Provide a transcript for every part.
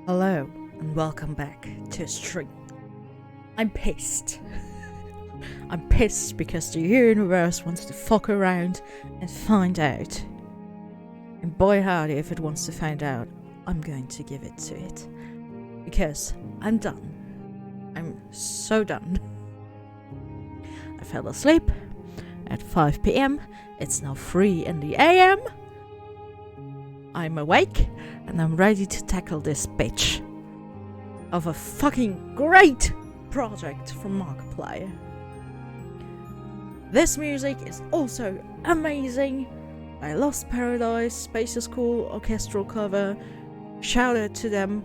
Hello and welcome back to stream. I'm pissed. I'm pissed because the universe wants to fuck around and find out. And boy howdy if it wants to find out, I'm going to give it to it. Because I'm done. I'm so done. I fell asleep at 5 PM. It's now 3 in the AM. I'm awake and I'm ready to tackle this bitch of a fucking great project from Markiplier. This music is also amazing. I Lost Paradise, Space is Cool, orchestral cover. Shout out to them.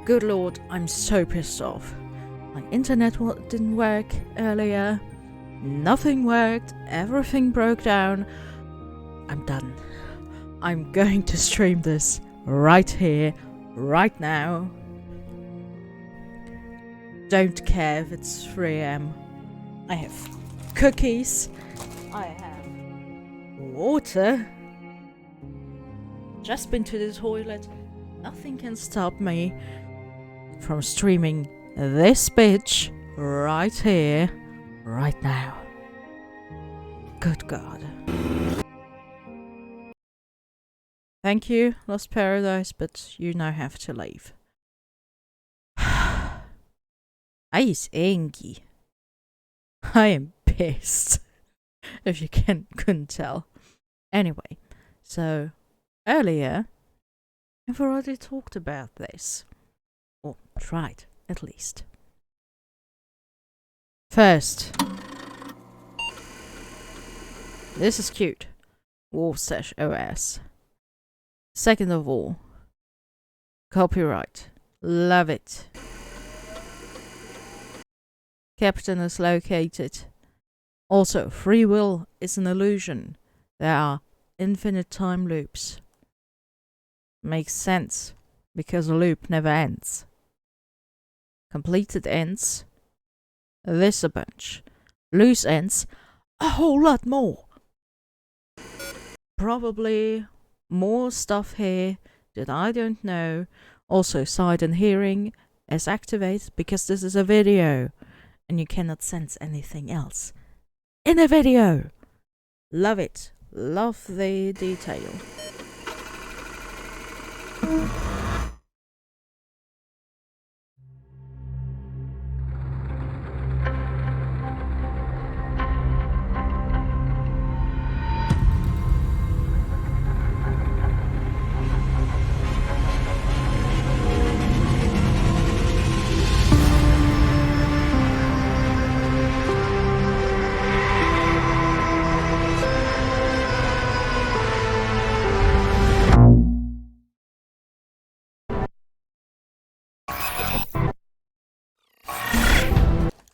Good lord, I'm so pissed off. My internet didn't work earlier. Nothing worked. Everything broke down. I'm done. I'm going to stream this right here, right now. Don't care if it's 3 AM. I have cookies. I have water. Just been to the toilet. Nothing can stop me from streaming this bitch right here, right now. Good God. Thank you, Lost Paradise, but you now have to leave. I is angry. I am pissed. If you couldn't tell. Anyway, so earlier I've already talked about this. Or tried, at least. First, this is cute. War/OS. Second of all, copyright. Love it. Captain is located. Also, free will is an illusion. There are infinite time loops. Makes sense, because a loop never ends. Completed ends. This a bunch. Loose ends. A whole lot more. Probably more stuff here that I don't know. Also, sight and hearing is activated because this is a video and you cannot sense anything else in a video. Love it. Love the detail.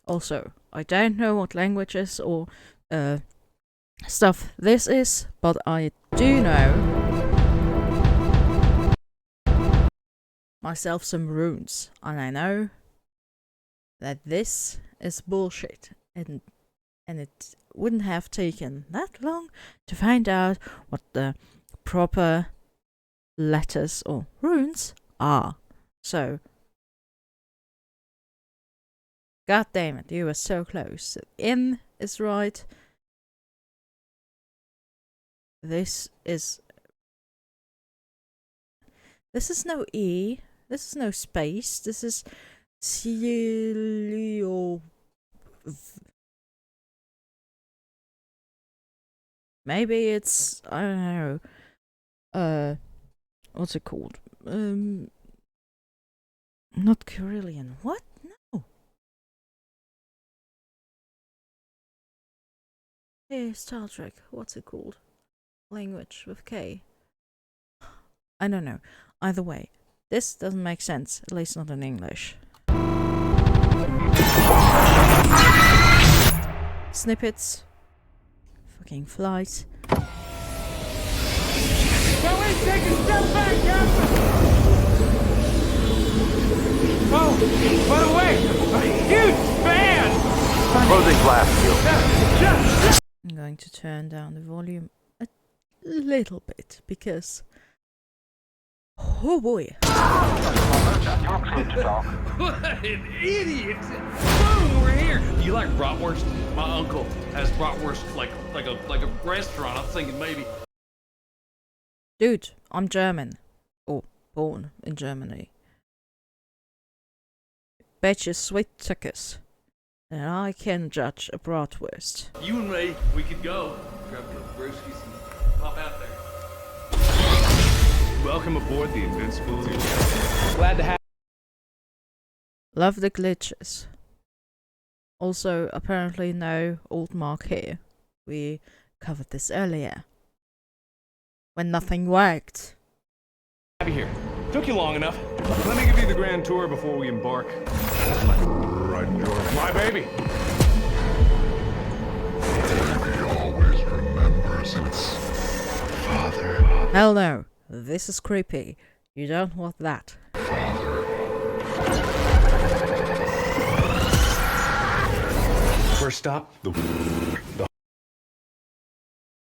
Also, I don't know what languages or stuff this is, but I do know myself some runes, and I know that this is bullshit, and it wouldn't have taken that long to find out what the proper letters or runes are. So, god damn it, you were so close. In is right. This is no E. This is no space. This is Celio. Maybe it's, I don't know. What's it called? Not Carillion. What? No. Hey, Star Trek. What's it called? Language with K. I don't know. Either way, this doesn't make sense, at least not in English. Snippets. Fucking flight. Can we take a step back, Captain? Oh, by the way, a huge fan! Closing blast field. I'm going to turn down the volume a little bit because Oh boy. What an idiot! Boom, we're here. You like bratwurst? My uncle has bratwurst like a restaurant. I'm thinking maybe. Dude, I'm German. Or born in Germany. Bet you sweet tickets. And I can judge a bratwurst. You and me, we could go grab a couple brewskis and pop out there. Welcome aboard the Invincibles. Glad to have. Love the glitches. Also, apparently no old Mark here. We covered this earlier. When nothing worked. Have you here? Took you long enough. Let me give you the grand tour before we embark. Right, George. My baby. Baby always remembers its father. Hell no. This is creepy. You don't want that. First stop, the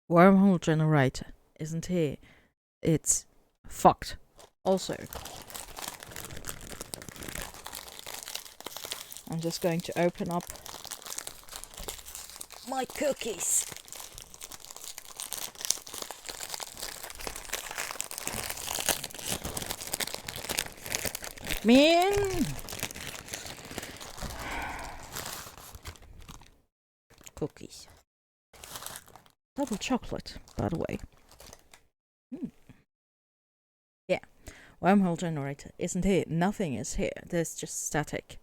Wormhole generator isn't here. It's fucked. Also, I'm just going to open up my cookies. Man! Cookies. Double chocolate, by the way. Yeah. Wormhole generator isn't here. Nothing is here. There's just static.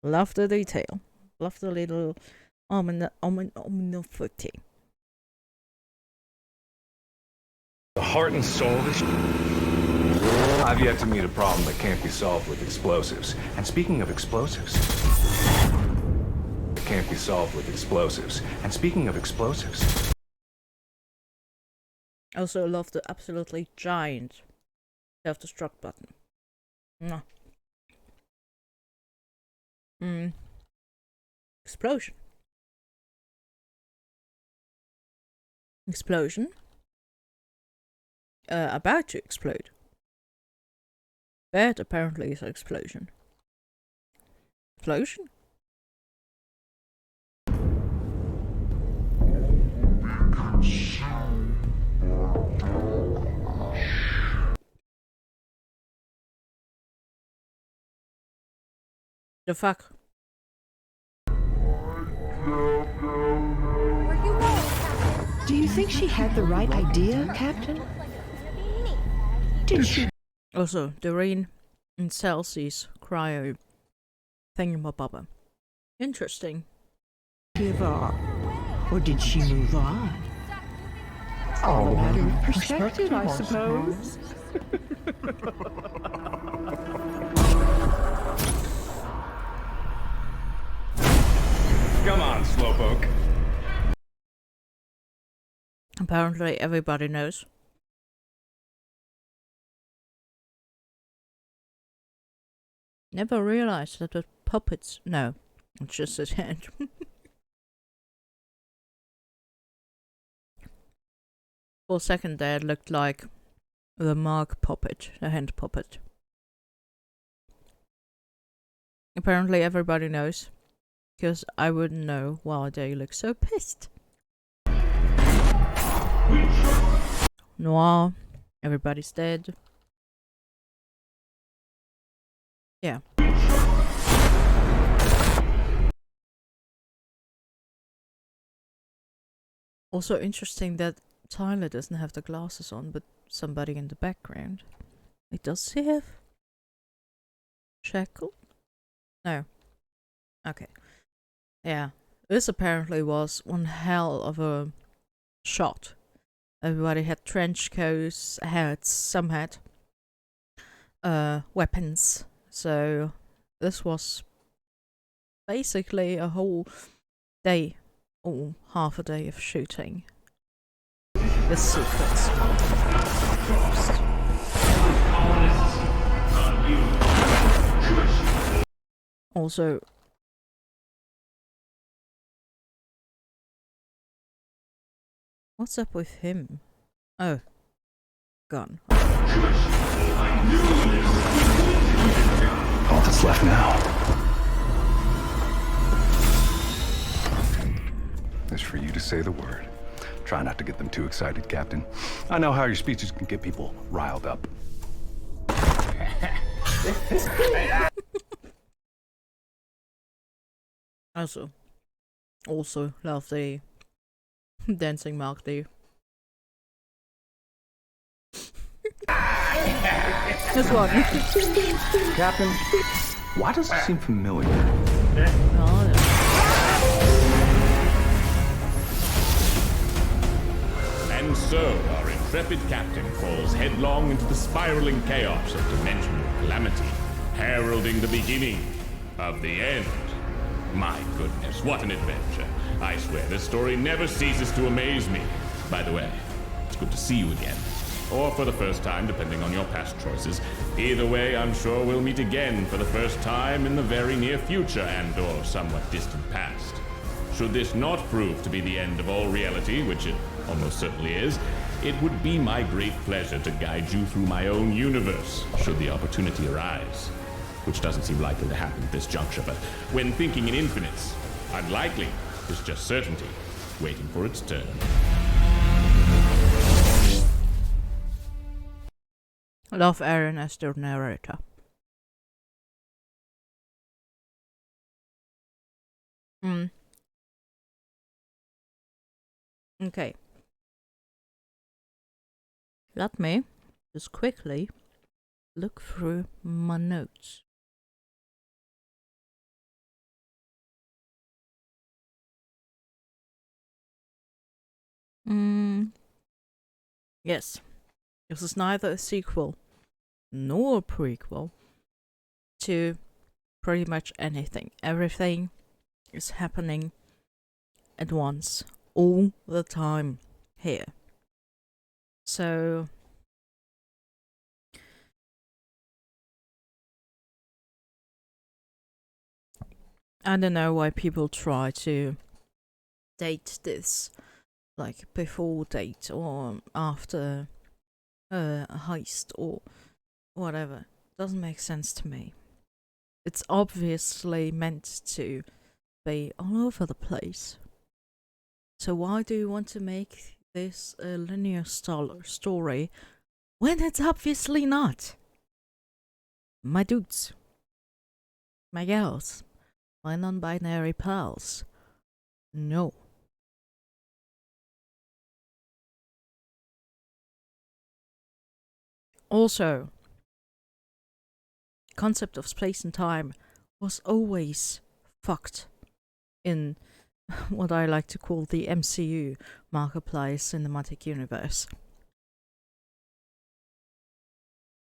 Love the detail. Love the little ominofity. The heart and soul of this. I've yet to meet a problem that can't be solved with explosives. And speaking of explosives, it can't be solved with explosives. And speaking of explosives, Also love the absolutely giant self-destruct button. No. Explosion. Explosion. About to explode. That apparently is an explosion. Explosion? The fuck? Do you think she had the right idea, Captain? Did she? Also, Doreen in Celsius cryo thingamabobber. Interesting. Give up? Or did she move on? All a matter of perspective, I suppose. Come on, slowpoke. Apparently everybody knows. Never realized that the puppets... No, it's just his hand. For a second there it looked like the Mark puppet, the hand puppet. Apparently everybody knows. Because I wouldn't know why they look so pissed. Noir. Everybody's dead. Yeah. Also interesting that Tyler doesn't have the glasses on, but somebody in the background. Wait, does he have? Shackle? No. Okay. Yeah. This apparently was one hell of a shot. Everybody had trench coats, hats, some had weapons. So this was basically a whole day or half a day of shooting. The sequence. Also, what's up with him? Oh, gone. All that's left now is for you to say the word. Try not to get them too excited, Captain. I know how your speeches can get people riled up. Also love the dancing Markiplier. This one. Captain, why does it seem familiar? And so, our intrepid captain falls headlong into the spiraling chaos of dimensional calamity, heralding the beginning of the end. My goodness, what an adventure. I swear, this story never ceases to amaze me. By the way, it's good to see you again. Or for the first time, depending on your past choices. Either way, I'm sure we'll meet again for the first time in the very near future and/or somewhat distant past. Should this not prove to be the end of all reality, which it almost certainly is, it would be my great pleasure to guide you through my own universe, should the opportunity arise. Which doesn't seem likely to happen at this juncture, but when thinking in infinites, unlikely is just certainty, waiting for its turn. Love Aaron as the narrator. Okay. Let me just quickly look through my notes. Yes. This is neither a sequel nor a prequel to pretty much anything. Everything is happening at once, all the time here. So I don't know why people try to date this like before date or after a heist or whatever. Doesn't make sense to me. It's obviously meant to be all over the place. So why do you want to make this a linear story when it's obviously not? My dudes, my gals, my non-binary pals, no. Also, concept of space and time was always fucked in what I like to call the MCU, Markiplier cinematic universe.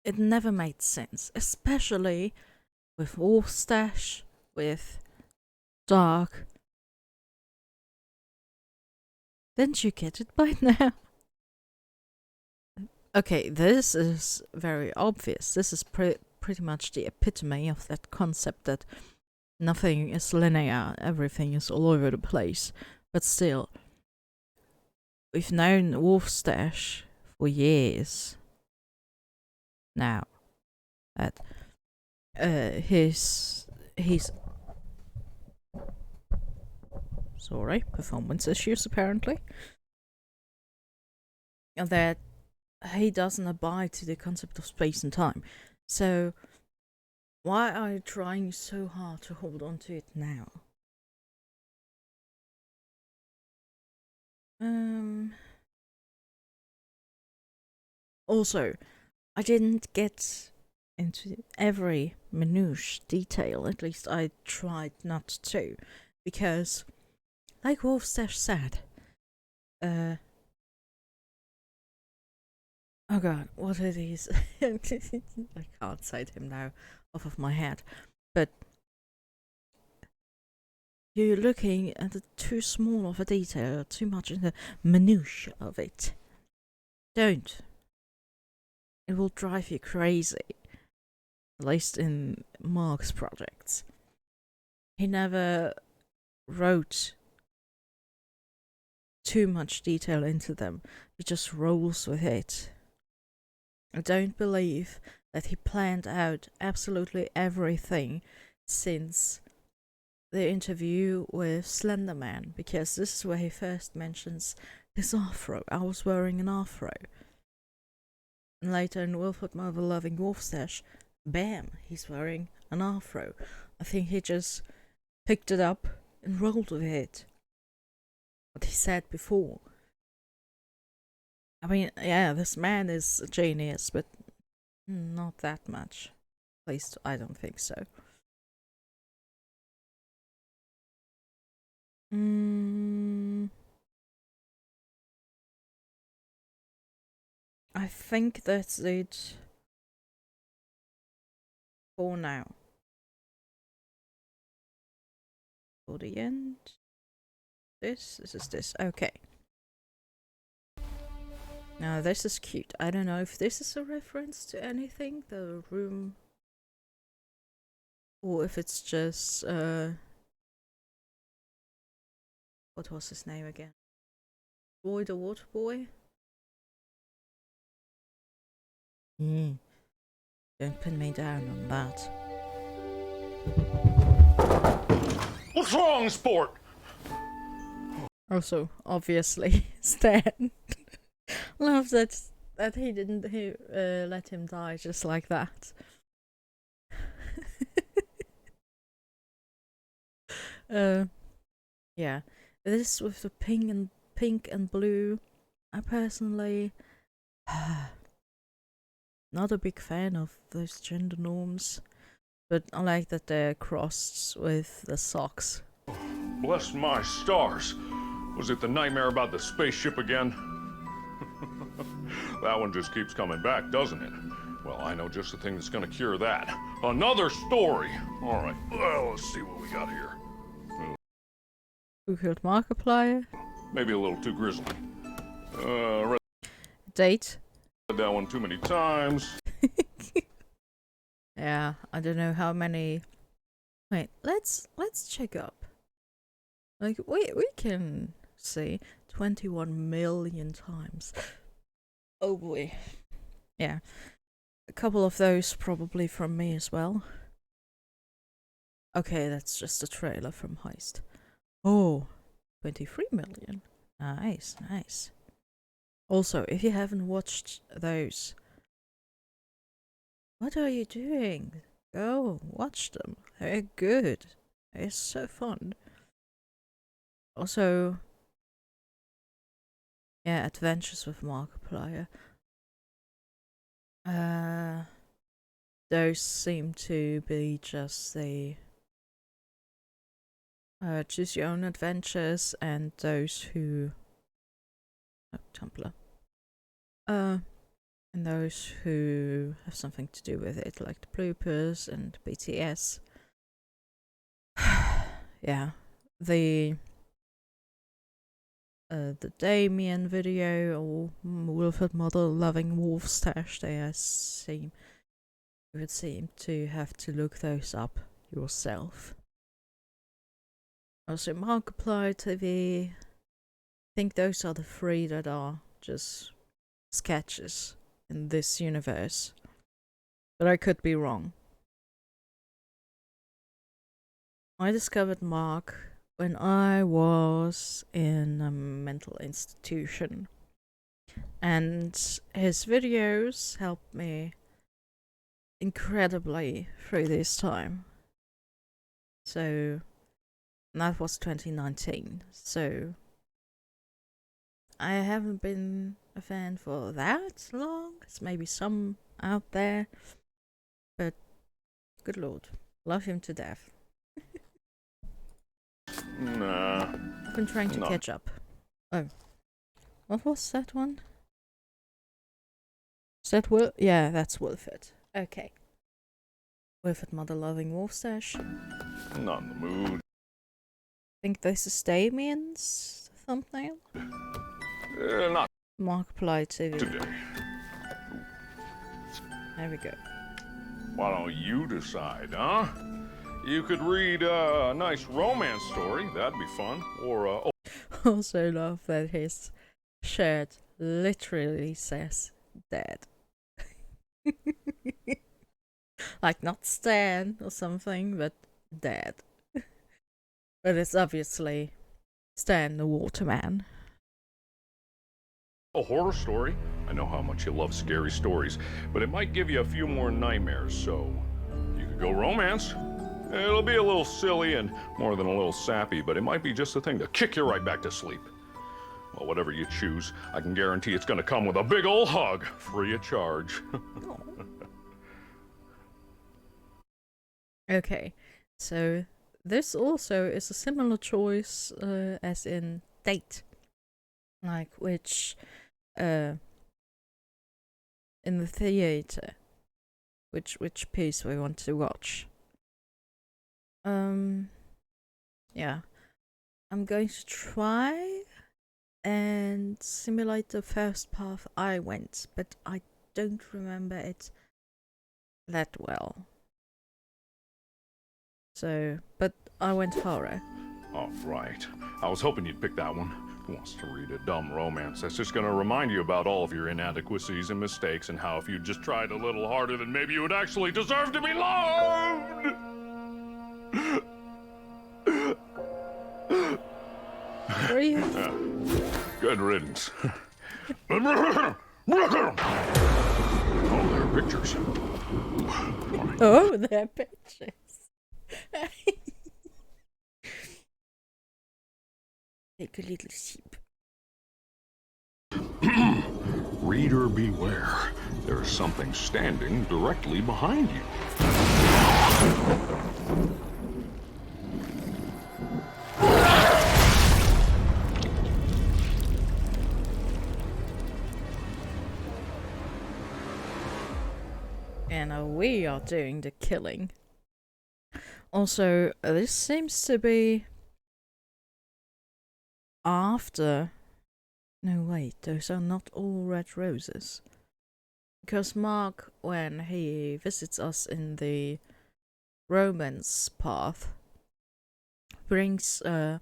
It never made sense, especially with Wolfstash, with Dark. Didn't you get it by now? Okay, this is very obvious. This is pretty much the epitome of that concept that nothing is linear, everything is all over the place. But still, we've known Wolfstash for years now. That his performance issues apparently, and that he doesn't abide to the concept of space and time. So why are you trying so hard to hold on to it now? Also, I didn't get into every minutiae detail, at least I tried not to, because, like Wolfstash said, oh god, what are these? I can't cite him now off of my head, but you're looking at too small of a detail, too much in the minutiae of it. Don't. It will drive you crazy. At least in Mark's projects. He never wrote too much detail into them. He just rolls with it. I don't believe that he planned out absolutely everything since the interview with Slenderman, because this is where he first mentions his afro. I was wearing an afro. And later in Wilford Mother Loving Wolfstache, bam, he's wearing an afro. I think he just picked it up and rolled with it. What he said before. I mean, yeah, this man is a genius, but not that much. At least I don't think so. I think that's it for now. For the end. This is this. Okay. Now this is cute. I don't know if this is a reference to anything, the room, or if it's just what was his name again? Roy the Water Boy? Don't pin me down on that. What's wrong, sport? Also, obviously, Stan. Love that he didn't let him die just like that. Yeah, this with the pink and blue. I personally not a big fan of those gender norms, but I like that they're crossed with the socks. Bless my stars. Was it the nightmare about the spaceship again? That one just keeps coming back, doesn't it? Well, I know just the thing that's gonna cure that. Another story! Alright, well, let's see what we got here. Who killed Markiplier? Maybe a little too grisly. Read Date? that one too many times. Yeah, I don't know how many. Wait, let's check up. Like we can see 21 million times. Oh boy. Yeah. A couple of those probably from me as well. Okay, that's just a trailer from Heist. Oh, 23 million. Nice, nice. Also, if you haven't watched those, what are you doing? Go watch them. They're good. It's so fun. Also, yeah, Adventures with Markiplier. Those seem to be just the choose your own adventures, and those who Tumblr. And those who have something to do with it, like the bloopers and BTS. Yeah, the Damien video, or Wilford Mother Loving Wolfstache, you would seem to have to look those up yourself. Also, Markiplier TV. I think those are the three that are just sketches in this universe. But I could be wrong. I discovered Mark when I was in a mental institution. And his videos helped me incredibly through this time. So, that was 2019. So, I haven't been a fan for that long. There's maybe some out there. But, good lord. Love him to death. Nah. I've been trying to catch up. Oh. What was that one? Is that Will? Yeah, that's Wilford. Okay. Wilford Mother Loving Wolfstache. Not in the mood. I think this is Damien's thumbnail. Not Markiplier TV. today. There we go. Why don't you decide, huh? You could read a nice romance story. That'd be fun. Or, Also love that his shirt literally says dead. Like not Stan or something, but Dad. But it's obviously Stan the Waterman. A horror story? I know how much you love scary stories, but it might give you a few more nightmares, so you could go romance. It'll be a little silly and more than a little sappy, but it might be just the thing to kick you right back to sleep. Well, whatever you choose, I can guarantee it's gonna come with a big ol' hug, free of charge. Okay, so this also is a similar choice as in date. Like which in the theater, which piece we want to watch. Yeah, I'm going to try and simulate the first path I went, but I don't remember it that well. So, but I went horror. Oh, right. I was hoping you'd pick that one. Who wants to read a dumb romance that's just gonna remind you about all of your inadequacies and mistakes and how if you just tried a little harder, then maybe you would actually deserve to be loved? Good riddance. Oh, there are pictures. Oh, they're pictures. Take a little sip. Reader beware. There's something standing directly behind you. And we are doing the killing. Also, this seems to be after. No, wait, those are not all red roses. Because Mark, when he visits us in the romance path, brings a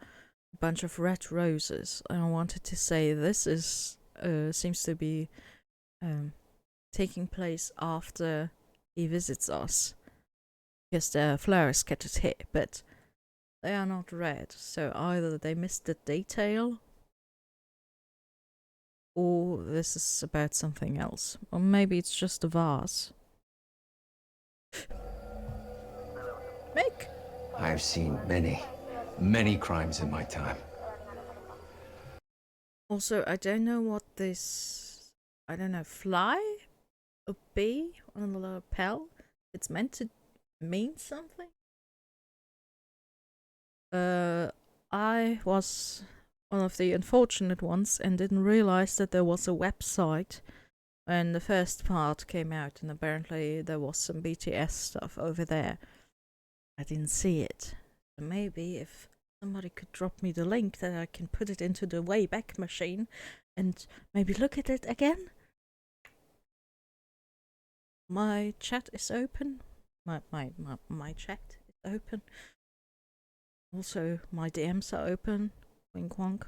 bunch of red roses. And I wanted to say this is seems to be taking place after he visits us. Because there are flowers scattered here, but they are not red. So either they missed the detail, or this is about something else. Or maybe it's just a vase. Mick! I've seen many crimes in my time. Also, I don't know what this... I don't know, fly? A bee on the lapel? It's meant to mean something? I was one of the unfortunate ones and didn't realize that there was a website when the first part came out, and apparently there was some BTS stuff over there. I didn't see it. So maybe if somebody could drop me the link, that I can put it into the Wayback Machine and maybe look at it again. My chat is open. My chat is open. Also, my DMs are open. Wink wonk.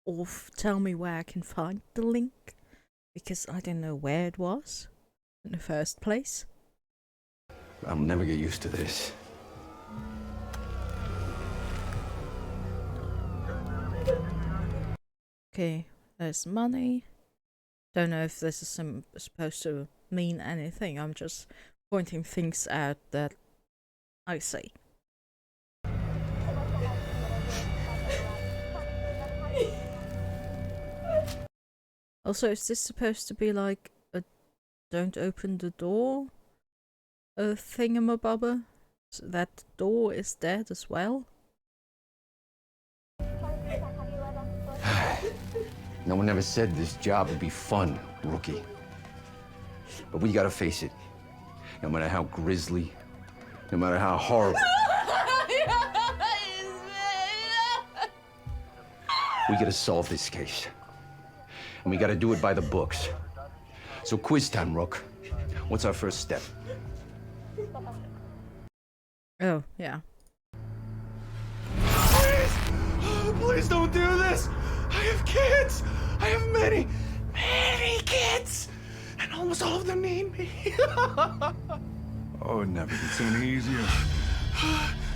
Or tell me where I can find the link, because I didn't know where it was in the first place. I'll never get used to this. Okay, there's money. Don't know if this is supposed to mean anything. I'm just pointing things out that I see. Also, is this supposed to be like a don't open the door thingamabobber? So that door is dead as well? No one ever said this job would be fun, rookie. But we gotta face it. No matter how grisly, no matter how horrible, we gotta solve this case. And we gotta do it by the books. So quiz time, Rook. What's our first step? Oh, yeah. Please! Oh, please don't do this! I have kids! I have many kids! And almost all of them need me. Oh, it never gets any easier.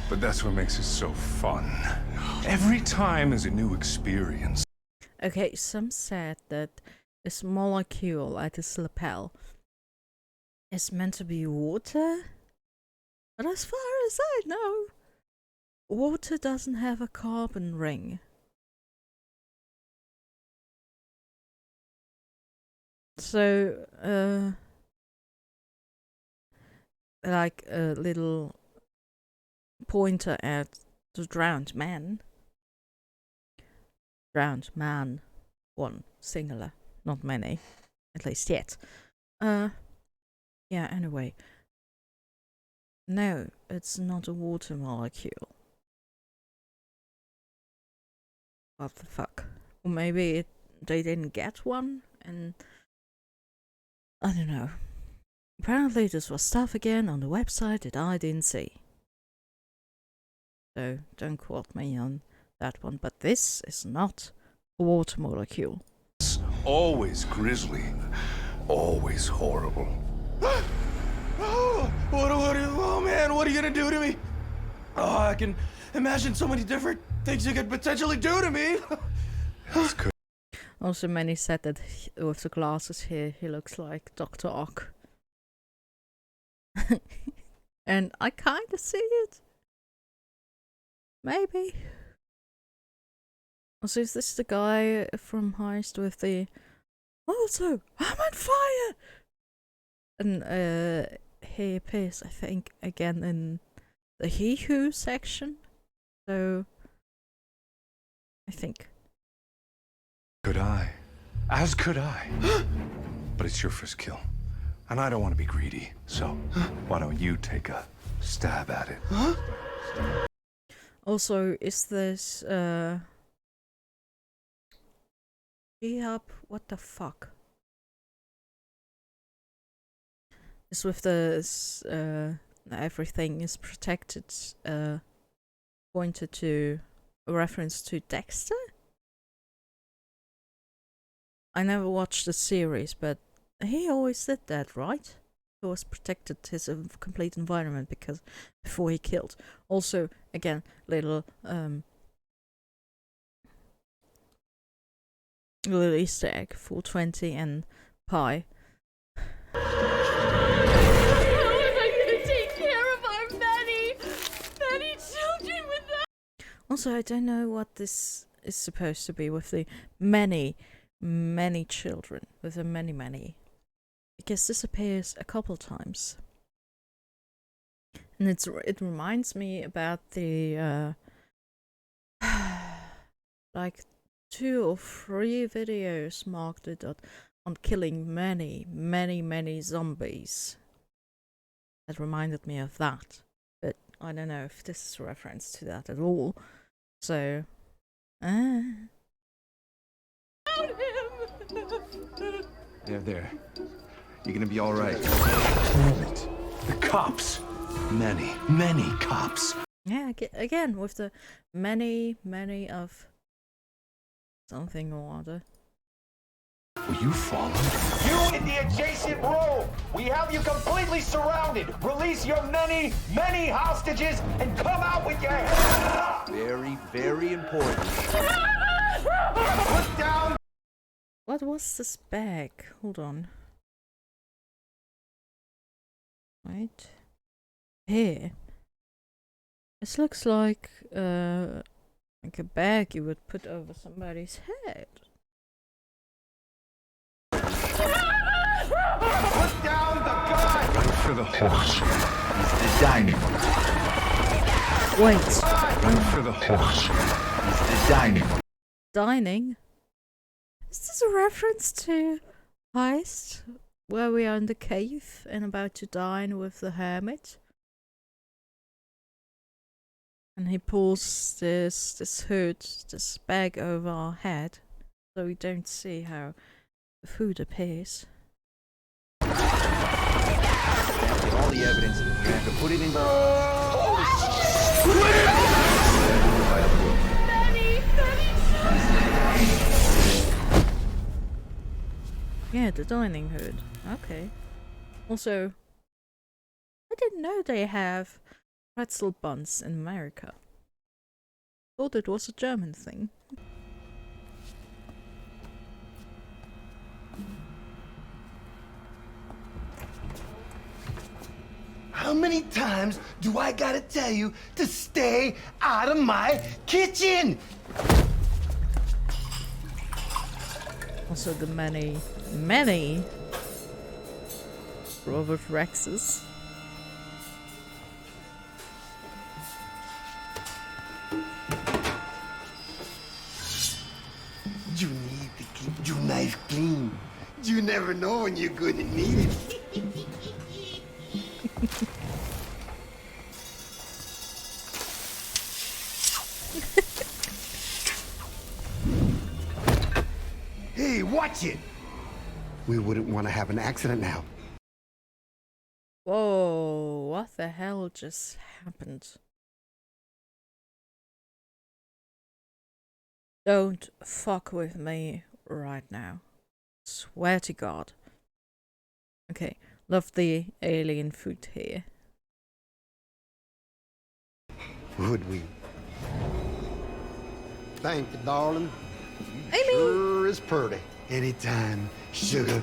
But that's what makes it so fun. Every time is a new experience. Okay, some said that this molecule at his lapel is meant to be water. But as far as I know, water doesn't have a carbon ring. So, like a little pointer at the drowned man. Drowned man. One, singular, not many. At least yet. Yeah, anyway. No, it's not a water molecule. What the fuck? Or maybe they didn't get one, and I don't know. Apparently this was stuff again on the website that I didn't see. So don't quote me on that one, but this is not a water molecule. It's always grisly, always horrible. Oh man, what are you gonna do to me? Oh, I can imagine so many different things you could potentially do to me. That's good. Also, many said that with the glasses here, he looks like Dr. Ock. And I kinda see it. Maybe. Also, is this the guy from Heist with the... Also, I'm on fire! And he appears, I think, again in the He Who section. So, I think. Could I? As could I. But it's your first kill. And I don't want to be greedy, so why don't you take a stab at it? Also, is this G-Hub? What the fuck? Is with this everything is protected pointed to a reference to Dexter? I never watched the series, but he always did that, right? He always protected his complete environment because before he killed. Also, again, little little Easter egg, 420 and pie. How am I gonna take care of our many children with that? Also, I don't know what this is supposed to be with the many children, with the many. Because this appears a couple times. And it reminds me about the like 2 or 3 videos marked it on killing many zombies. That reminded me of that. But I don't know if this is a reference to that at all. So There. You're gonna be all right. Damn it. The cops. Many cops. yeah, again with the many of something or other. Will you follow? You in the adjacent room! We have you completely surrounded! Release your many hostages and come out with your head up! Very important. Put down! What was this bag? Hold on. Right here. This looks like a bag you would put over somebody's head. Put down the gun! Right for the horse. He's the dining. Wait. Right for the horse. He's the dining. Dining? Is this a reference to Heist? Where we are in the cave and about to dine with the hermit? And he pulls this hood, this bag over our head, so we don't see how the food appears. Get all the evidence. You're gonna have to put it in. Yeah, the dining hood. Okay. Also, I didn't know they have pretzel buns in America. Thought it was a German thing. How many times do I gotta tell you to stay out of my kitchen? Also the many Robert Rexes. You need to keep your knife clean. You never know when you're gonna need it. Hey, watch it! We wouldn't want to have an accident now. Whoa, what the hell just happened? Don't fuck with me right now. Swear to God. Okay, love the alien food here. Would we? Thank you, darling. Amy! Sure is pretty. Anytime, sugar.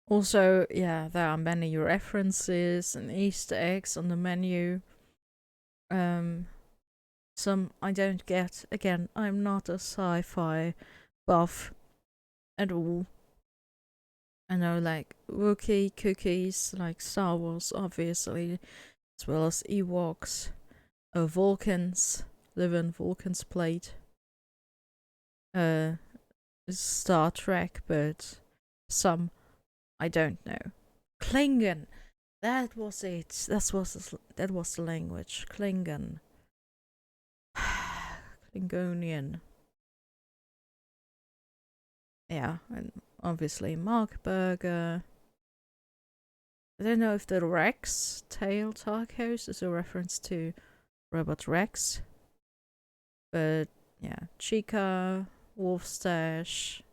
Also, yeah, there are many references and Easter eggs on the menu. Some I don't get. Again, I'm not a sci-fi buff at all. I know, like, Wookiee cookies, like Star Wars, obviously, as well as Ewoks, Vulcans, live in Vulcan's plate. Star Trek, but some I don't know. Klingon, that was it. That was the language. Klingon. Klingonian. Yeah, and obviously Mark Burger. I don't know if the Rex tail tacos is a reference to Robot Rex. But yeah, Chica, Wolf Stash.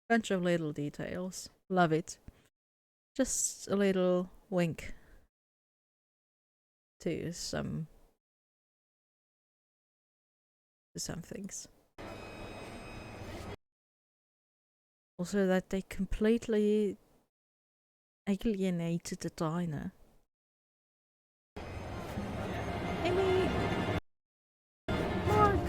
Bunch of little details. Love it. Just a little wink to some things. Also that they completely alienated the diner. Amy! Mark!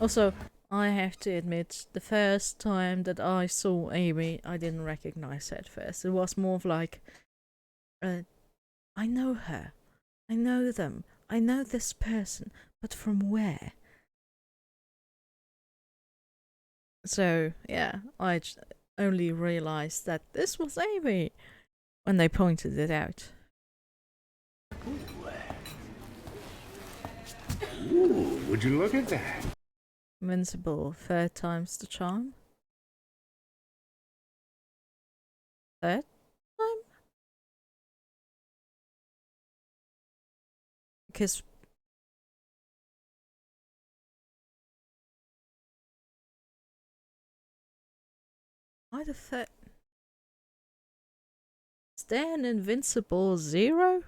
Also, I have to admit, the first time that I saw Amy, I didn't recognize her at first. It was more of like, I know her. I know them. I know this person. But from where? So, yeah, I only realized that this was Amy when they pointed it out. Ooh, would you look at that? Invincible, third time's the charm. Third time? Because why the third? Is there an Invincible 0?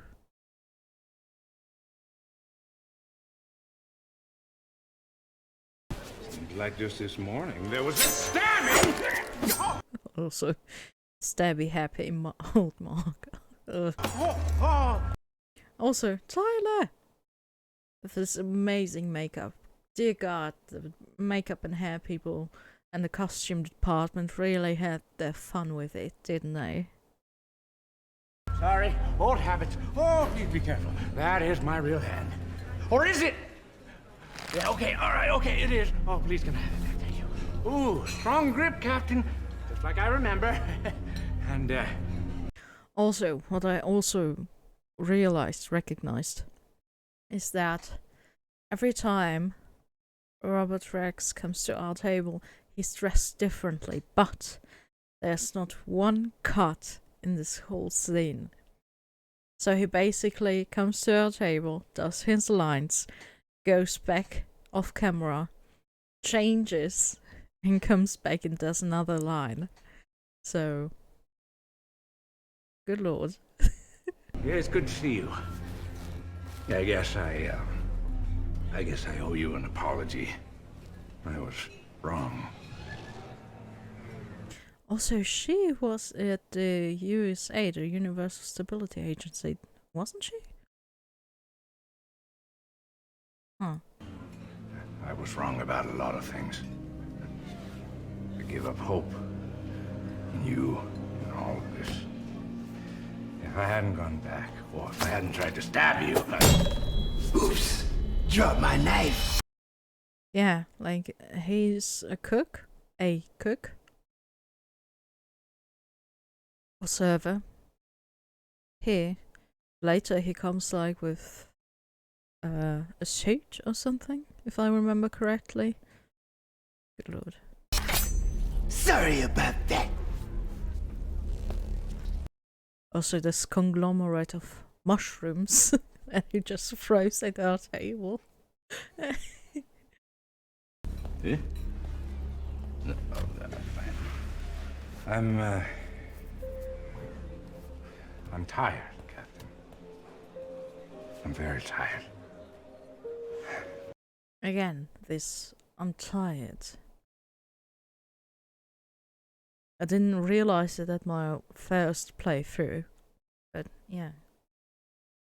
Like just this morning, there was a stabbing! Also, stabby happy old Mark. Also, Tyler! With this amazing makeup. Dear God, the makeup and hair people and the costume department really had their fun with it, didn't they? Sorry, old habits. Oh, please be careful. That is my real hand. Or is it? Yeah, okay, alright, okay, it is. Oh, please can I have it? Thank you. Ooh, strong grip, Captain. Just like I remember. And, Also, what I also recognized, is that every time Robert Rex comes to our table, he's dressed differently, but there's not one cut in this whole scene. So he basically comes to our table, does his lines, goes back off camera, changes, and comes back and does another line. So, good lord. Yeah, it's good to see you. I guess I owe you an apology. I was wrong. Also, she was at the USA, the Universal Stability Agency, wasn't she? Huh. I was wrong about a lot of things. I gave up hope in you and all of this. If I hadn't gone back, or if I hadn't tried to stab you, Oops! Drop my knife! Yeah, like, he's a cook. Or server. Here. Later he comes like with a suit or something, if I remember correctly. Good lord. Sorry about that. Also this conglomerate of mushrooms and he just throws at our table. Eh? No, that's fine. I'm tired, Captain. I'm very tired. Again, this I'm tired. I didn't realize it at my first playthrough, but yeah.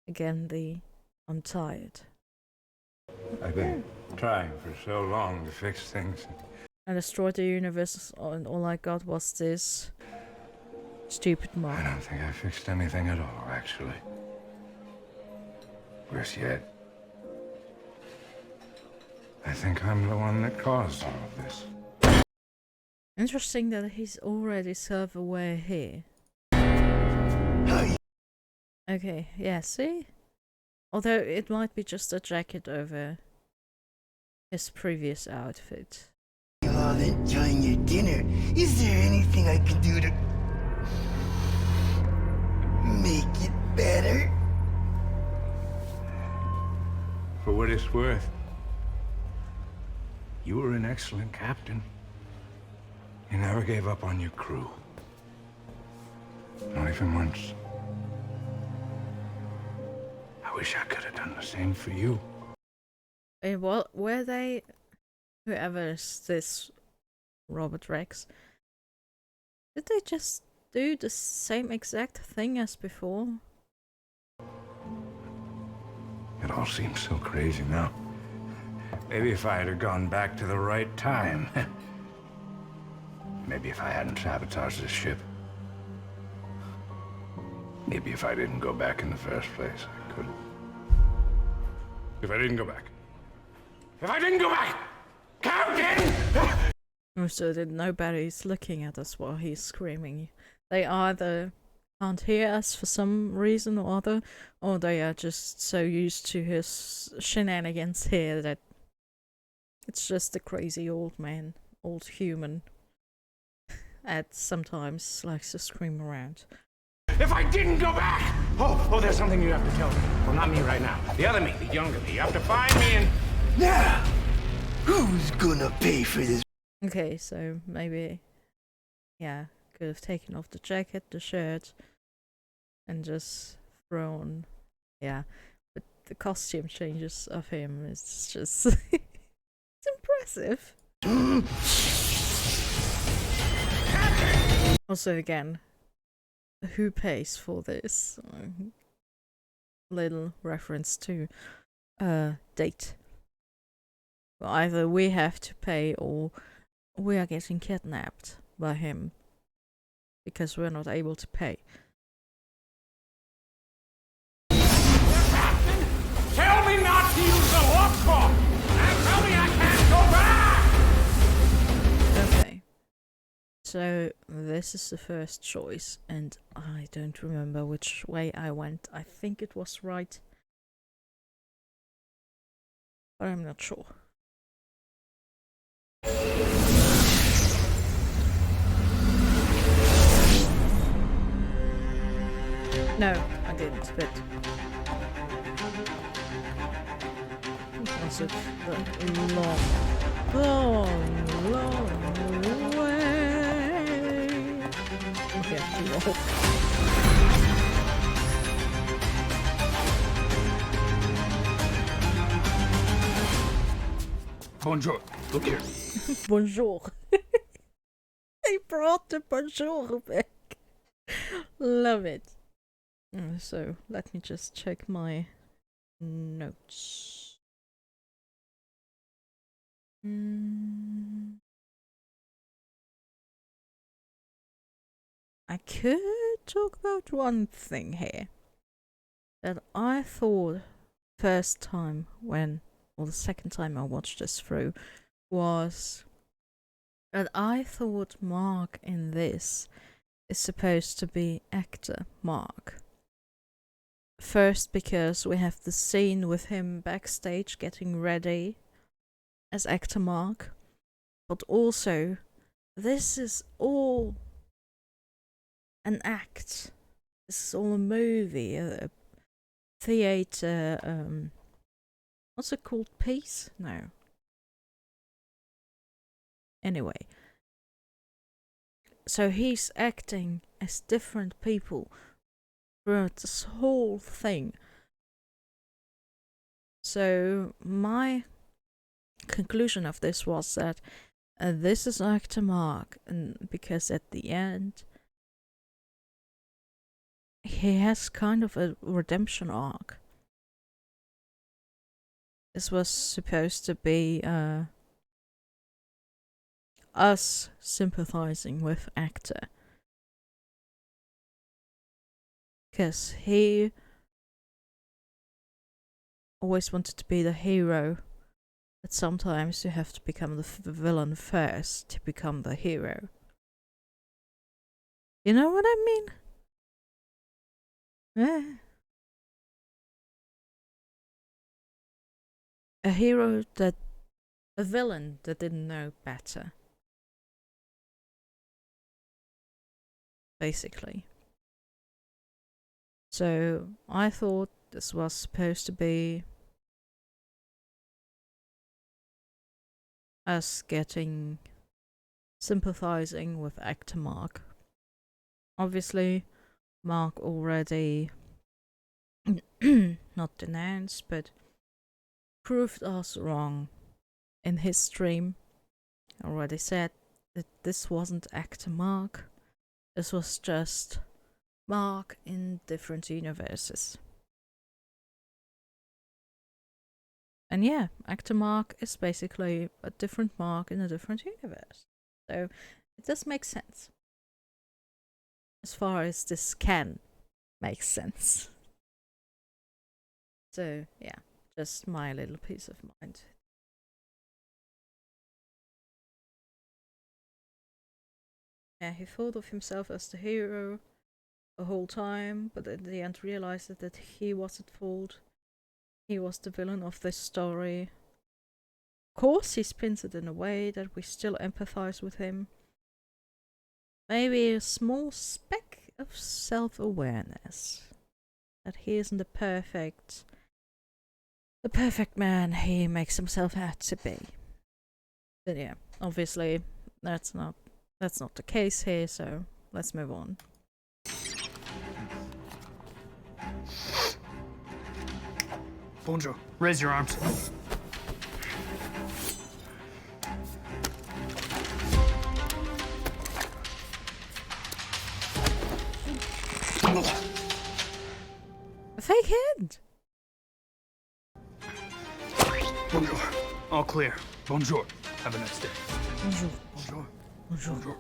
Again, I'm tired. I've been trying for so long to fix things. I destroyed the universe, and all I got was this stupid mob. I don't think I fixed anything at all, actually. Worse yet, I think I'm the one that caused all of this. Interesting that he's already serverware here. Okay, yeah, see? Although it might be just a jacket over his previous outfit. You're all enjoying your dinner. Is there anything I can do to make it better? For what it's worth, you were an excellent captain. You never gave up on your crew. Not even once. I wish I could have done the same for you. And what were they? Whoever is this Robert Rex? Did they just do the same exact thing as before? It all seems so crazy now. Maybe if I had gone back to the right time. Maybe if I hadn't sabotaged this ship. Maybe if I didn't go back in the first place, I could. If I didn't go back. If I didn't go back! Captain! So that nobody's looking at us while he's screaming. They either can't hear us for some reason or other, or they are just so used to his shenanigans here that it's just a crazy old man, old human, that sometimes likes to scream around. If I didn't go back! Oh, there's something you have to tell me. Well, not me right now. The other me, the younger me. You have to find me and... Now, who's gonna pay for this? Okay, so maybe, yeah, could have taken off the jacket, the shirt, and just thrown, yeah. But the costume changes of him is just, it's impressive. Also, again, who pays for this? Little reference to date. Well, either we have to pay or we are getting kidnapped by him because we're not able to pay. Tell me not to use the lockbox! And tell me I can't go back! Okay. So, this is the first choice, and I don't remember which way I went. I think it was right. But I'm not sure. No, I didn't, but also the long way. Okay, roll. Bonjour. Look here. Bonjour. They brought the bonjour back. Love it. So let me just check my notes. I could talk about one thing here that I thought first time when, or the second time I watched this through, was that I thought Mark in this is supposed to be actor Mark. First, because we have the scene with him backstage getting ready as actor Mark, but also this is all an act. This is all a movie, a theater, what's it called? Piece? No. Anyway. So he's acting as different people throughout this whole thing. So my conclusion of this was that this is actor Mark, and because at the end he has kind of a redemption arc. This was supposed to be us sympathizing with actor, because he always wanted to be the hero, but sometimes you have to become the villain first to become the hero. You know what I mean? Yeah. A villain that didn't know better. Basically. So I thought this was supposed to be us sympathizing with actor Mark. Obviously, Mark already not denounced, but proved us wrong in his stream. I already said that this wasn't actor Mark. This was just Mark in different universes. And yeah, actor Mark is basically a different Mark in a different universe. So it does make sense. As far as this can make sense. So yeah, just my little peace of mind. Yeah, he thought of himself as the hero the whole time, but at the end realized that he was at fault. He was the villain of this story. Of course, he spins it in a way that we still empathize with him. Maybe a small speck of self-awareness. That he isn't the perfect man he makes himself out to be. But yeah, obviously that's not the case here, so let's move on. Bonjour. Raise your arms. A fake hand! Bonjour. All clear. Bonjour. Have a nice day. Bonjour. Bonjour. Bonjour.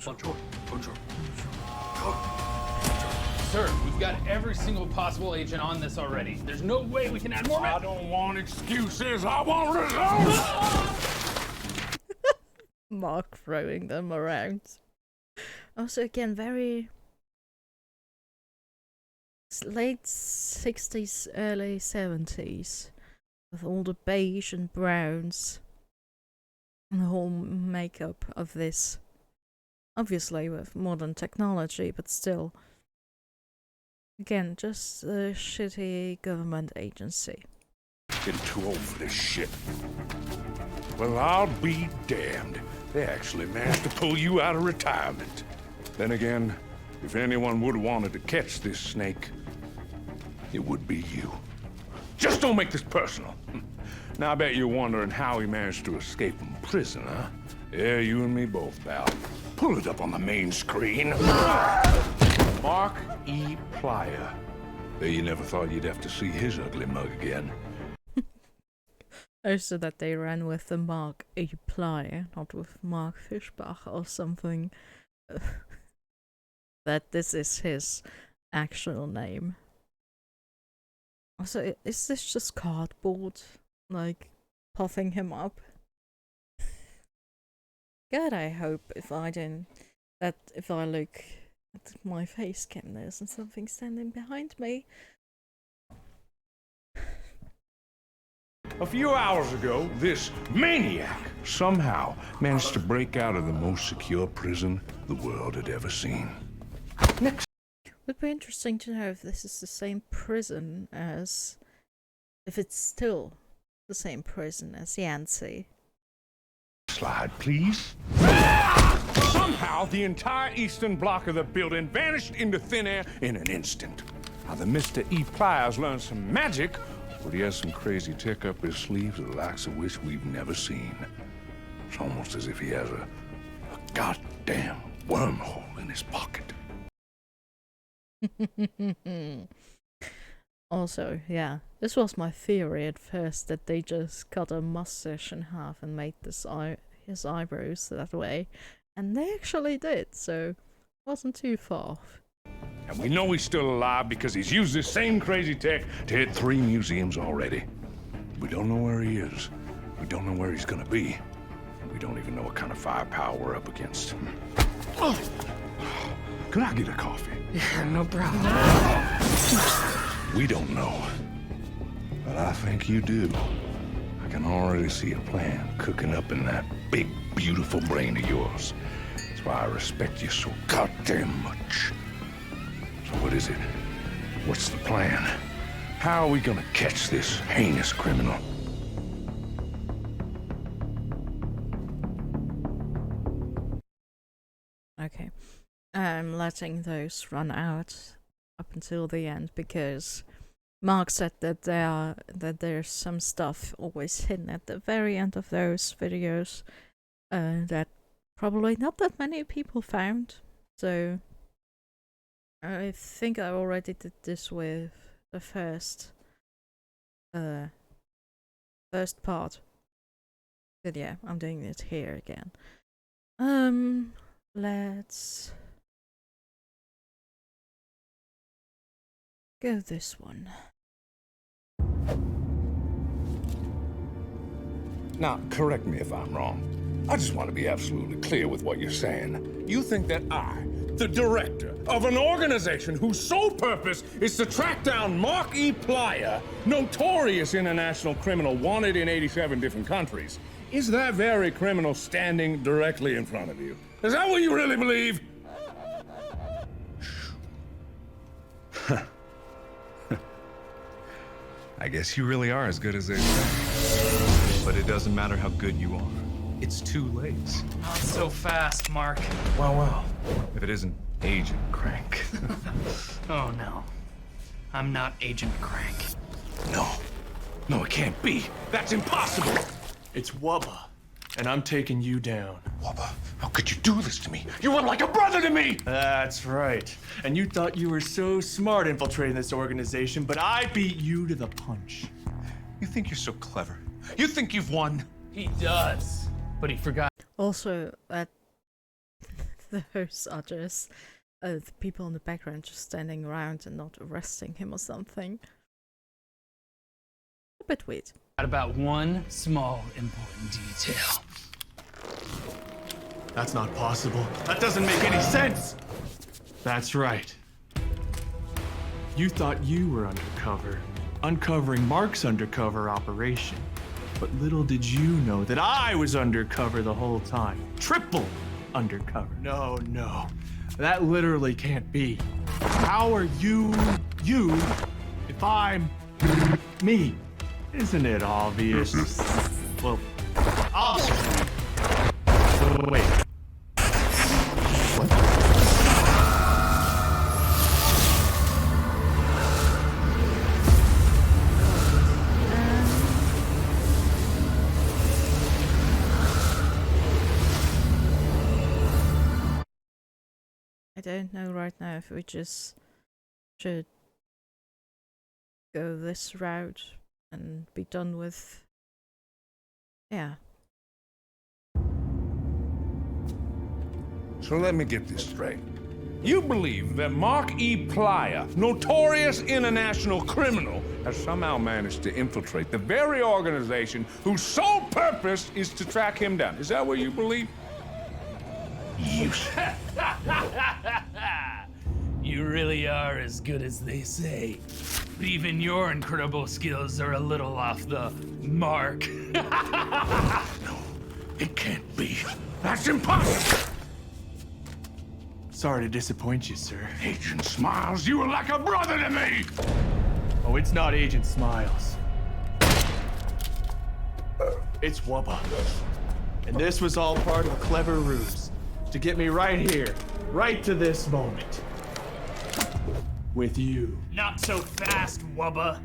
Bonjour. Bonjour. Sir, we've got every single possible agent on this already. There's no way we can add more men. I don't want excuses. I want results. Mark throwing them around. Also, again, very late 60s, early 70s, with all the beige and browns and the whole makeup of this. Obviously with modern technology, but still. Again, just a shitty government agency. Getting too old for this shit. Well, I'll be damned. They actually managed to pull you out of retirement. Then again, if anyone would have wanted to catch this snake, it would be you. Just don't make this personal. Now I bet you're wondering how he managed to escape from prison, huh? Yeah, you and me both, pal. Pull it up on the main screen. Mark E Playa. Bet you never thought you'd have to see his ugly mug again. Also that they ran with the Mark E Playa, not with Mark Fischbach or something. That this is his actual name. Also, is this just cardboard? Like, puffing him up? God, I hope if I look at my face cam, there isn't something standing behind me. A few hours ago, this maniac somehow managed to break out of the most secure prison the world had ever seen. Next. Would be interesting to know if this is the same prison as... if it's still the same prison as Yancey. Slide, please. Somehow, the entire eastern block of the building vanished into thin air in an instant. Now, the Mr. E Playa's learned some magic, but he has some crazy tech up his sleeves, the likes of which we've never seen. It's almost as if he has a goddamn wormhole in his pocket. Also, yeah, this was my theory at first, that they just cut a mustache in half and made his eyebrows that way, and they actually did, so it wasn't too far off. And we know he's still alive because he's used this same crazy tech to hit 3 museums already. We don't know where he is. We don't know where he's gonna be. We don't even know what kind of firepower we're up against. Oh. Could I get a coffee? Yeah, no problem. We don't know. But I think you do. I can already see a plan cooking up in that big, beautiful brain of yours. That's why I respect you so goddamn much. So what is it? What's the plan? How are we gonna catch this heinous criminal? Okay. I'm letting those run out up until the end because Mark said that there's some stuff always hidden at the very end of those videos that probably not that many people found. So I think I already did this with the first part. But yeah, I'm doing it here again. Let's go this one. Now, correct me if I'm wrong. I just want to be absolutely clear with what you're saying. You think that I, the director of an organization whose sole purpose is to track down Mark E Playa, notorious international criminal wanted in 87 different countries, is that very criminal standing directly in front of you? Is that what you really believe? I guess you really are as good as they say. But it doesn't matter how good you are. It's too late. Not so fast, Mark. Well. If it isn't Agent Crank. Oh, no. I'm not Agent Crank. No, it can't be. That's impossible. It's Wubba, and I'm taking you down. Wubba, how could you do this to me? You were like a brother to me! That's right. And you thought you were so smart infiltrating this organization, but I beat you to the punch. You think you're so clever. You think you've won. He does, but he forgot. Also, that those are just the people in the background just standing around and not arresting him or something. A bit weird. About one small important detail. That's not possible. That doesn't make any sense. That's right. You thought you were undercover, uncovering Mark's undercover operation. But little did you know that I was undercover the whole time. Triple undercover. No. That literally can't be. How are you you if I'm me? Isn't it obvious? Well, obviously. Wait. What? I don't know right now if we just should go this route and be done with. Yeah. So let me get this straight. You believe that Mark E Playa, notorious international criminal, has somehow managed to infiltrate the very organization whose sole purpose is to track him down. Is that what you believe? You really are as good as they say. But even your incredible skills are a little off the mark. No, it can't be. That's impossible. Sorry to disappoint you, sir. Agent Smiles, you are like a brother to me! Oh, it's not Agent Smiles. It's Wubba. And this was all part of a clever ruse to get me right here, right to this moment. With you. Not so fast, Wubba.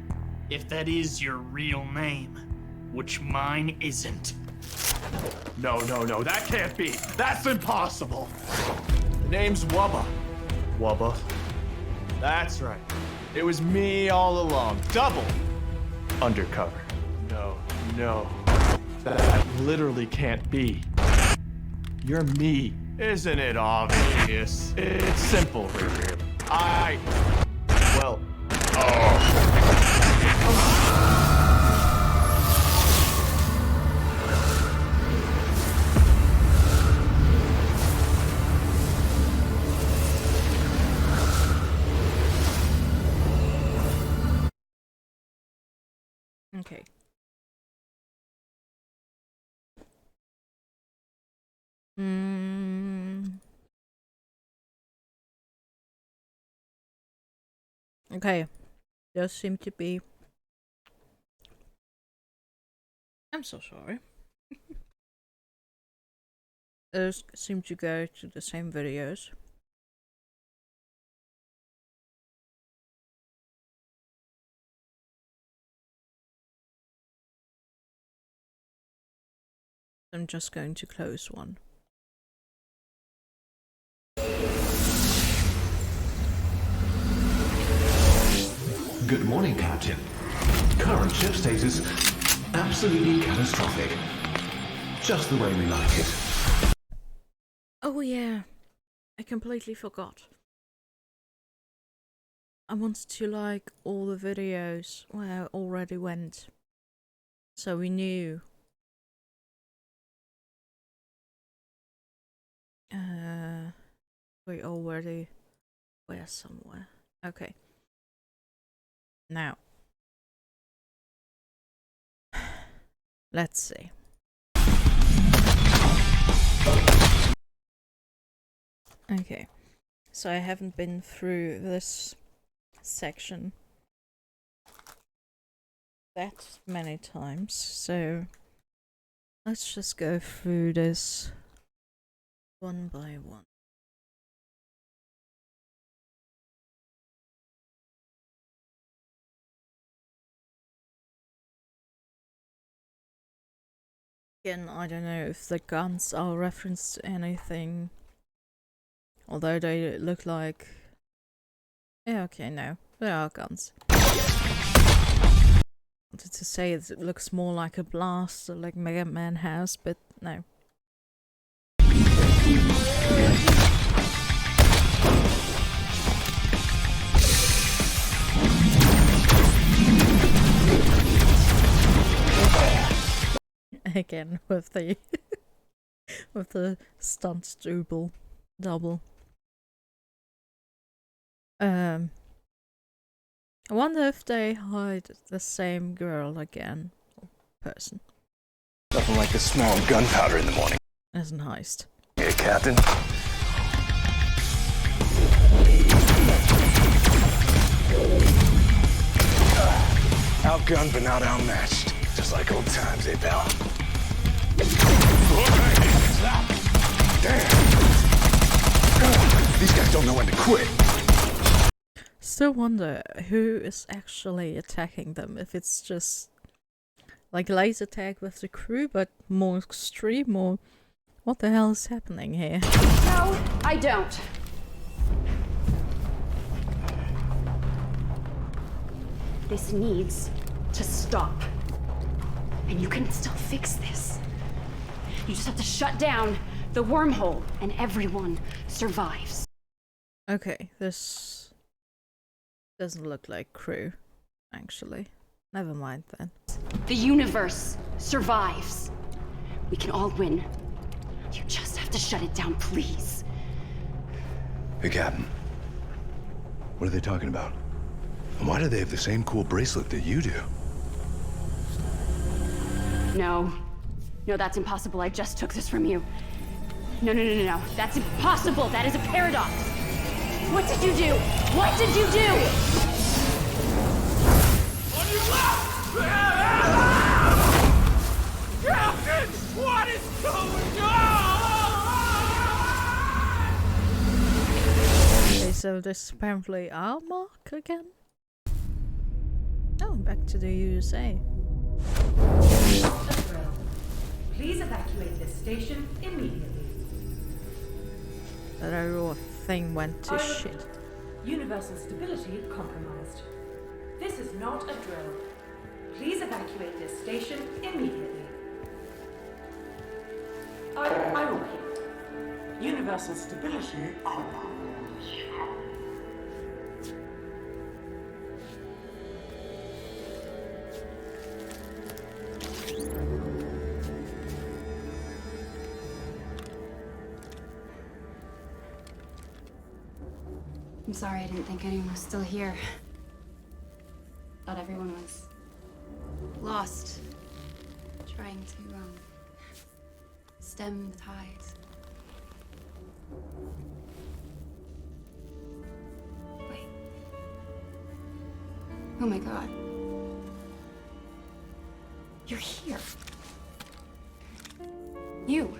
If that is your real name, which mine isn't. No, that can't be. That's impossible. The name's Wubba. Wubba. That's right. It was me all along. Double undercover. No. That literally can't be. You're me. Isn't it obvious? It's simple, really. Okay. Okay. Does seem to be. I'm so sorry. Those seem to go to the same videos. I'm just going to close one. Good morning, Captain. Current ship status, absolutely catastrophic. Just the way we like it. Oh yeah, I completely forgot. I wanted to like all the videos where I already went. So we knew. We already were somewhere. Okay. Now. Let's see. Okay. So I haven't been through this section that many times, so let's just go through this one by one. Again, I don't know if the guns are referenced to anything, although they look like... Yeah, okay, no, they are guns. I wanted to say it looks more like a blast, or like Mega Man has, but no. Again with the with the stunt double. I wonder if they hide the same girl again, or person. Nothing like the smell of gunpowder in the morning. As an heist. Yeah, Captain. Outgunned but not outmatched. Just like old times, eh, pal? Damn! These guys don't know when to quit. Still wonder who is actually attacking them. If it's just like laser tag with the crew, but more extreme, or what the hell is happening here? No, I don't. This needs to stop. And you can still fix this. You just have to shut down the wormhole, and everyone survives. Okay, this doesn't look like crew, actually. Never mind then. The universe survives. We can all win. You just have to shut it down, please. Hey, Captain. What are they talking about? And why do they have the same cool bracelet that you do? No. No, that's impossible. I just took this from you. No. That's impossible. That is a paradox. What did you do? What did you do? On your left! Captain! What is going on? Okay, so this is apparently our mark again? Oh, back to the USA. Please evacuate this station immediately. That our thing went to shit. Universal stability compromised. This is not a drill. Please evacuate this station immediately. I repeat. Universal stability compromised. I'm sorry, I didn't think anyone was still here. Thought everyone was lost, trying to stem the tides. Wait. Oh my God. You're here. You.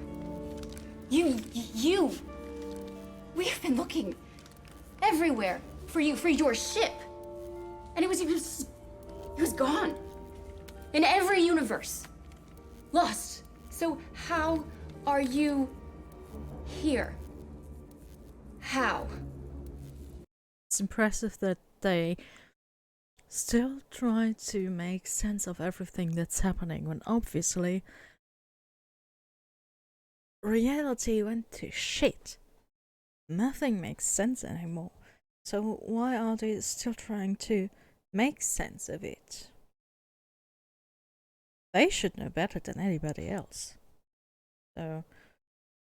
We've been looking everywhere for you, for your ship. And it was gone. In every universe. Lost. So how are you here? How? It's impressive that they still try to make sense of everything that's happening when obviously reality went to shit. Nothing makes sense anymore. So why are they still trying to make sense of it? They should know better than anybody else. So,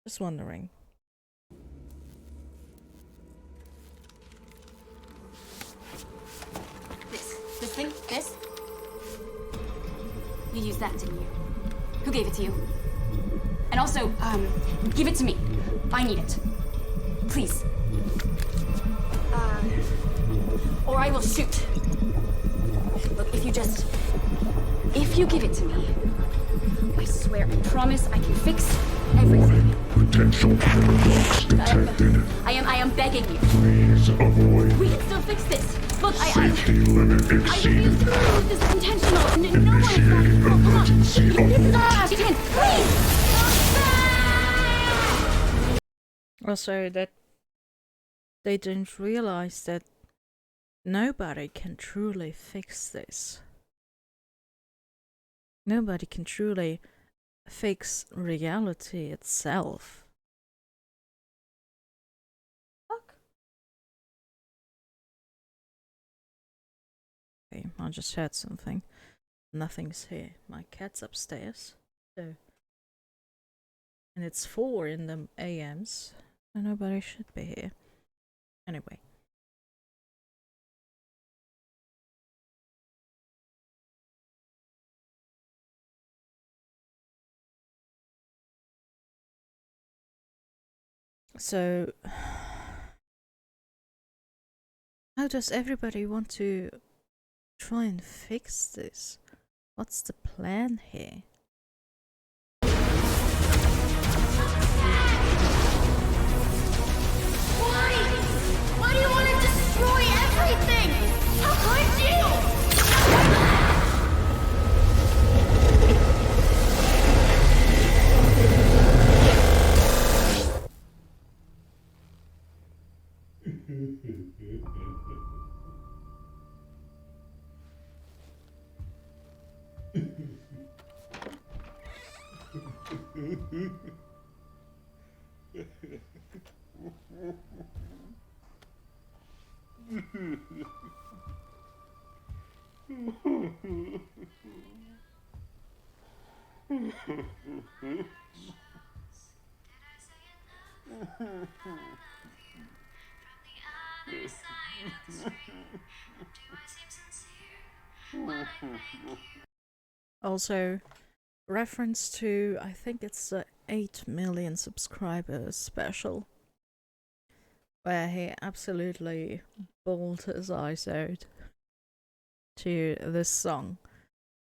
just wondering. This thing? This? You used that, didn't you? Who gave it to you? And also, give it to me. I need it. Please. Or I will shoot. Look, if you give it to me, I swear, I promise I can fix everything. Potential paradox detected. I am begging you. Please avoid. We can still fix this. Look, Safety limit exceeded. This is intentional. Initiating emergency abort. Please! Also, that they didn't realize that nobody can truly fix this. Nobody can truly fix reality itself. Fuck. Okay, I just heard something. Nothing's here. My cat's upstairs. So, and it's 4 in the AMs. So nobody should be here. Anyway. So, how does everybody want to try and fix this? What's the plan here? Why? Why do you want to destroy everything? How could you? Also, reference to, I think it's the 8 million subscribers special, where he absolutely bawled his eyes out to this song.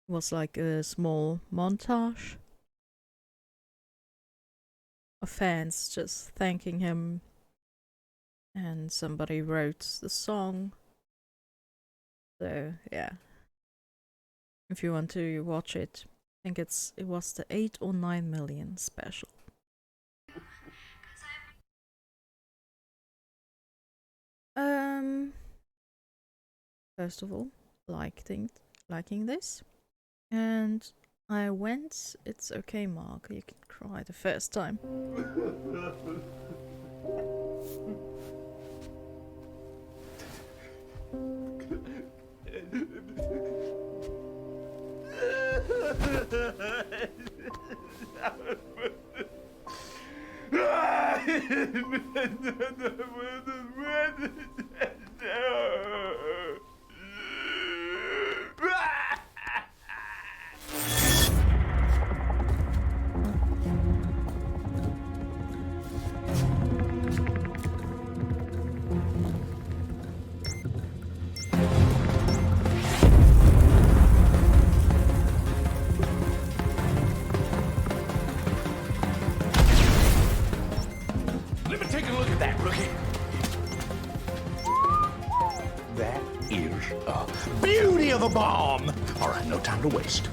It was like a small montage of fans just thanking him, and somebody wrote the song. So yeah, if you want to watch it, I think it was the 8 or 9 million special. First of all, liking this, and I went. It's okay, Mark. You can cry the first time. Let me take a look at that, rookie. That is a beauty of a bomb. All right, no time to waste.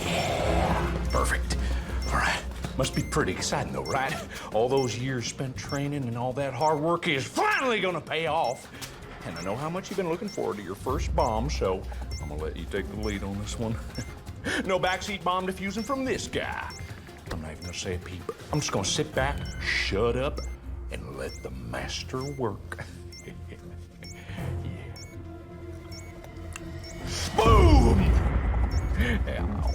Yeah, perfect. All right, must be pretty exciting though, right? All those years spent training and all that hard work is finally gonna pay off. And I know how much you've been looking forward to your first bomb, so I'm gonna let you take the lead on this one. No backseat bomb defusing from this guy. I'm not even gonna say a peep. I'm just gonna sit back, shut up, and let the master work. Yeah. Boom! Ow.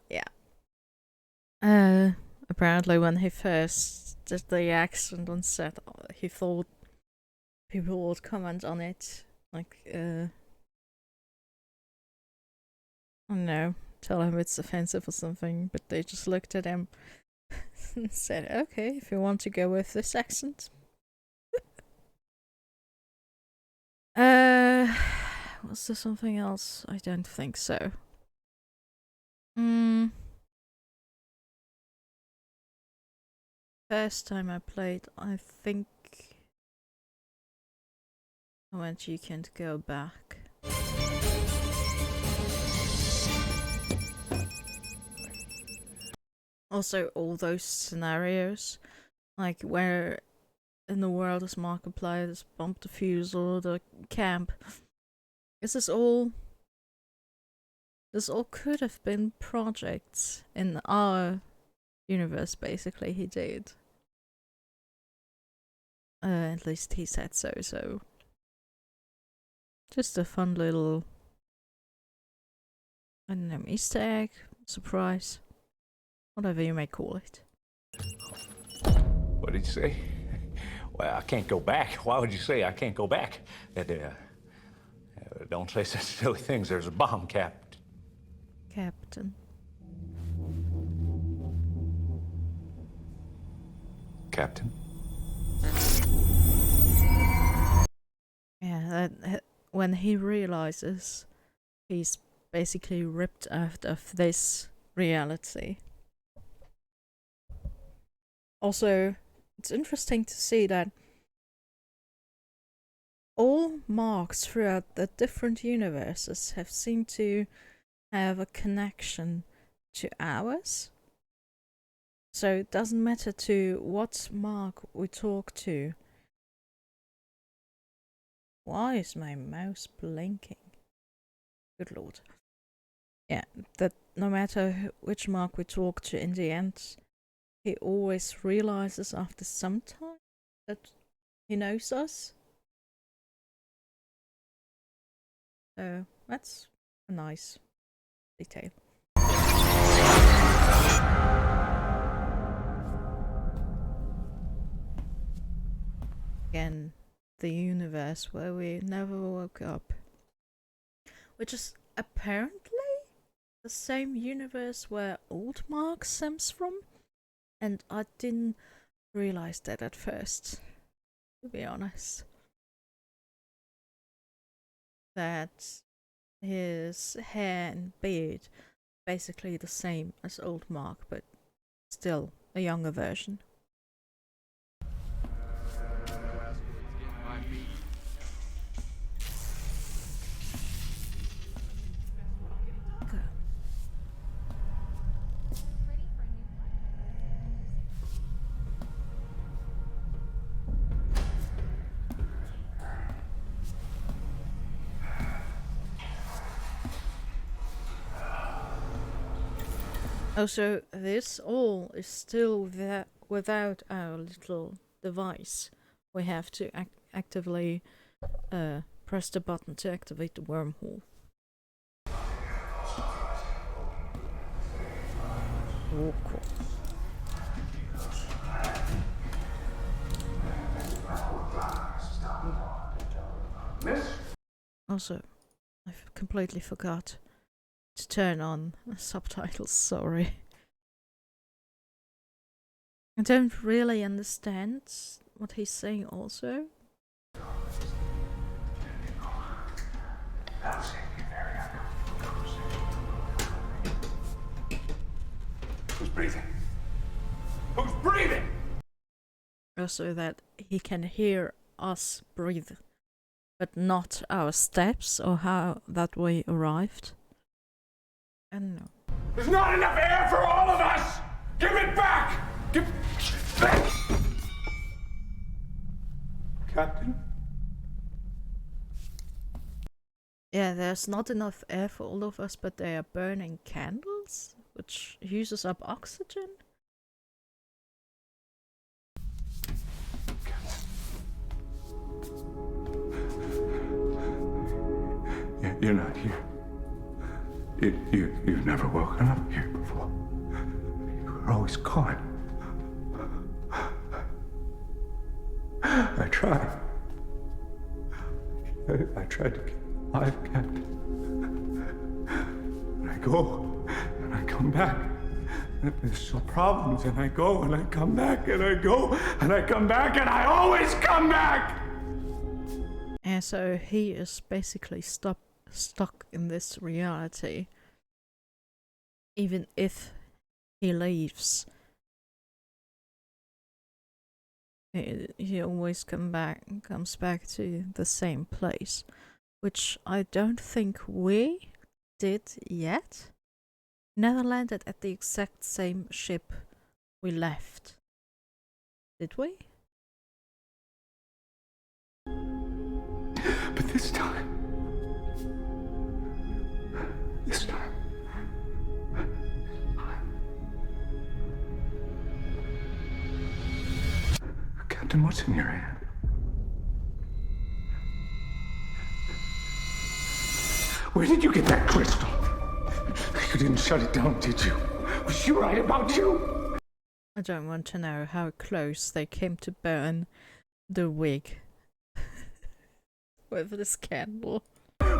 Yeah. Apparently when he first did the accent on set, he thought people would comment on it, like, I don't know, tell him it's offensive or something, but they just looked at him and said, okay, if you want to go with this accent. Was there something else? I don't think so. First time I played, I think I went, you can't go back. Also, all those scenarios, like where in the world is Markiplier, this bomb defusal, the camp. This all could have been projects in our universe, basically. He did. At least he said so, so just a fun little, I don't know, Easter egg, surprise, whatever you may call it. What did you say? Well, I can't go back. Why would you say I can't go back? That Don't say such silly things. There's a bomb, Captain. Captain. Captain? Yeah, when he realizes he's basically ripped out of this reality. Also, it's interesting to see that all marks throughout the different universes have seemed to have a connection to ours. So it doesn't matter to what mark we talk to. Why is my mouse blinking? Good lord. Yeah, that no matter which mark we talk to, in the end, he always realizes after some time that he knows us. So that's a nice detail. Again, the universe where we never woke up. Which is apparently the same universe where old Mark stems from. And I didn't realize that at first, to be honest. That his hair and beard basically the same as old Mark, but still a younger version. Also, this all is still there without our little device. We have to actively press the button to activate the wormhole. Oh, cool. Also, I completely forgot to turn on subtitles, sorry. I don't really understand what he's saying also. Who's breathing? Who's breathing? Also that he can hear us breathe, but not our steps or how that we arrived. I don't know. There's not enough air for all of us! Give it back! Give it back! Captain? Yeah, there's not enough air for all of us, but they are burning candles, which uses up oxygen. You're not here. You've never woken up here before. You were always gone. I tried. I tried to keep alive, Captain. And I go, and I come back. And there's still problems, and I go, and I come back, and I go, and I come back, and I always come back! And so he is basically stuck in this reality. Even if he leaves, he always comes back to the same place, which I don't think we did yet. Never landed at the exact same ship we left, did we? But this time, Captain, what's in your hand? Where did you get that crystal? You didn't shut it down, did you? Was she right about you? I don't want to know how close they came to burn the wig with this candle.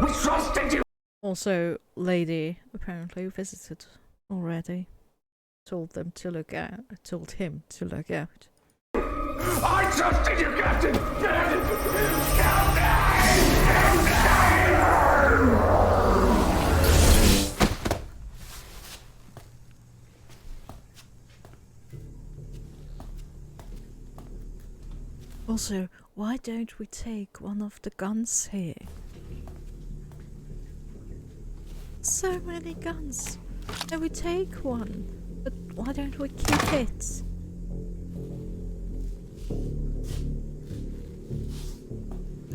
We trusted you! Also, lady apparently visited already. Told them to look out. Told him to look out. I trusted you, Captain! Also, why don't we take one of the guns here? So many guns. Can we take one? But why don't we keep it?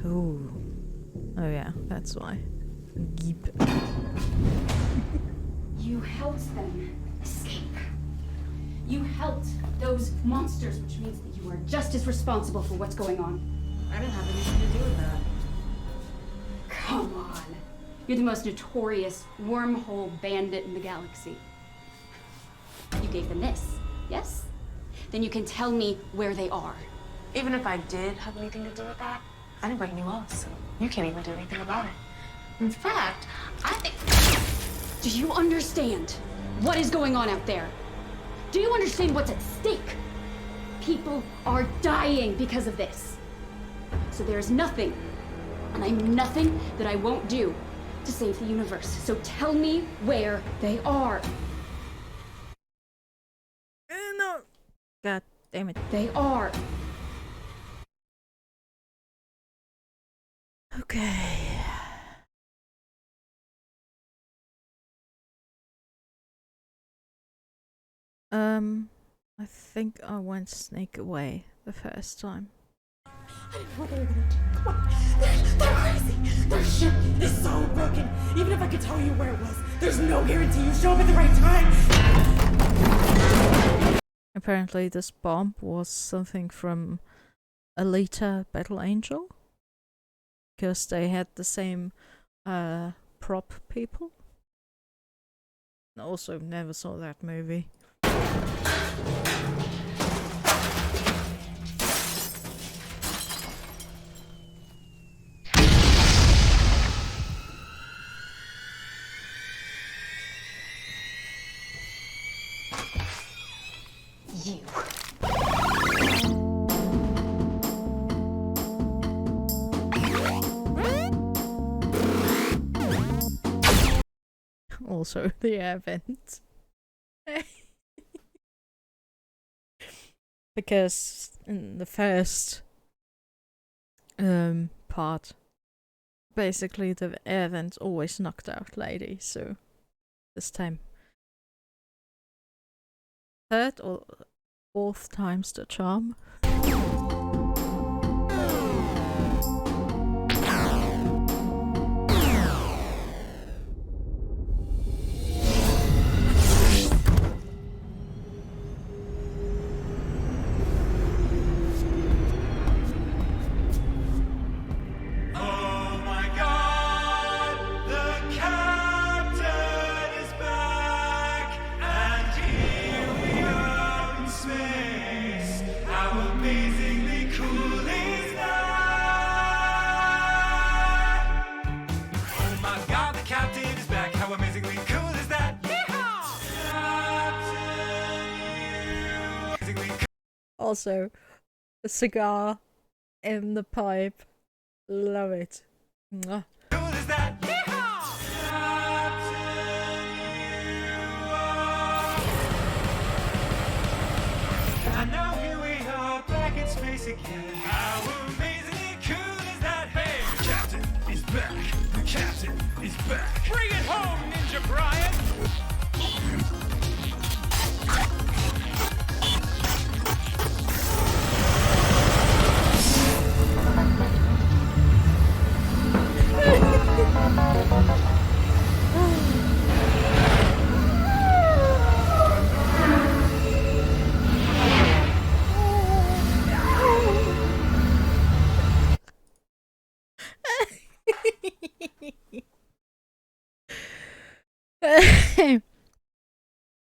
Oh. Oh yeah, that's why. Keep. You helped them escape. You helped those monsters, which means that you are just as responsible for what's going on. I didn't have anything to do with that. Come on. You're the most notorious wormhole bandit in the galaxy. You gave them this, yes? Then you can tell me where they are. Even if I did have anything to do with that, I didn't break any laws, so you can't even do anything about it. In fact, I think... Do you understand what is going on out there? Do you understand what's at stake? People are dying because of this. So there is nothing, and I mean nothing, that I won't do to save the universe. So tell me where they are. No. God damn it. They are. Okay. I think I went sneak away the first time. I didn't know what they were gonna do. Come on. They're crazy. Their ship is so broken. Even if I could tell you where it was, there's no guarantee you show up at the right time. Apparently this bomb was something from Alita Battle Angel. Because they had the same prop people. I also never saw that movie. You. Also the event. Because in the first part, basically the event always knocked out lady, so this time third or fourth time's the charm. Also, the cigar in the pipe. Love it. Mwah. And now here we are back in space again. How amazingly cool is that? Hey, the captain is back. The captain is back. Bring it home, Ninja Brian.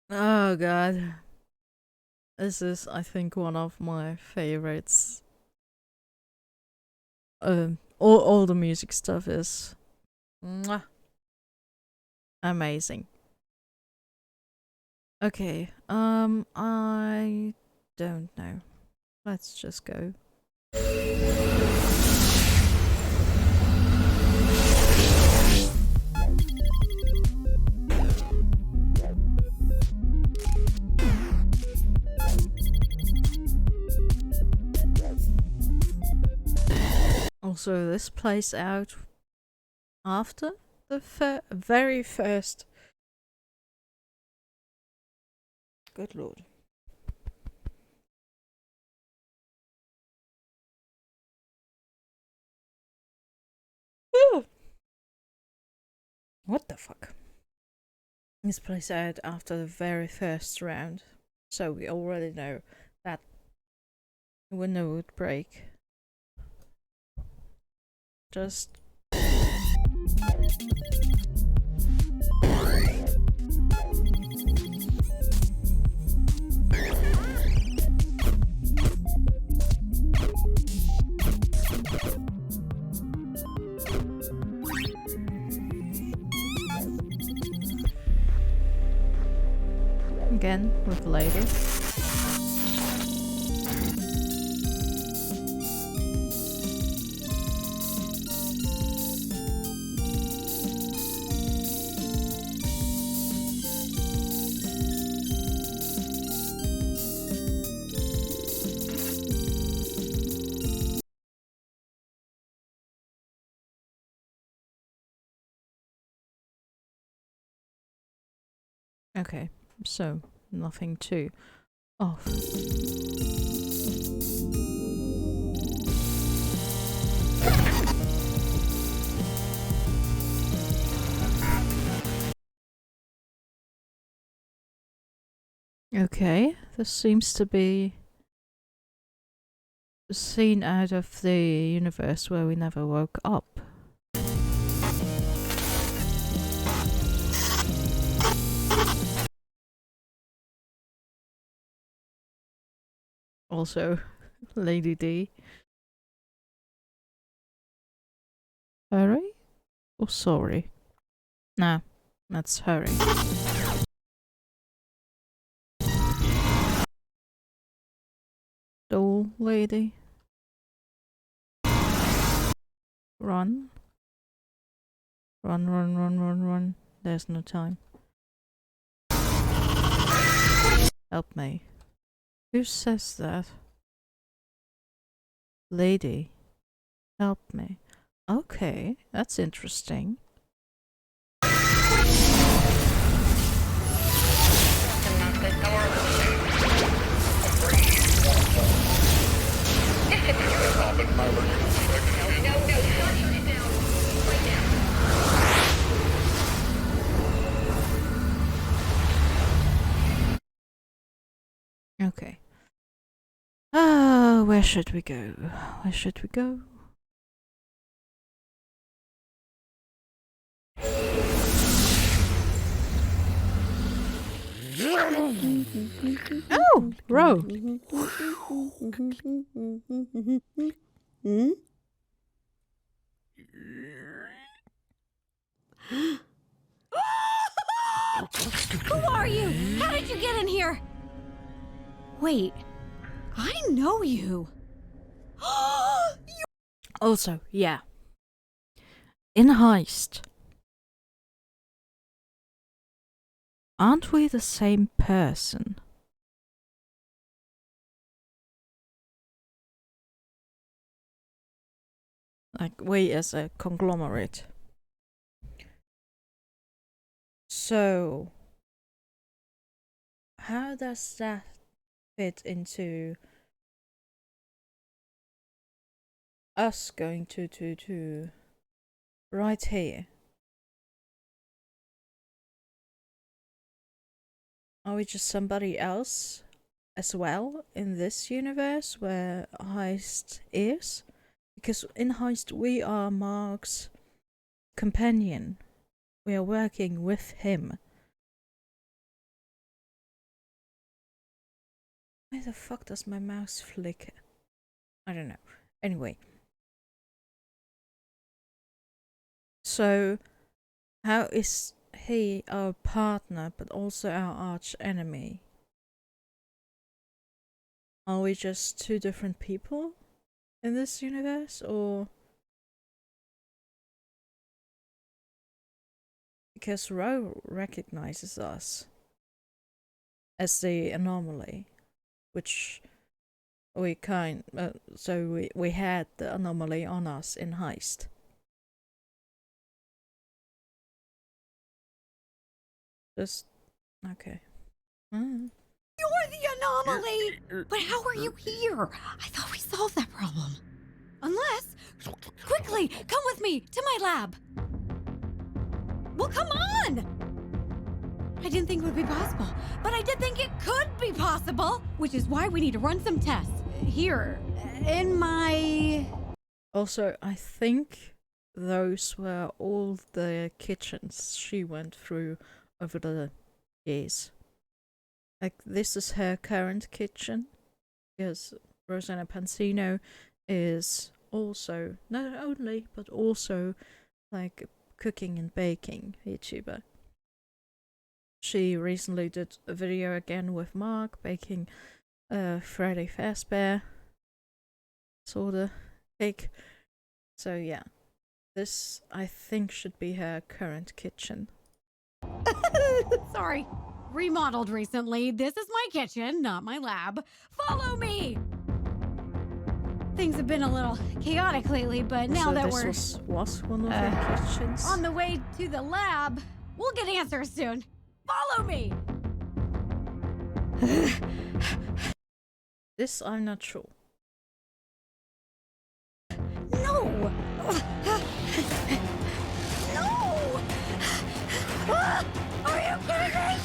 Oh god. This is, I think, one of my favorites. All the music stuff is Mwah. Amazing. Okay, I don't know. Let's just go. Also, this plays out after the very first. Good lord. Woo! What the fuck? This plays out after the very first round, so we already know that the window would break. Just again with lady. Okay, so nothing too off. Okay, this seems to be a scene out of the universe where we never woke up. Also, Lady D. Hurry? Or sorry? Nah, that's hurry. Doll lady. Run. Run, run, run, run, run. There's no time. Help me. Who says that? Lady. Help me. Okay, that's interesting. Okay. Where should we go? Where should we go? Oh, Ro. Who are you? How did you get in here? Wait, I know you. Also, yeah. In Heist. Aren't we the same person? Like, we as a conglomerate. So, how does that fit into us going to right here? Are we just somebody else as well in this universe where Heist is? Because in Heist we are Mark's companion. We are working with him. Why the fuck does my mouse flicker? I don't know. Anyway. So, how is he our partner, but also our arch enemy? Are we just two different people in this universe, or? Because Ro recognizes us as the anomaly, which we we had the anomaly on us in Heist. Just okay. You're the anomaly! But how are you here? I thought we solved that problem. Unless... Quickly, come with me to my lab. Well, come on! I didn't think it would be possible, but I did think it could be possible, which is why we need to run some tests. Here, in my... Also, I think those were all the kitchens she went through over the years. Like, this is her current kitchen, because Rosanna Pansino is also, not only, but also, like, cooking and baking YouTuber. She recently did a video again with Mark, baking Friday Fazbear sorta cake. So yeah, this I think should be her current kitchen. Sorry. Remodeled recently. This is my kitchen, not my lab. Follow me! Things have been a little chaotic lately, but now so that this was one of her kitchens. on the way to the lab, we'll get answers soon. Follow me! This I'm not sure. No! No! Are you kidding me?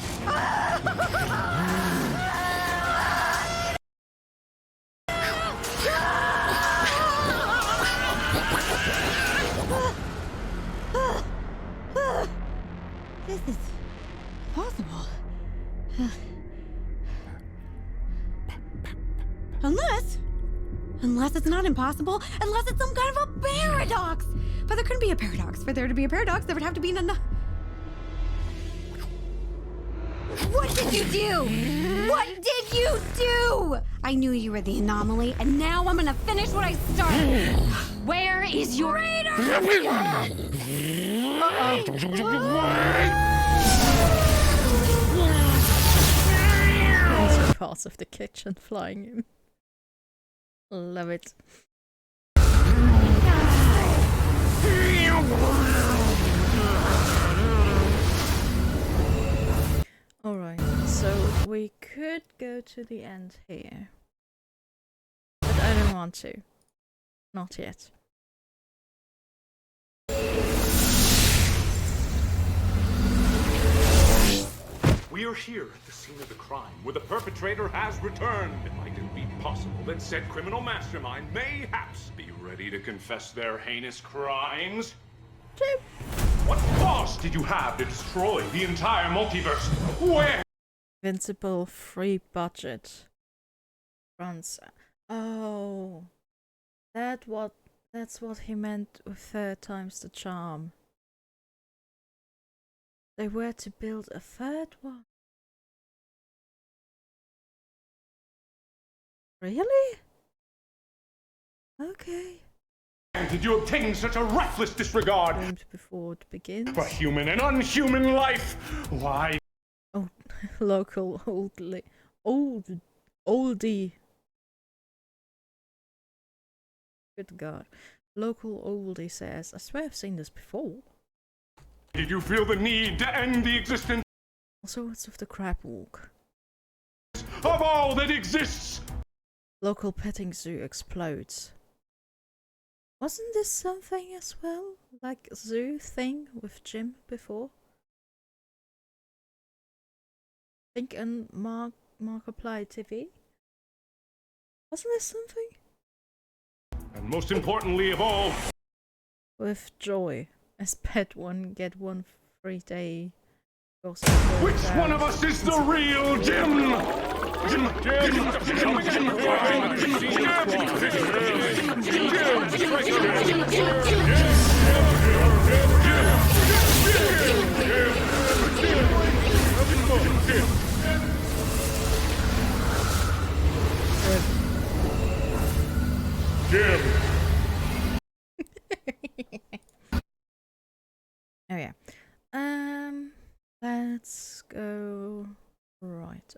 This is possible. Unless it's not impossible, unless it's some kind of a paradox. But there couldn't be a paradox. For there to be a paradox, there would have to be an What did you do? What did you do? I knew you were the anomaly, and now I'm gonna finish what I started. Where is your traitor? Also parts of the kitchen flying in. Love it. Alright, so we could go to the end here. But I don't want to. Not yet. We are here at the scene of the crime, where the perpetrator has returned. Might it be possible that said criminal mastermind mayhaps be ready to confess their heinous crimes? What cause did you have to destroy the entire multiverse? Where? Invincible free budget runs. Oh, that's what he meant with third time's the charm. They were to build a third one. Really? Okay. And did you obtain such a reckless disregard before it begins for human and unhuman life? Why? Oh, local oldie. Good God. Local oldie says, I swear I've seen this before. Did you feel the need to end the existence Also, what's with the crab walk? of all that exists? Local petting zoo explodes. Wasn't this something as well? Like a zoo thing with Jim before? I think on Markiplier TV? Wasn't this something? And most importantly of all, With Joy. As pet one, get one free day. Which one of us is the real Jim? Oh yeah. Let's go right.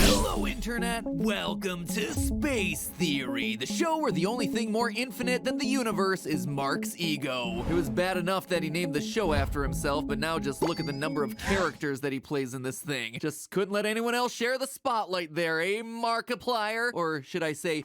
Hello, Internet! Welcome to Space Theory, the show where the only thing more infinite than the universe is Mark's ego. It was bad enough that he named the show after himself, but now just look at the number of characters that he plays in this thing. Just couldn't let anyone else share the spotlight there, eh, Markiplier? Or should I say,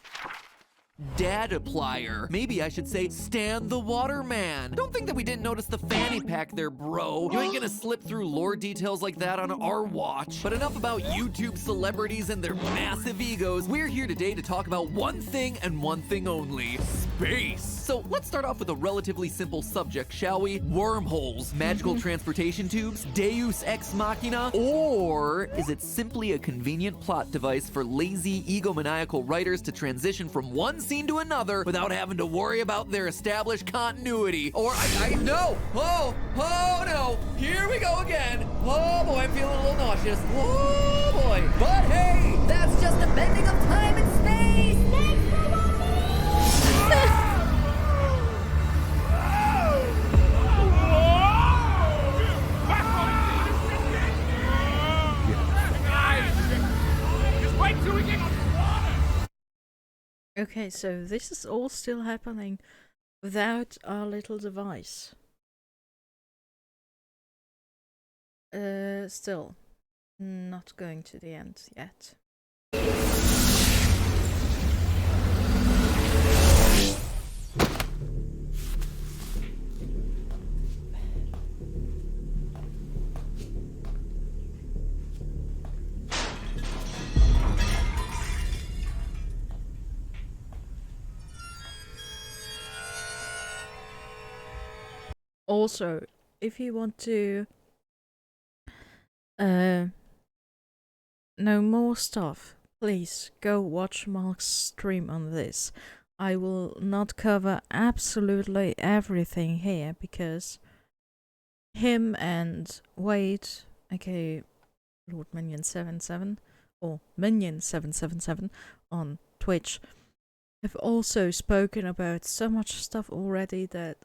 Dad-Applier. Maybe I should say Stan the Waterman. Don't think that we didn't notice the fanny pack there, bro. You ain't gonna slip through lore details like that on our watch. But enough about YouTube celebrities and their massive egos. We're here today to talk about one thing and one thing only: space. So let's start off with a relatively simple subject, shall we? Wormholes, magical transportation tubes, Deus Ex Machina, or is it simply a convenient plot device for lazy, egomaniacal writers to transition from one scene to another without having to worry about their established continuity? Or I no! Oh no! Here we go again! Oh boy, I'm feeling a little nauseous. Oh boy! But hey, that's just a bending of time and space! Thanks for watching! Just wait till we get on the water! Okay, so this is all still happening without our little device. Still not going to the end yet. Also, if you want to know more stuff, please go watch Mark's stream on this. I will not cover absolutely everything here because him and Wade, aka Lord Minion77 or Minion777 on Twitch, have also spoken about so much stuff already that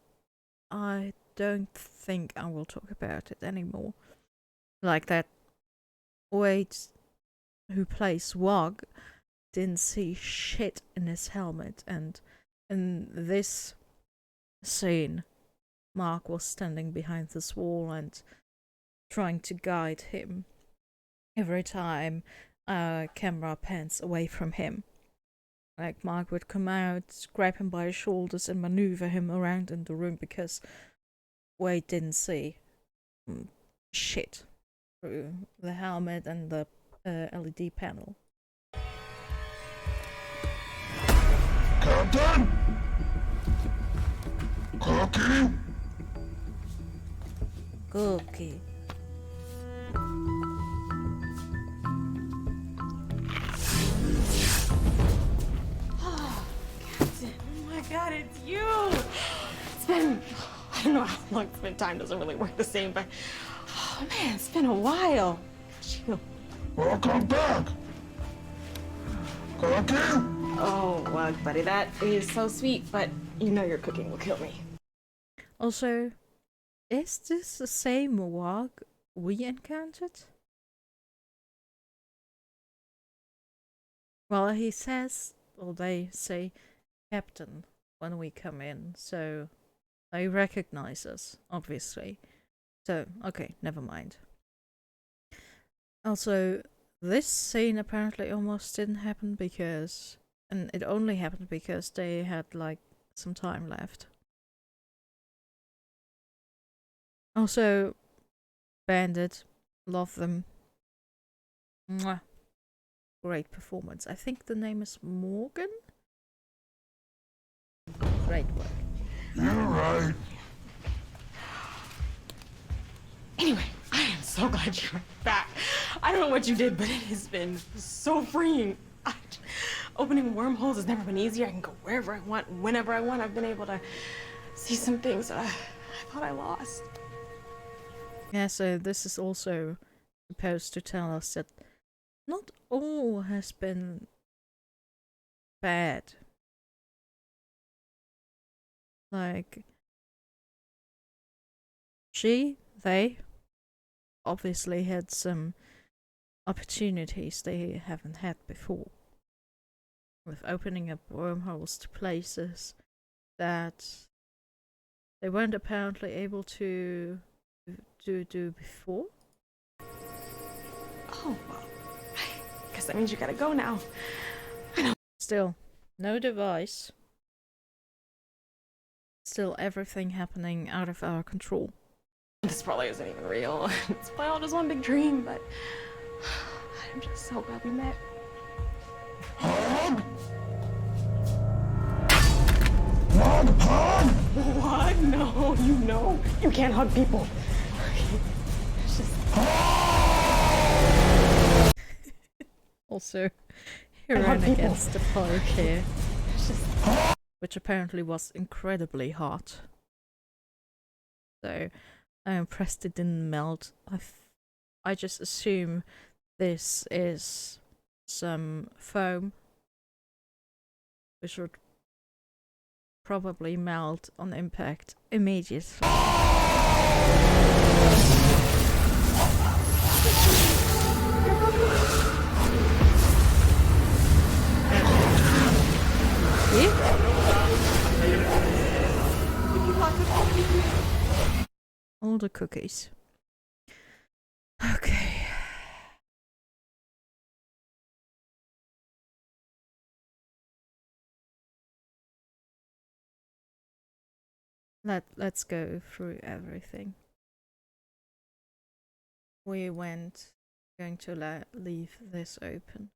I don't think I will talk about it anymore. Like that Wade, who plays Wog, didn't see shit in his helmet, and in this scene, Mark was standing behind this wall and trying to guide him every time camera pans away from him. Like, Mark would come out, grab him by his shoulders and maneuver him around in the room because Wade didn't see shit through the helmet and the LED panel. Captain! Cookie! Cookie. Captain, oh my god, it's you! It's been, I don't know how long it's been, time doesn't really work the same, but, oh man, it's been a while. Chill. Welcome back! Cookie! Oh, well, buddy, that is so sweet, but you know your cooking will kill me. Also, is this the same Wog we encountered? Well, he says, or they say, Captain, when we come in, so they recognize us, obviously. So, okay, never mind. Also, this scene apparently almost didn't happen because... And it only happened because they had, like, some time left. Also, Bandit, love them. Mwah. Great performance. I think the name is Morgan? Great work. You're right. Anyway, I am so so glad you're back. I don't know what you did, but it has been so freeing. Opening wormholes has never been easier. I can go wherever I want, whenever I want. I've been able to see some things I thought I lost. Yeah, so this is also supposed to tell us that not all has been bad. Like, they obviously had some opportunities they haven't had before. With opening up wormholes to places that they weren't apparently able to do before. Oh, well, I guess that means you gotta go now. Still, no device. Still everything happening out of our control. This probably isn't even real. It's probably all just one big dream, but I'm just so glad we met. What? No, you know. You can't hug people. It's just... Also, he ran against the park here, which apparently was incredibly hot. So, I'm impressed it didn't melt. I just assume this is some foam, which would probably melt on impact immediately. All the cookies. Okay. Let's go through everything. We went going to leave this open.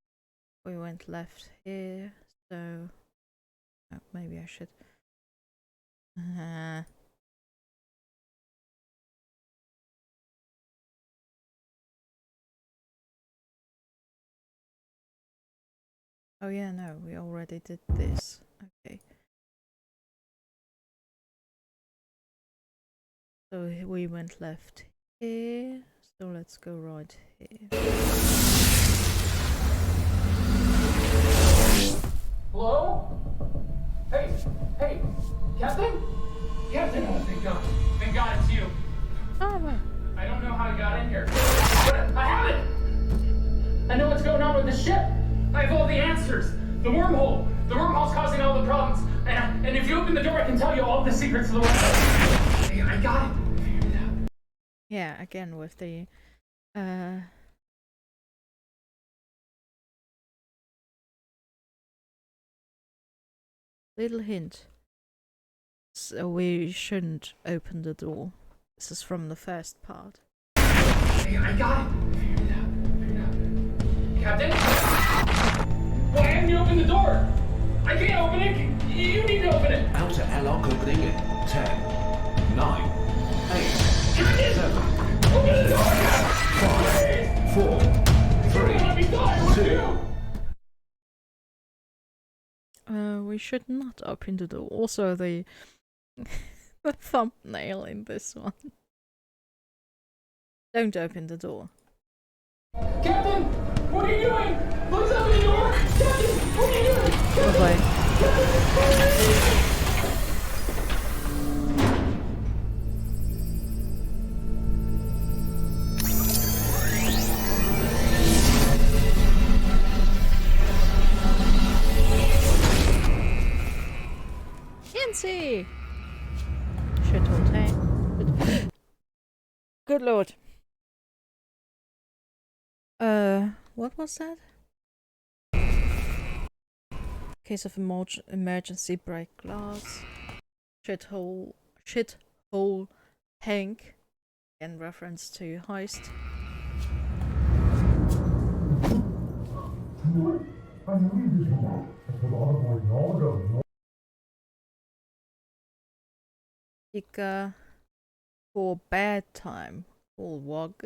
We went left here, so oh, maybe I should. Oh yeah, no, we already did this. Okay. So we went left here, so let's go right here. Hello? Hey, Captain? Captain, oh, thank God. Thank God it's you. Oh, I don't know how I got in here. But I have it! I know what's going on with the ship. I have all the answers. The wormhole. The wormhole's causing all the problems. And if you open the door, I can tell you all the secrets of the wormhole. I got it. Yeah, again with the little hint. So we shouldn't open the door. This is from the first part. I got it. Captain? Why haven't you opened the door? I can't open it. You need to open it. Outer airlock opening in 10, 9, 8, 7, Open the door! 5, 4, 3, 2. We should not open the door. Also the the thumbnail in this one. Don't open the door. Captain, what are you doing? Please open the door. Captain, what are you doing? Bye-bye. Yancy! Shithole tank. Good lord. What was that? Case of emergency break glass. Shithole tank. In reference to heist. For bad time. For wog.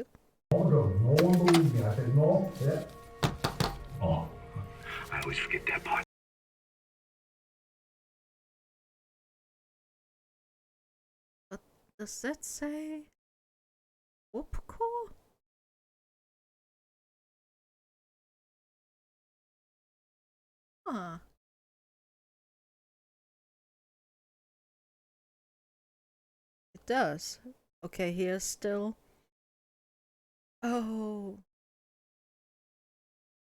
No one believes me. I said no. Yeah. Oh, I always forget that part. What does that say? Whoopcore? Huh. It does. Okay, here's still. Oh.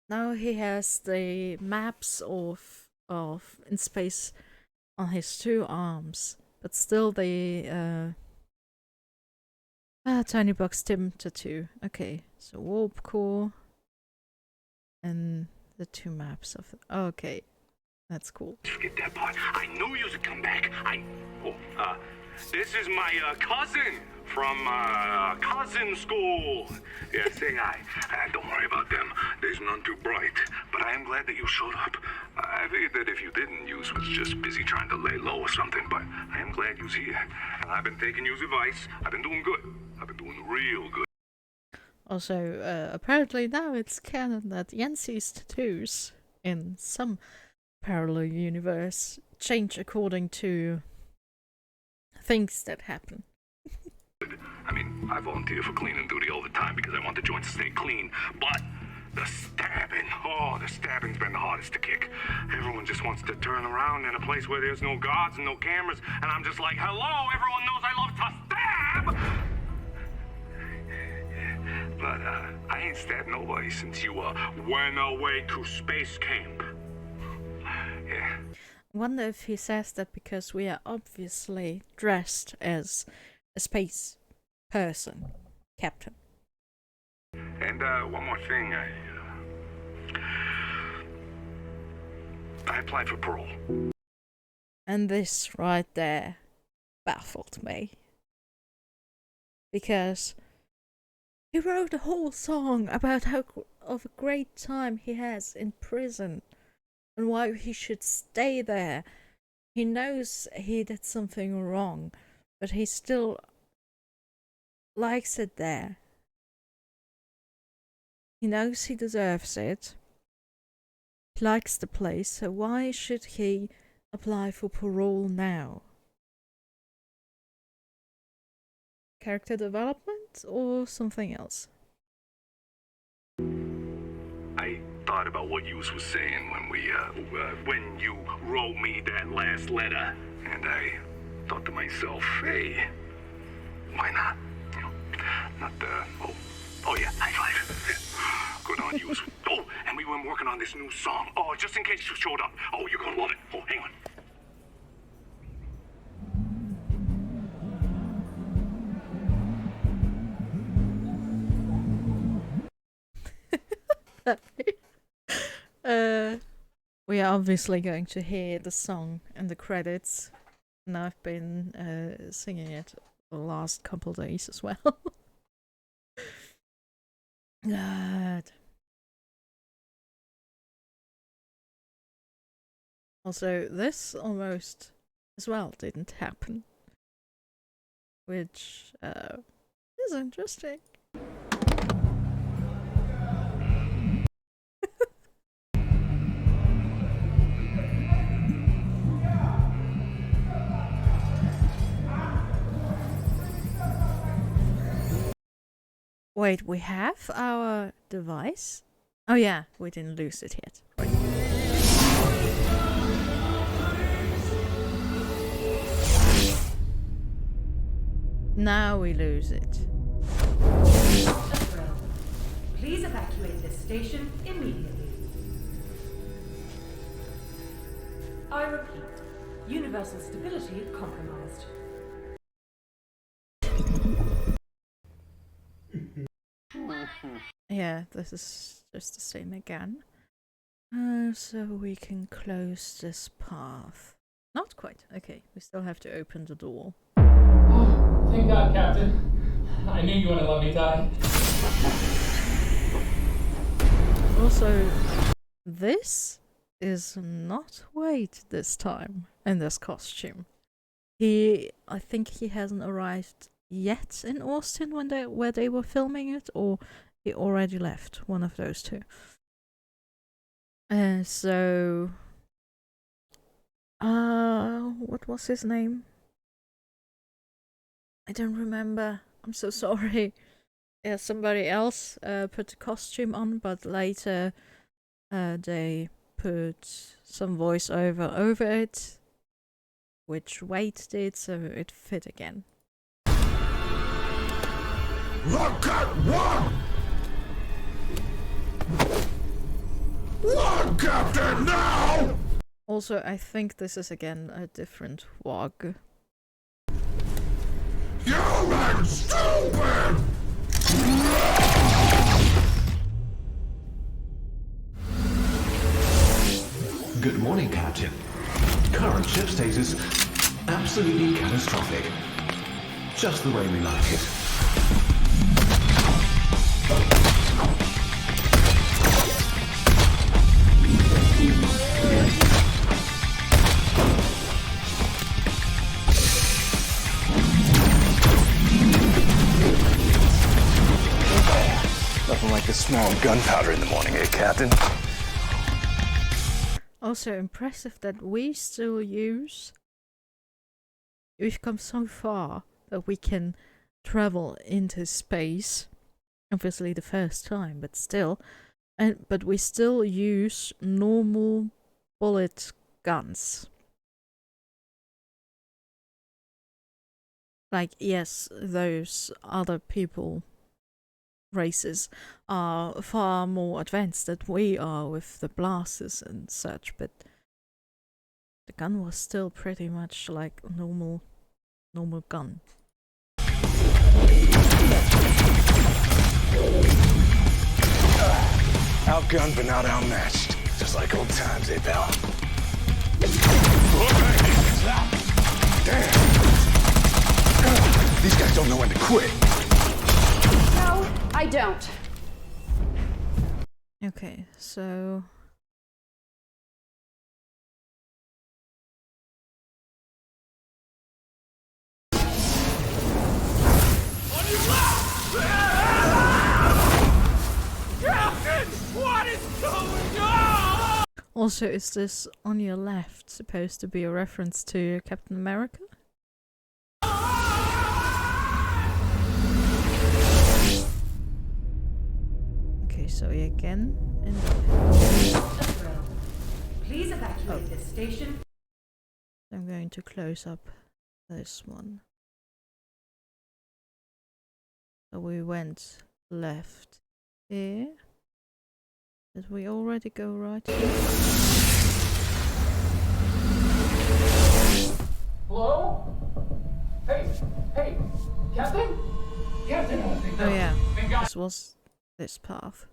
Now he has the maps of in space on his two arms, but still the Tiny Box Tim tattoo. Okay, so warp core and the two maps of. Okay, that's cool. Forget that part. I knew you would come back. This is my cousin from cousin school. Yeah, say hi. Don't worry about them. There's none too bright. But I am glad that you showed up. I figured that if you didn't, you was just busy trying to lay low or something. But I am glad you's here. And I've been taking you's advice. I've been doing good. I've been doing real good. Also, apparently now it's canon that Yancy's tattoos in some parallel universe change according to things that happen. I mean, I volunteer for cleaning duty all the time because I want the joints to stay clean, but the stabbing's been the hardest to kick. Everyone just wants to turn around in a place where there's no guards and no cameras, and I'm just like, hello, everyone knows I love to stab! But, I ain't stabbed nobody since you, went away to space camp. Yeah. Wonder if he says that because we are obviously dressed as a space person, Captain. And one more thing, I applied for parole. And this right there baffled me. Because he wrote a whole song about how of a great time he has in prison and why he should stay there. He knows he did something wrong, but he still likes it there. He knows he deserves it. He likes the place, so why should he apply for parole now? Character development or something else? I thought about what you was saying when you wrote me that last letter, and I thought to myself, hey, why not? You know, oh yeah, high five. Good on you. Oh, and we were working on this new song. Oh, just in case you showed up. Oh, you're gonna love it. Oh, hang on. We are obviously going to hear the song and the credits, and I've been singing it the last couple days as well. God. Also, this almost as well didn't happen, which is interesting. Wait, we have our device? Oh yeah, we didn't lose it yet. Right. Now we lose it. Please evacuate this station immediately. I repeat, universal stability compromised. Yeah, this is just the same again. So we can close this path. Not quite. Okay, we still have to open the door. Thank God, Captain. I knew you wouldn't let me die. Also, this is not Wade this time in this costume. I think he hasn't arrived yet in Austin when where they were filming it, or he already left. One of those two. So, what was his name? I don't remember. I'm so sorry. Yeah, somebody else put the costume on, but later they put some voiceover over it, which Wade did, so it fit again. Look at one! One, Captain, now! Also, I think this is again a different WOG. You and stupid! Good morning, Captain. Current ship status absolutely catastrophic. Just the way we like it. Nothing like the smell of gunpowder in the morning, eh, Captain? Also impressive that we still we've come so far that we can travel into space. Obviously the first time, but still. But we still use normal bullet guns. Like, yes, those other races are far more advanced than we are with the blasters and such, but the gun was still pretty much like a normal gun. Outgunned but not outmatched. Just like old times, eh, pal? Damn! These guys don't know when to quit. No, I don't. Okay, so... Captain, what is going on? Also, is this on your left supposed to be a reference to Captain America? Okay, so again, and Please evacuate this station. I'm going to close up this one. So we went left here. Did we already go right here? Hello? Hey, Captain? Captain, Oh yeah, this was this path.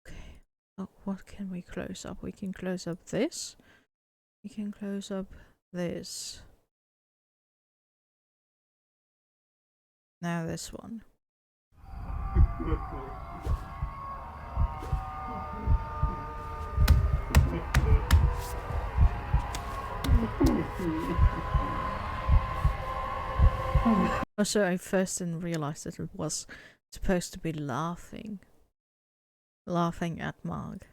Okay, oh, what can we close up? We can close up this. We can close up this. Now this one. Also, I first didn't realize that it was supposed to be laughing at Marg.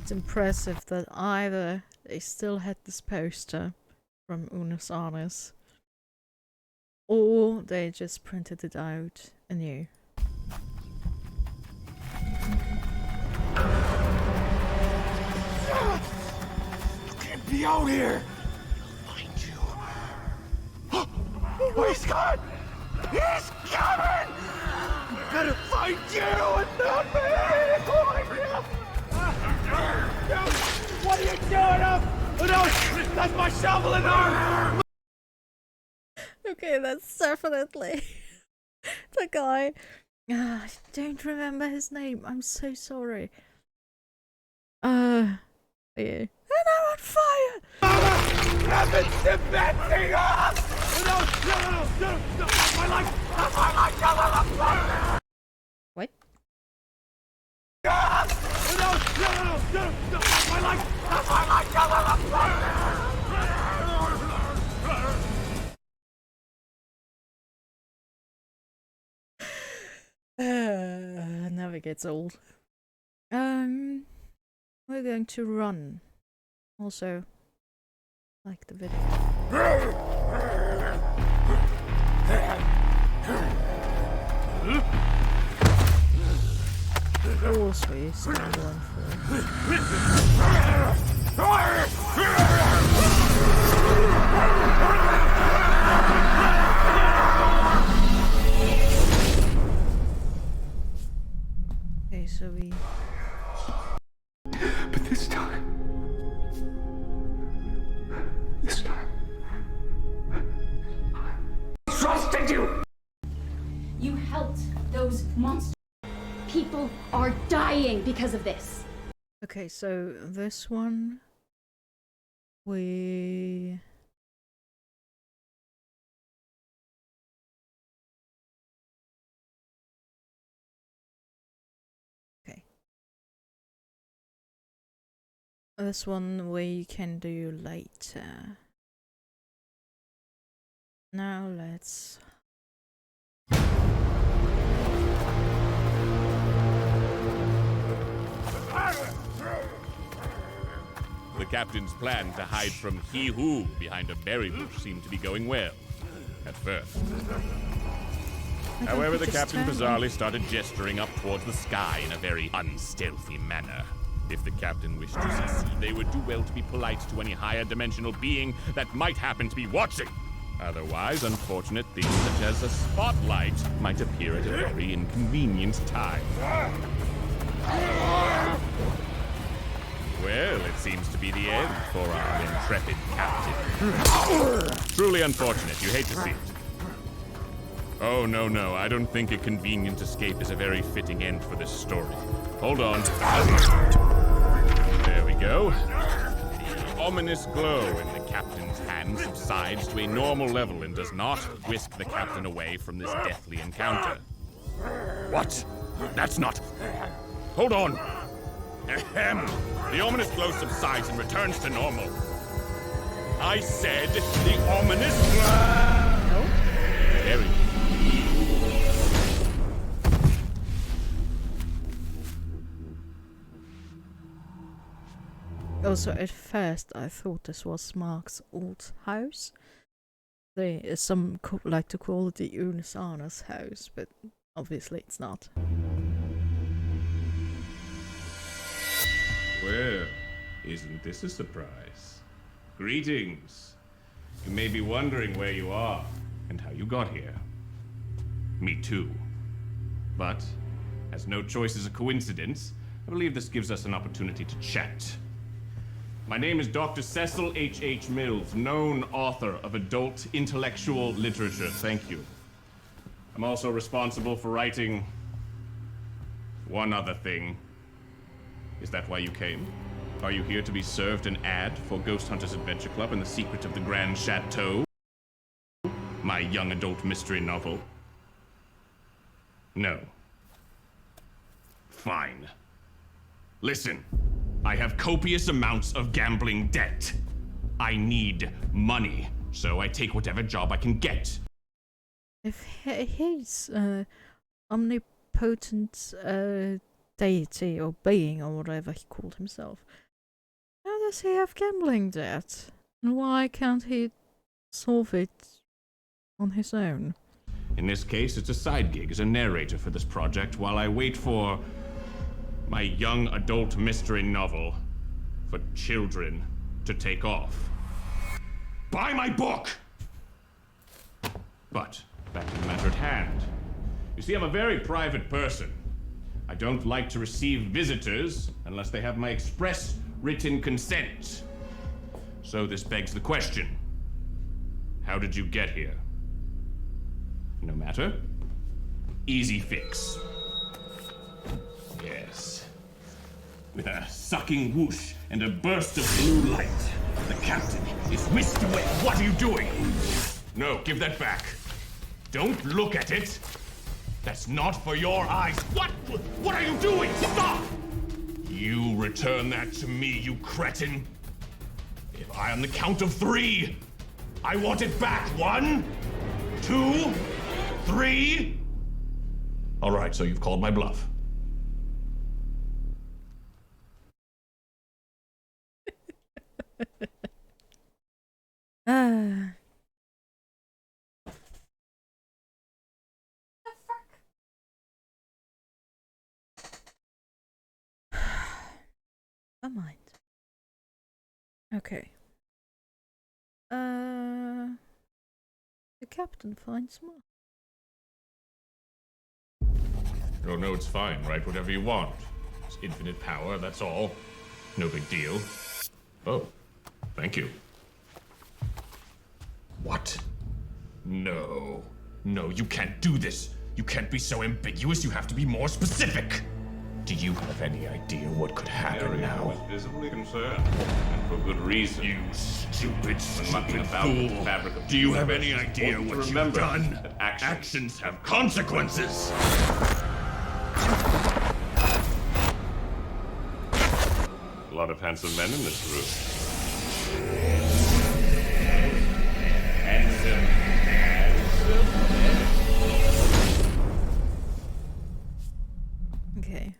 It's impressive that either they still had this poster from Unus Annus, or they just printed it out anew. be out here. Oh, he's gone! He's coming! Better find you and not me! What are you doing up? Oh no! That's my shovel in there! Okay, that's definitely the guy. I don't remember his name. I'm so sorry. Yeah. And I'm on fire! Heavens, zip that thing off! No! My light! What? No! My light! Never gets old. We're going to run. Also, like the video. Also, we stand on for. Okay, so we. But this time. Trusted you! You helped those monsters. People are dying because of this. Okay, so this one. We. This one we can do later. Now let's. The captain's plan to hide from He Who behind a berry bush seemed to be going well. At first. However, the captain bizarrely started gesturing up towards the sky in a very unstealthy manner. If the captain wished to succeed, they would do well to be polite to any higher dimensional being that might happen to be watching. Otherwise, unfortunate things such as a spotlight might appear at a very inconvenient time. Well, it seems to be the end for our intrepid captain. Truly unfortunate. You hate to see it. Oh, no, I don't think a convenient escape is a very fitting end for this story. Hold on. There we go. The ominous glow in the captain's hand subsides to a normal level and does not whisk the captain away from this deathly encounter. What? That's not... Hold on. Ahem. The ominous glow subsides and returns to normal. I said the ominous glow. Very good. Also, at first, I thought this was Mark's old house. Some like to call it the Unisana's house, but obviously it's not. Well, isn't this a surprise? Greetings. You may be wondering where you are and how you got here. Me too. But, as no choice is a coincidence, I believe this gives us an opportunity to chat. My name is Dr. Cecil H.H. Mills, known author of adult intellectual literature. Thank you. I'm also responsible for writing one other thing. Is that why you came? Are you here to be served an ad for Ghost Hunters Adventure Club and the Secret of the Grand Chateau? My young adult mystery novel? No. Fine. Listen. I have copious amounts of gambling debt. I need money, so I take whatever job I can get. If he's omnipotent deity or being or whatever he called himself, how does he have gambling debt? And why can't he solve it on his own? In this case, it's a side gig as a narrator for this project while I wait for my young adult mystery novel for children to take off. Buy my book! But, back to the matter at hand. You see, I'm a very private person. I don't like to receive visitors unless they have my express written consent. So this begs the question. How did you get here? No matter. Easy fix. Yes. With a sucking whoosh and a burst of blue light, the captain is whisked away. What are you doing? No, give that back. Don't look at it. That's not for your eyes. What are you doing? Stop! You return that to me, you cretin. If I on the count of 3, I want it back. 1, 2, 3. All right, so you've called my bluff. Never mind. Okay. The captain finds more. Oh, no, it's fine. Write whatever you want. It's infinite power, that's all. No big deal. Oh, thank you. What? No. No, you can't do this. You can't be so ambiguous. You have to be more specific. Do you have any idea what could happen now? was visibly concerned, and for good reason. You stupid about fool. the fabric of Do you have universe. any idea Won't you what you've remember done? that Actions have consequences. A lot of handsome men in this room. Handsome. Okay.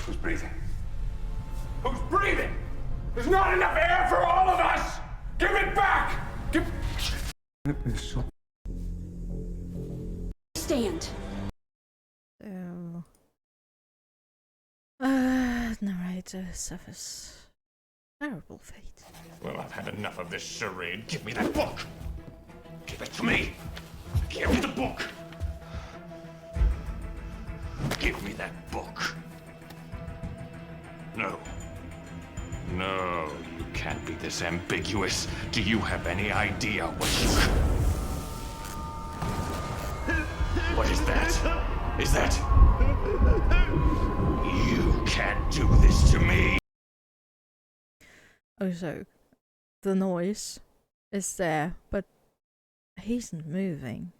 Who's breathing? Who's breathing? There's not enough air for all of us! Give it back! Stand. So, narrator suffers terrible fate. Well, I've had enough of this charade. Give me that book. Give it to me. Give me the book. Give me that book. No. No, you can't be this ambiguous. Do you have any idea what you... What is that? Is that... You can't do this to me. Oh, so the noise is there, but he isn't moving.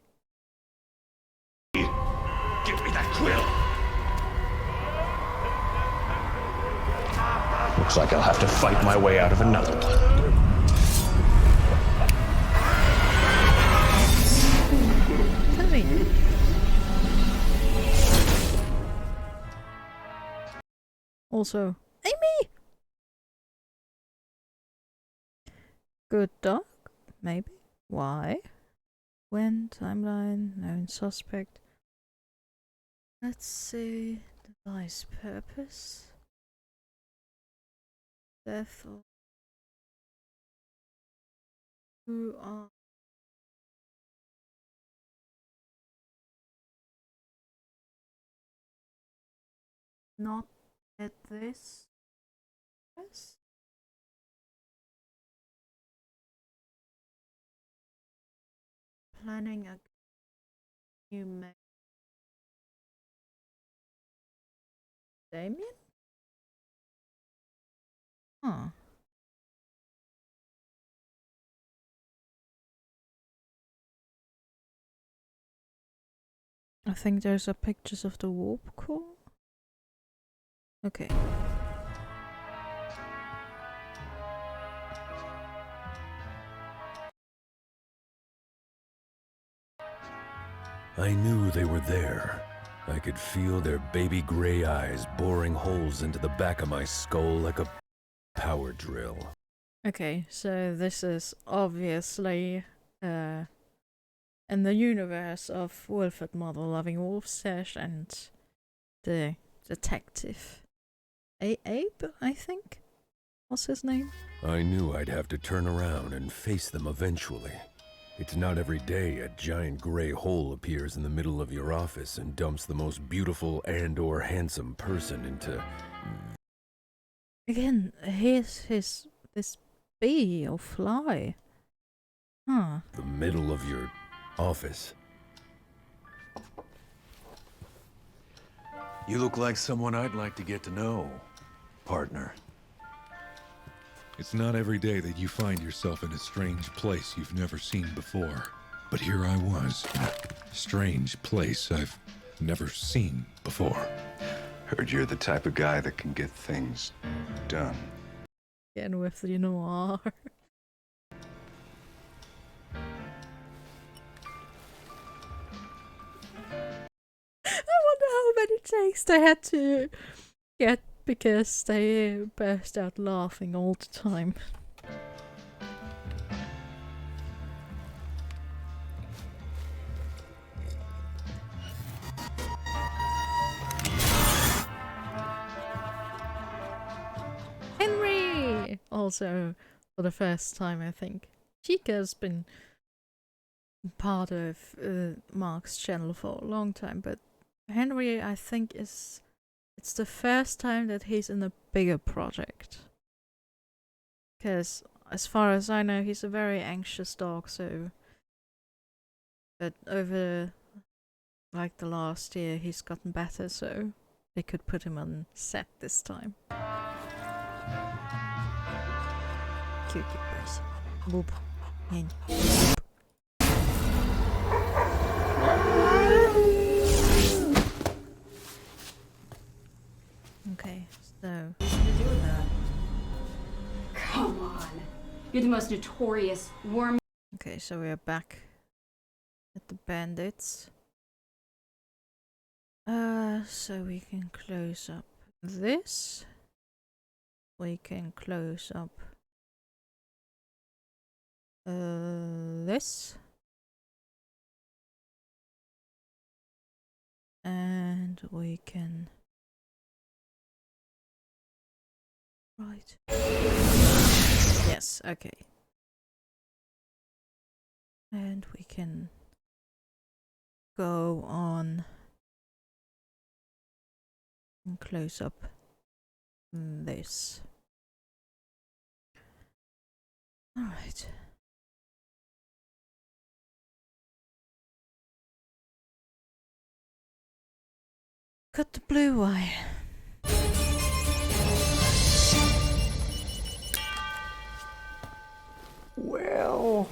Give me that quill. Looks like I'll have to fight my way out of another one. Coming. Also, Amy! Good dog? Maybe? Why? When? Timeline? Known suspect? Let's see. Device purpose? Death or... Who are... Not at this? Yes? Planning a new Damien? Huh. I think those are pictures of the warp core. Okay. I knew they were there. I could feel their baby gray eyes boring holes into the back of my skull like a power drill. Okay, so this is obviously in the universe of Wilfred Mother Loving Wolfsash and the detective Abe, I think. What's his name? I knew I'd have to turn around and face them eventually. It's not every day a giant gray hole appears in the middle of your office and dumps the most beautiful and/or handsome person into... Again, here's this bee or fly. Huh. the middle of your office. You look like someone I'd like to get to know, partner. It's not every day that you find yourself in a strange place you've never seen before. But here I was, in a strange place I've never seen before. Heard you're the type of guy that can get things done. Again with the noir. I wonder how many takes they had to get because they burst out laughing all the time. Henry! Also, for the first time, I think. Chica's been part of Mark's channel for a long time, but Henry, I think, it's the first time that he's in a bigger project. Because, as far as I know, he's a very anxious dog, so... But over, like, the last year, he's gotten better, so they could put him on set this time. Cutie boys. Boop. And boop. Okay, so... Come on. You're the most notorious worm. Okay, so we are back at the bandits. So we can close up this. We can close up this. And we can... Right. Yes, okay. And we can go on and close up this. Alright. Cut the blue wire. Well...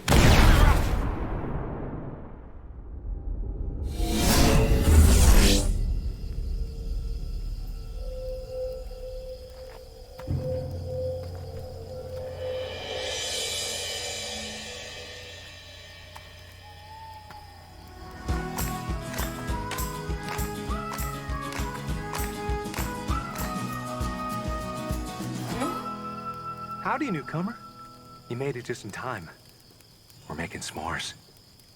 Howdy, newcomer. You made it just in time. We're making s'mores.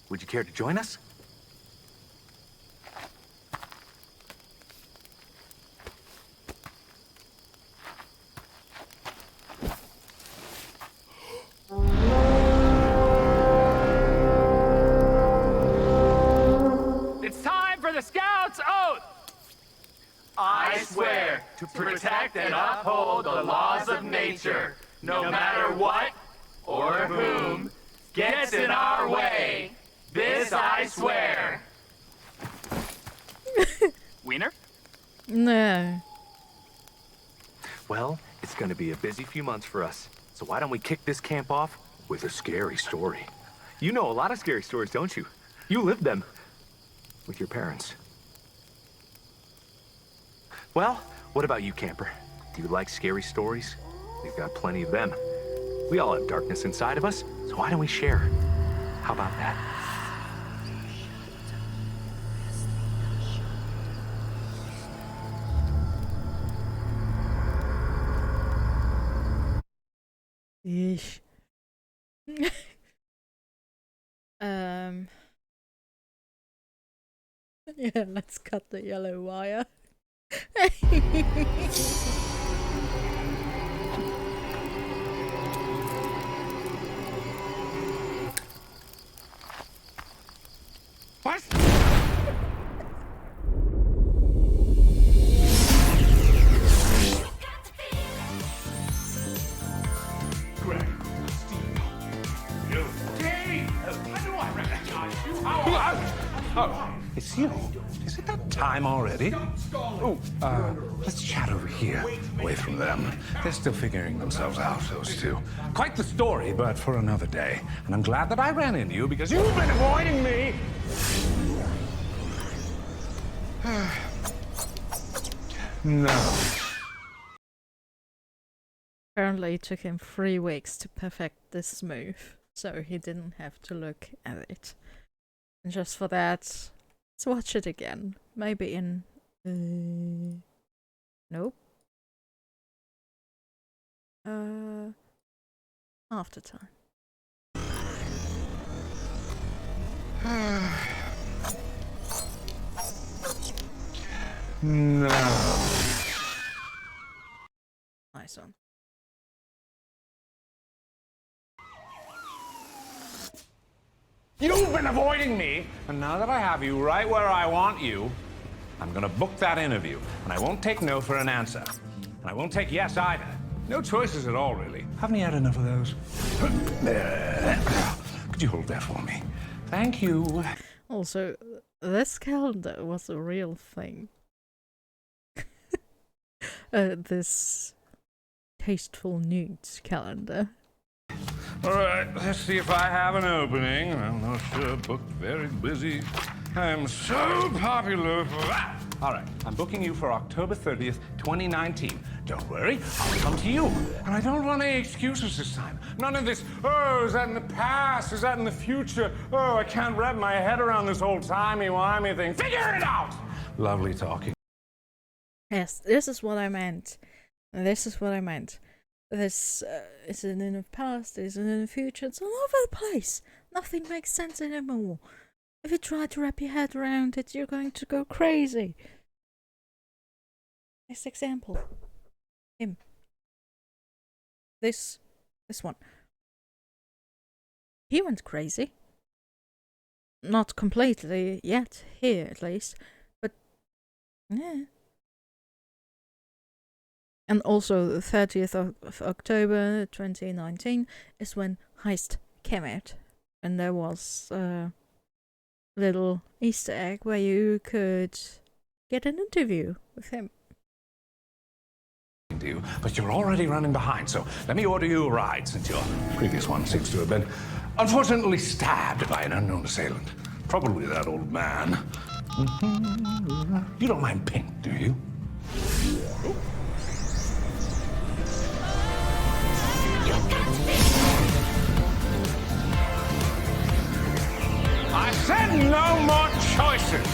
Would you care to join us? It's time for the Scouts' oath! I swear to protect and uphold the laws of nature, no matter what or whom gets in our way. This I swear. Wiener? No. Well, it's gonna be a busy few months for us. So why don't we kick this camp off with a scary story? You know a lot of scary stories, don't you? You lived them with your parents. Well, what about you, camper? Do you like scary stories? We've got plenty of them. We all have darkness inside of us, so why don't we share? How about that? Yeesh. Yeah, let's cut the yellow wire. time already? Oh, let's chat over here, away from them. They're still figuring themselves out, those two. Quite the story, but for another day. And I'm glad that I ran into you because you've been avoiding me. No. Apparently it took him 3 weeks to perfect this move, so he didn't have to look at it. And just for that, let's watch it again. Maybe in... nope. After time. No. Nice one. You've been avoiding me, and now that I have you right where I want you, I'm gonna book that interview, and I won't take no for an answer. And I won't take yes either. No choices at all, really. Haven't you had enough of those? Could you hold that for me? Thank you. Also, this calendar was a real thing. This tasteful nudes calendar. All right, let's see if I have an opening. I'm not sure, booked, very busy. I'm so popular for that. All right, I'm booking you for October 30th, 2019. Don't worry, I'll come to you. And I don't want any excuses this time. None of this, oh, is that in the past? Is that in the future? Oh, I can't wrap my head around this whole timey-wimey thing. Figure it out! Lovely talking. Yes, this is what I meant. This is what I meant. This isn't in the past, isn't in the future, it's all over the place. Nothing makes sense anymore. If you try to wrap your head around it, you're going to go crazy. Next example. Him. This one. He went crazy. Not completely yet, here at least, but yeah. And also the 30th of October 2019 is when Heist came out. And there was a little Easter egg where you could get an interview with him. But you're already running behind, so let me order you a ride since your previous one seems to have been unfortunately stabbed by an unknown assailant. Probably that old man. You don't mind pink, do you? Oh. I said no more choices!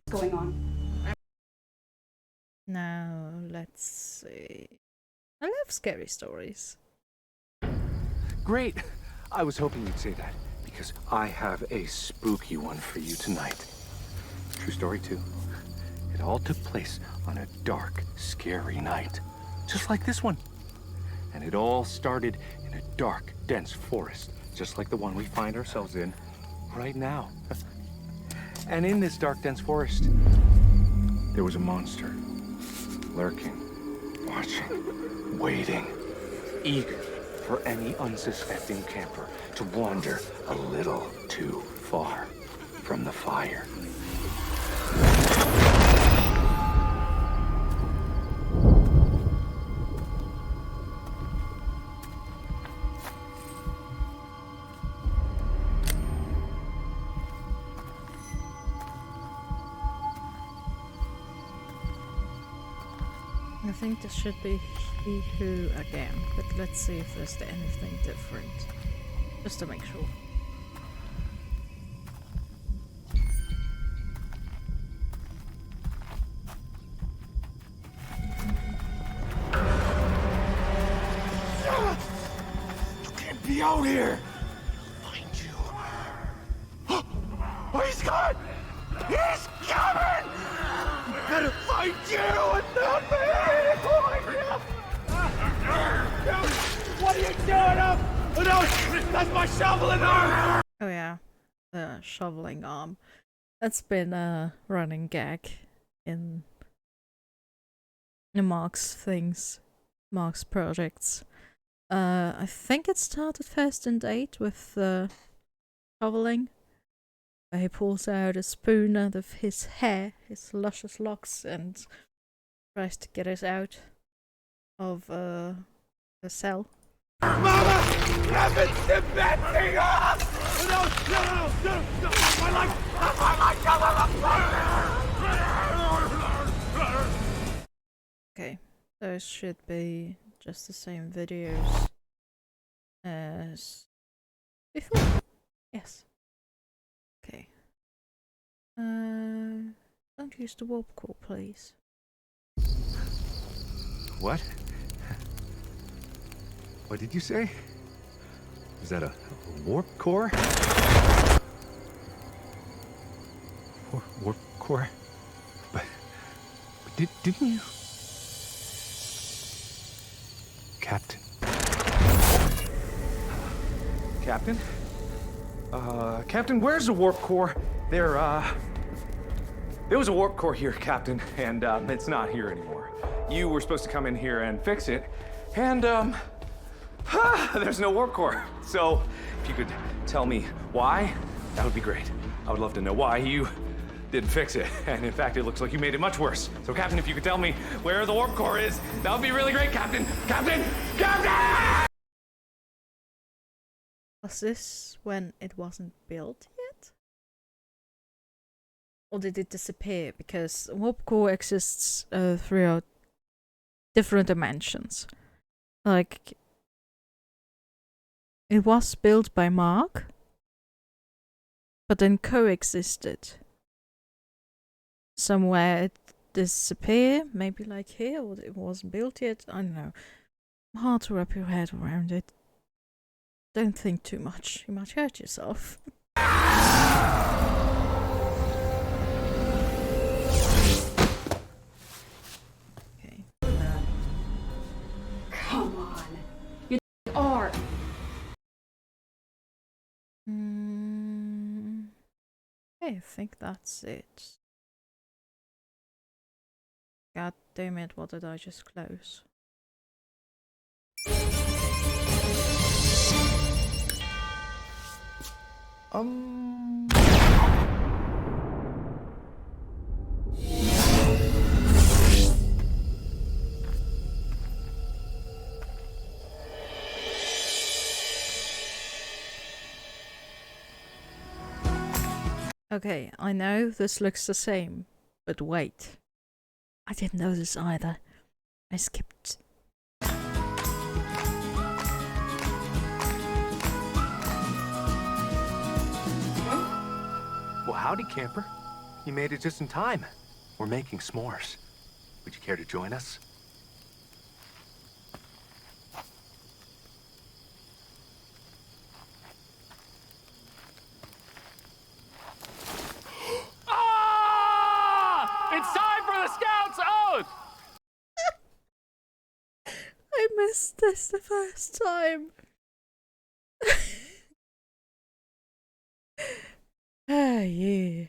What's going on? Now, let's see. I love scary stories. Great. I was hoping you'd say that, because I have a spooky one for you tonight. True story, too. It all took place on a dark, scary night, just like this one. And it all started in a dark, dense forest, just like the one we find ourselves in right now. And in this dark, dense forest, there was a monster, lurking, watching, waiting, eager for any unsuspecting camper to wander a little too far from the fire. I think this should be He Who again, but let's see if there's anything different. Just to make sure. You can't be out here! I'll find you. Oh, he's gone! He's coming! I better find you and not me! Oh my God! What are you doing up? Oh no! That's my shoveling arm! Oh yeah, the shoveling arm. That's been a running gag in Mark's things, Mark's projects. I think it started first in date with traveling. Where he pulls out a spoon out of his hair, his luscious locks, and tries to get it out of the cell. Mama! Heavens, the bad thing off! No, my life! Okay, those should be just the same videos as before. Yes. Okay. Don't use the warp core, please. What? What did you say? Is that a warp core? Warp core? But didn't you? Captain. Captain? Captain, where's the warp core? There was a warp core here, Captain, and it's not here anymore. You were supposed to come in here and fix it, and there's no warp core. So, if you could tell me why, that would be great. I would love to know why you didn't fix it. And in fact, it looks like you made it much worse. So, Captain, if you could tell me where the warp core is, that would be really great, Captain! Captain! Captain! Was this when it wasn't built yet? Or did it disappear? Because warp core exists throughout different dimensions. Like, it was built by Mark, but then coexisted. Somewhere it disappeared, maybe like here, or it wasn't built yet. I don't know. Hard to wrap your head around it. Don't think too much. You might hurt yourself. Okay. Come on. You are. Okay, I think that's it. God damn it, what did I just close? Okay, I know this looks the same, but wait. I didn't know this either. I skipped. Well, howdy, camper. You made it just in time. We're making s'mores. Would you care to join us? It's time for the Scouts Oath! I missed this the first time. Ah, yeah.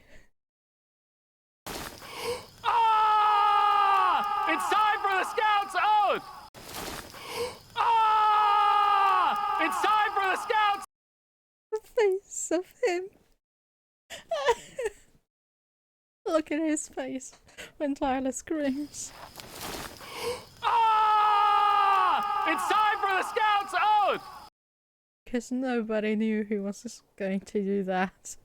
It's time for the Scouts Oath! It's time for the Scouts! The face of him. Look at his face when Tyler screams. It's time for the Scouts Oath! Because nobody knew he was going to do that.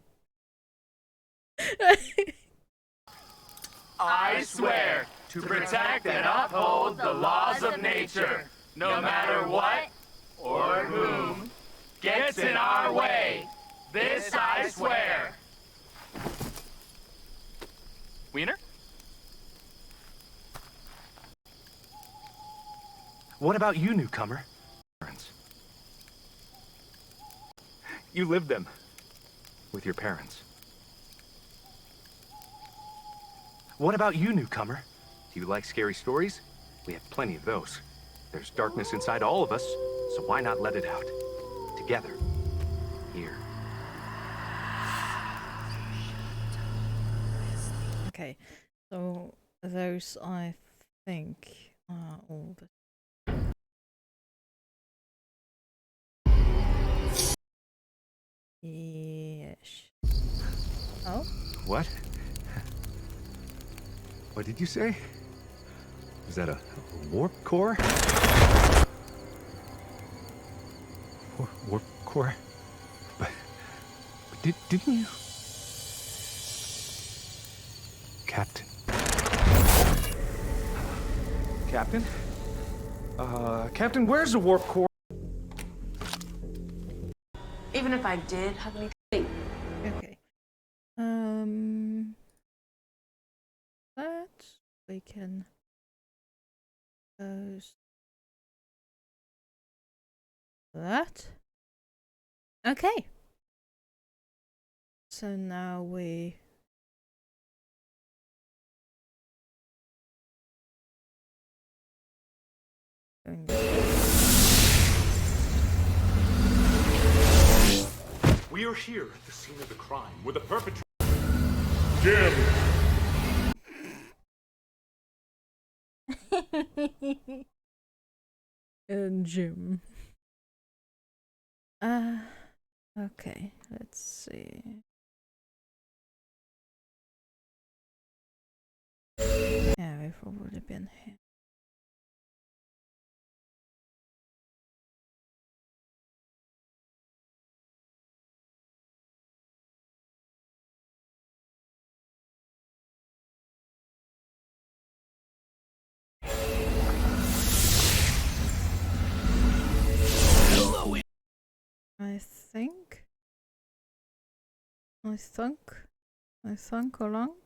I swear to protect and uphold the laws of nature, no matter what or whom gets in our way. This I swear. Wiener? What about you, newcomer? You lived them with your parents. What about you, newcomer? Do you like scary stories? We have plenty of those. There's darkness inside all of us, so why not let it out? Together. Here. Okay, so those I think are all the Yes. Oh? What? What did you say? Is that a warp core? Warp core? But didn't you? Captain? Captain? Captain, where's the warp core? Even if I did have anything. Okay. That we can close that. Okay. So now we We are here at the scene of the crime where the perpetrator. Jim! and Jim. Okay, let's see. Yeah, we've already been here. I think along.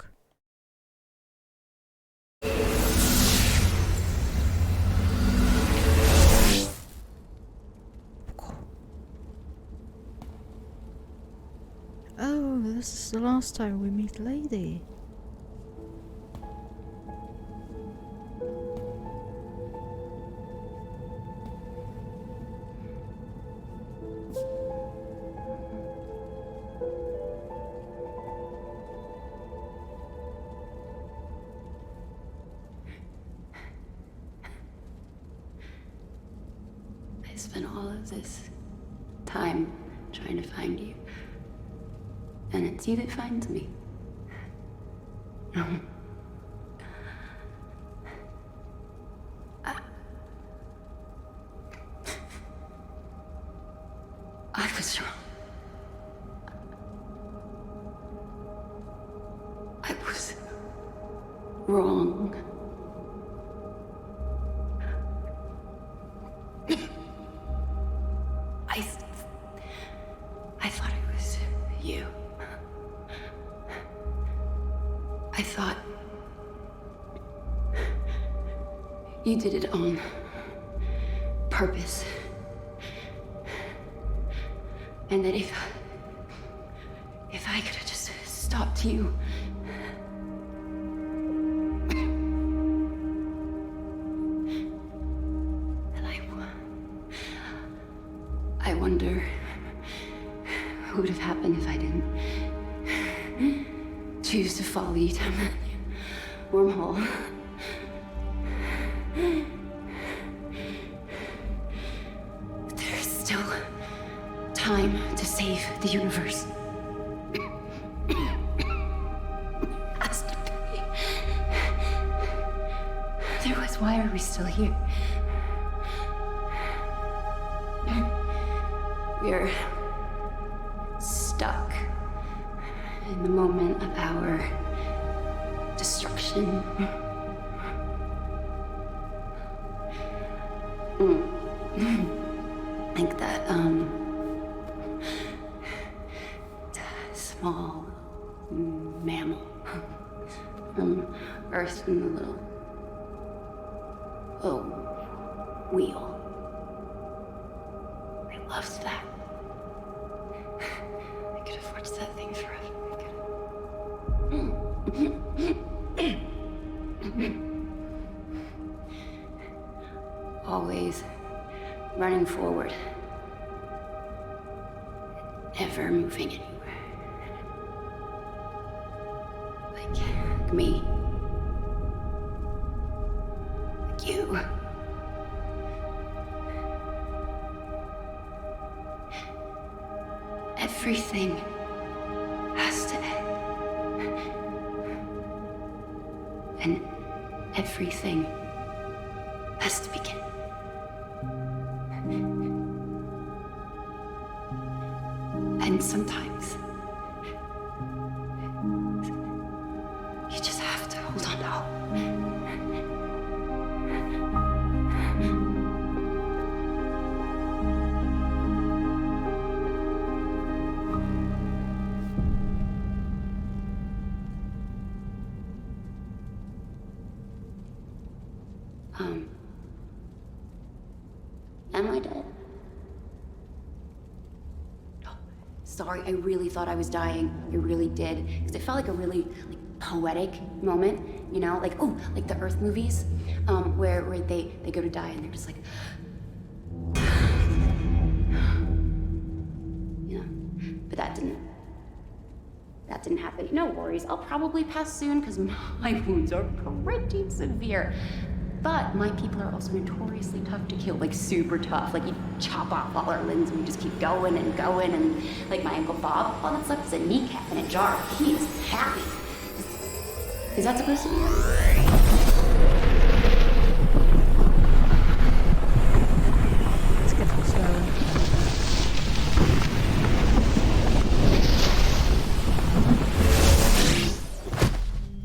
Oh, this is the last time we meet Lady. I spent all of this time trying to find you. And it's you that finds me. I was wrong. I was wrong. I thought it was you. I thought you did it on purpose. And that if I could have just stopped you. And I wonder what would have happened if I didn't choose to follow you down that wormhole. There's still time to save the universe. Has to be. Otherwise, why are we still here? We're stuck in the moment of our destruction. Like that, small mammal from Earth in the little wheel. I loved that. I could have watched that thing forever. Always running forward, never moving anywhere. Like me. Like you. Everything has to end. And everything has to begin. And sometimes you just have to hold on to hope. Am I dead? Oh, sorry, I really thought I was dying. I really did. Because it felt like a really poetic moment, you know? Like, oh, like the Earth movies, where they go to die and they're just like, you know? But that didn't happen. No worries, I'll probably pass soon because my wounds are pretty severe. But my people are also notoriously tough to kill, like super tough. Like you chop off all our limbs and we just keep going and going. And like my Uncle Bob, all that's left is a kneecap in a jar. He is happy. Is that supposed to be right? Let's get them slower.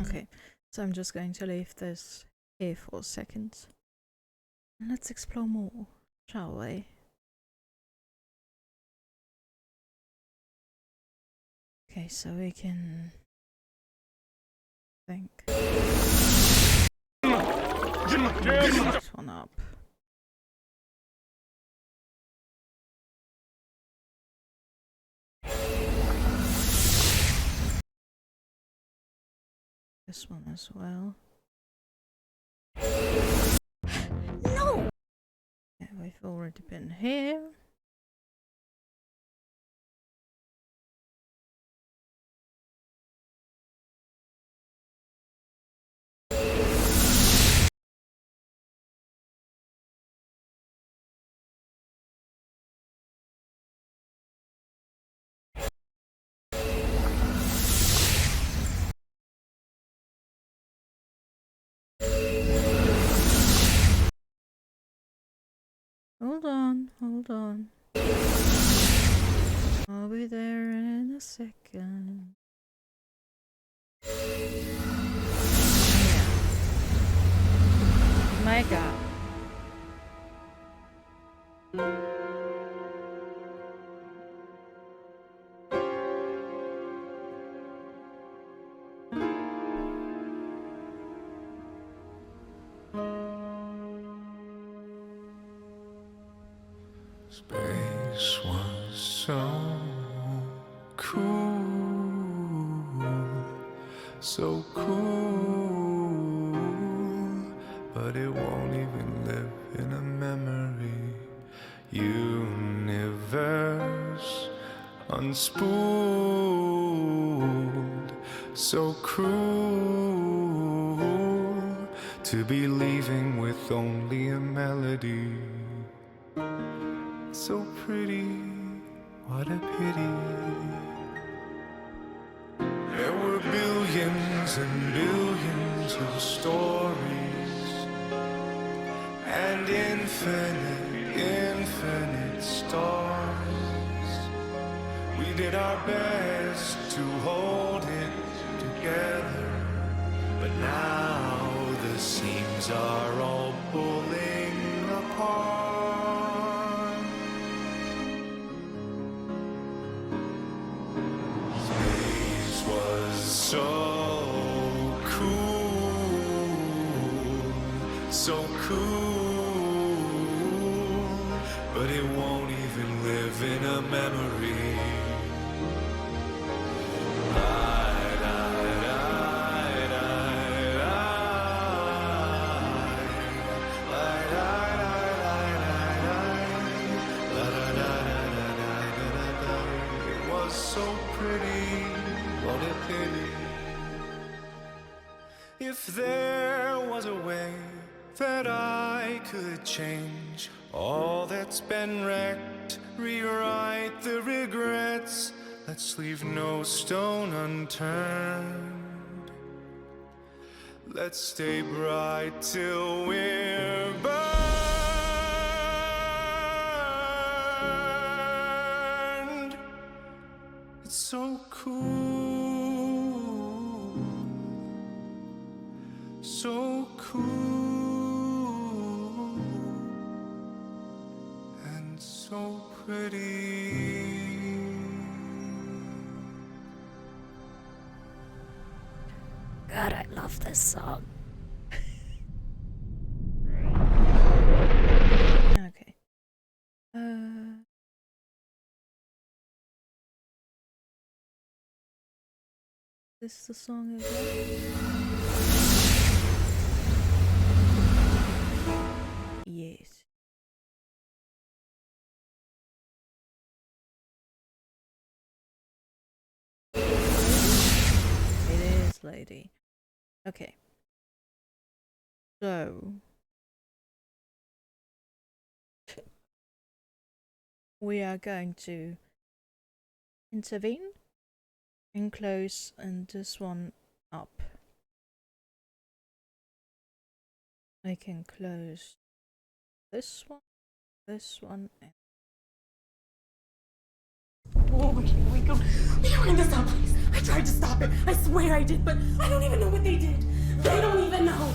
Okay, so I'm just going to leave this here for a second. And let's explore more, shall we? Okay, so we can think. This one up. This one as well. No! Yeah, we've already been here. Hold on, hold on. I'll be there in a second. Yeah. My God. Space was so cool, but it won't even live in a memory. Universe unspooled, so cruel to be leaving with only a melody. So pretty, what a pity. There were billions and billions of stories, and infinite stars. We did our best to hold it together, but now the seams are all pulling apart. So cool, but it won't even live in a memory. It was so pretty, what a pity. If there was a way that I could change all that's been wrecked rewrite the regrets. Let's leave no stone unturned. Let's stay bright till we're burned. It's so cool, so cool, and so pretty. God, I love this song. Okay. This is the song again? Yes. It is, lady. Okay. So we are going to intervene and close and this one up. I can close this one, and Oh, here we go. We were in this place. I tried to stop it. I swear I did, but I don't even know what they did. They don't even know.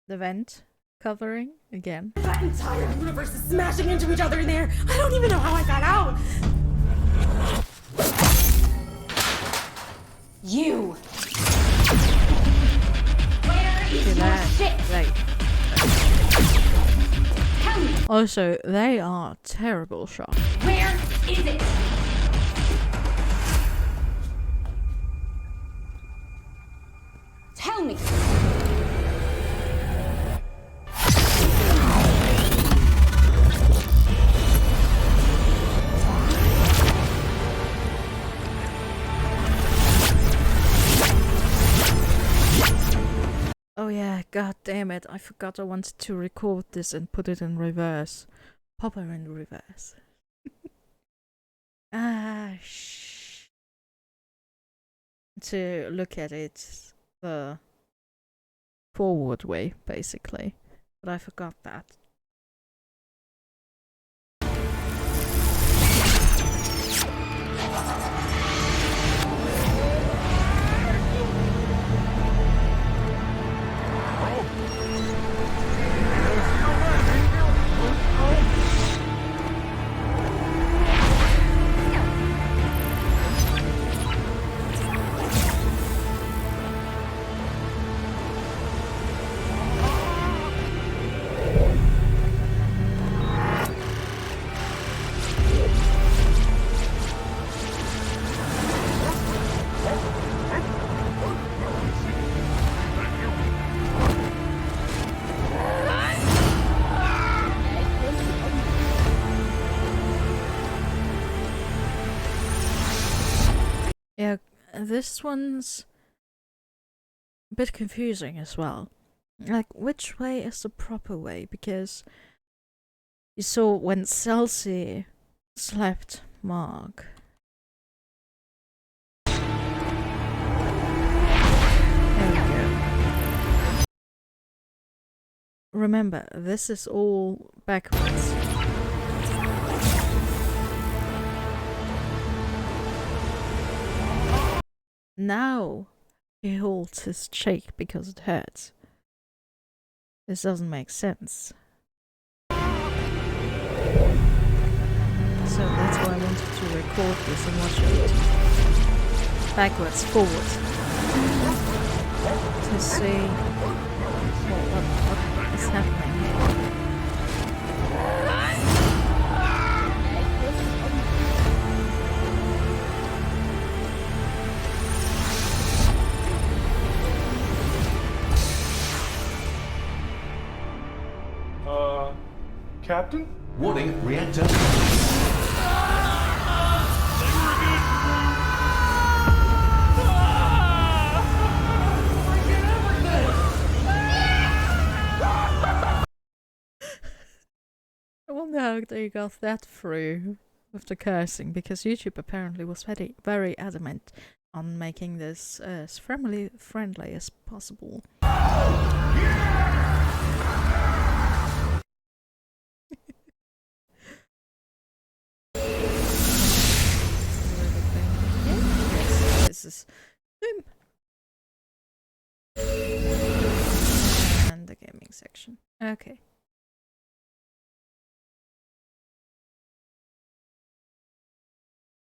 the vent covering again. That entire universe is smashing into each other in there. I don't even know how I got out. You. Where is your shit? Right. Also, they are terrible shots. Where is it? Tell me. Oh yeah, god damn it, I forgot I wanted to record this and put it in reverse. Pop her in reverse. To look at it the forward way, basically. But I forgot that. Yeah, this one's a bit confusing as well. Like, which way is the proper way? Because you saw when Celsi slapped Mark. There we go. Remember, this is all backwards. Now he holds his cheek because it hurts. This doesn't make sense. So that's why I wanted to record this and watch it backwards, forward, to see what is happening here. Captain? Warning, reactor. I wonder how how they got that through with the cursing, because YouTube apparently was very adamant on making this as friendly as possible. Yes, this is Zoom. And the gaming section. Okay.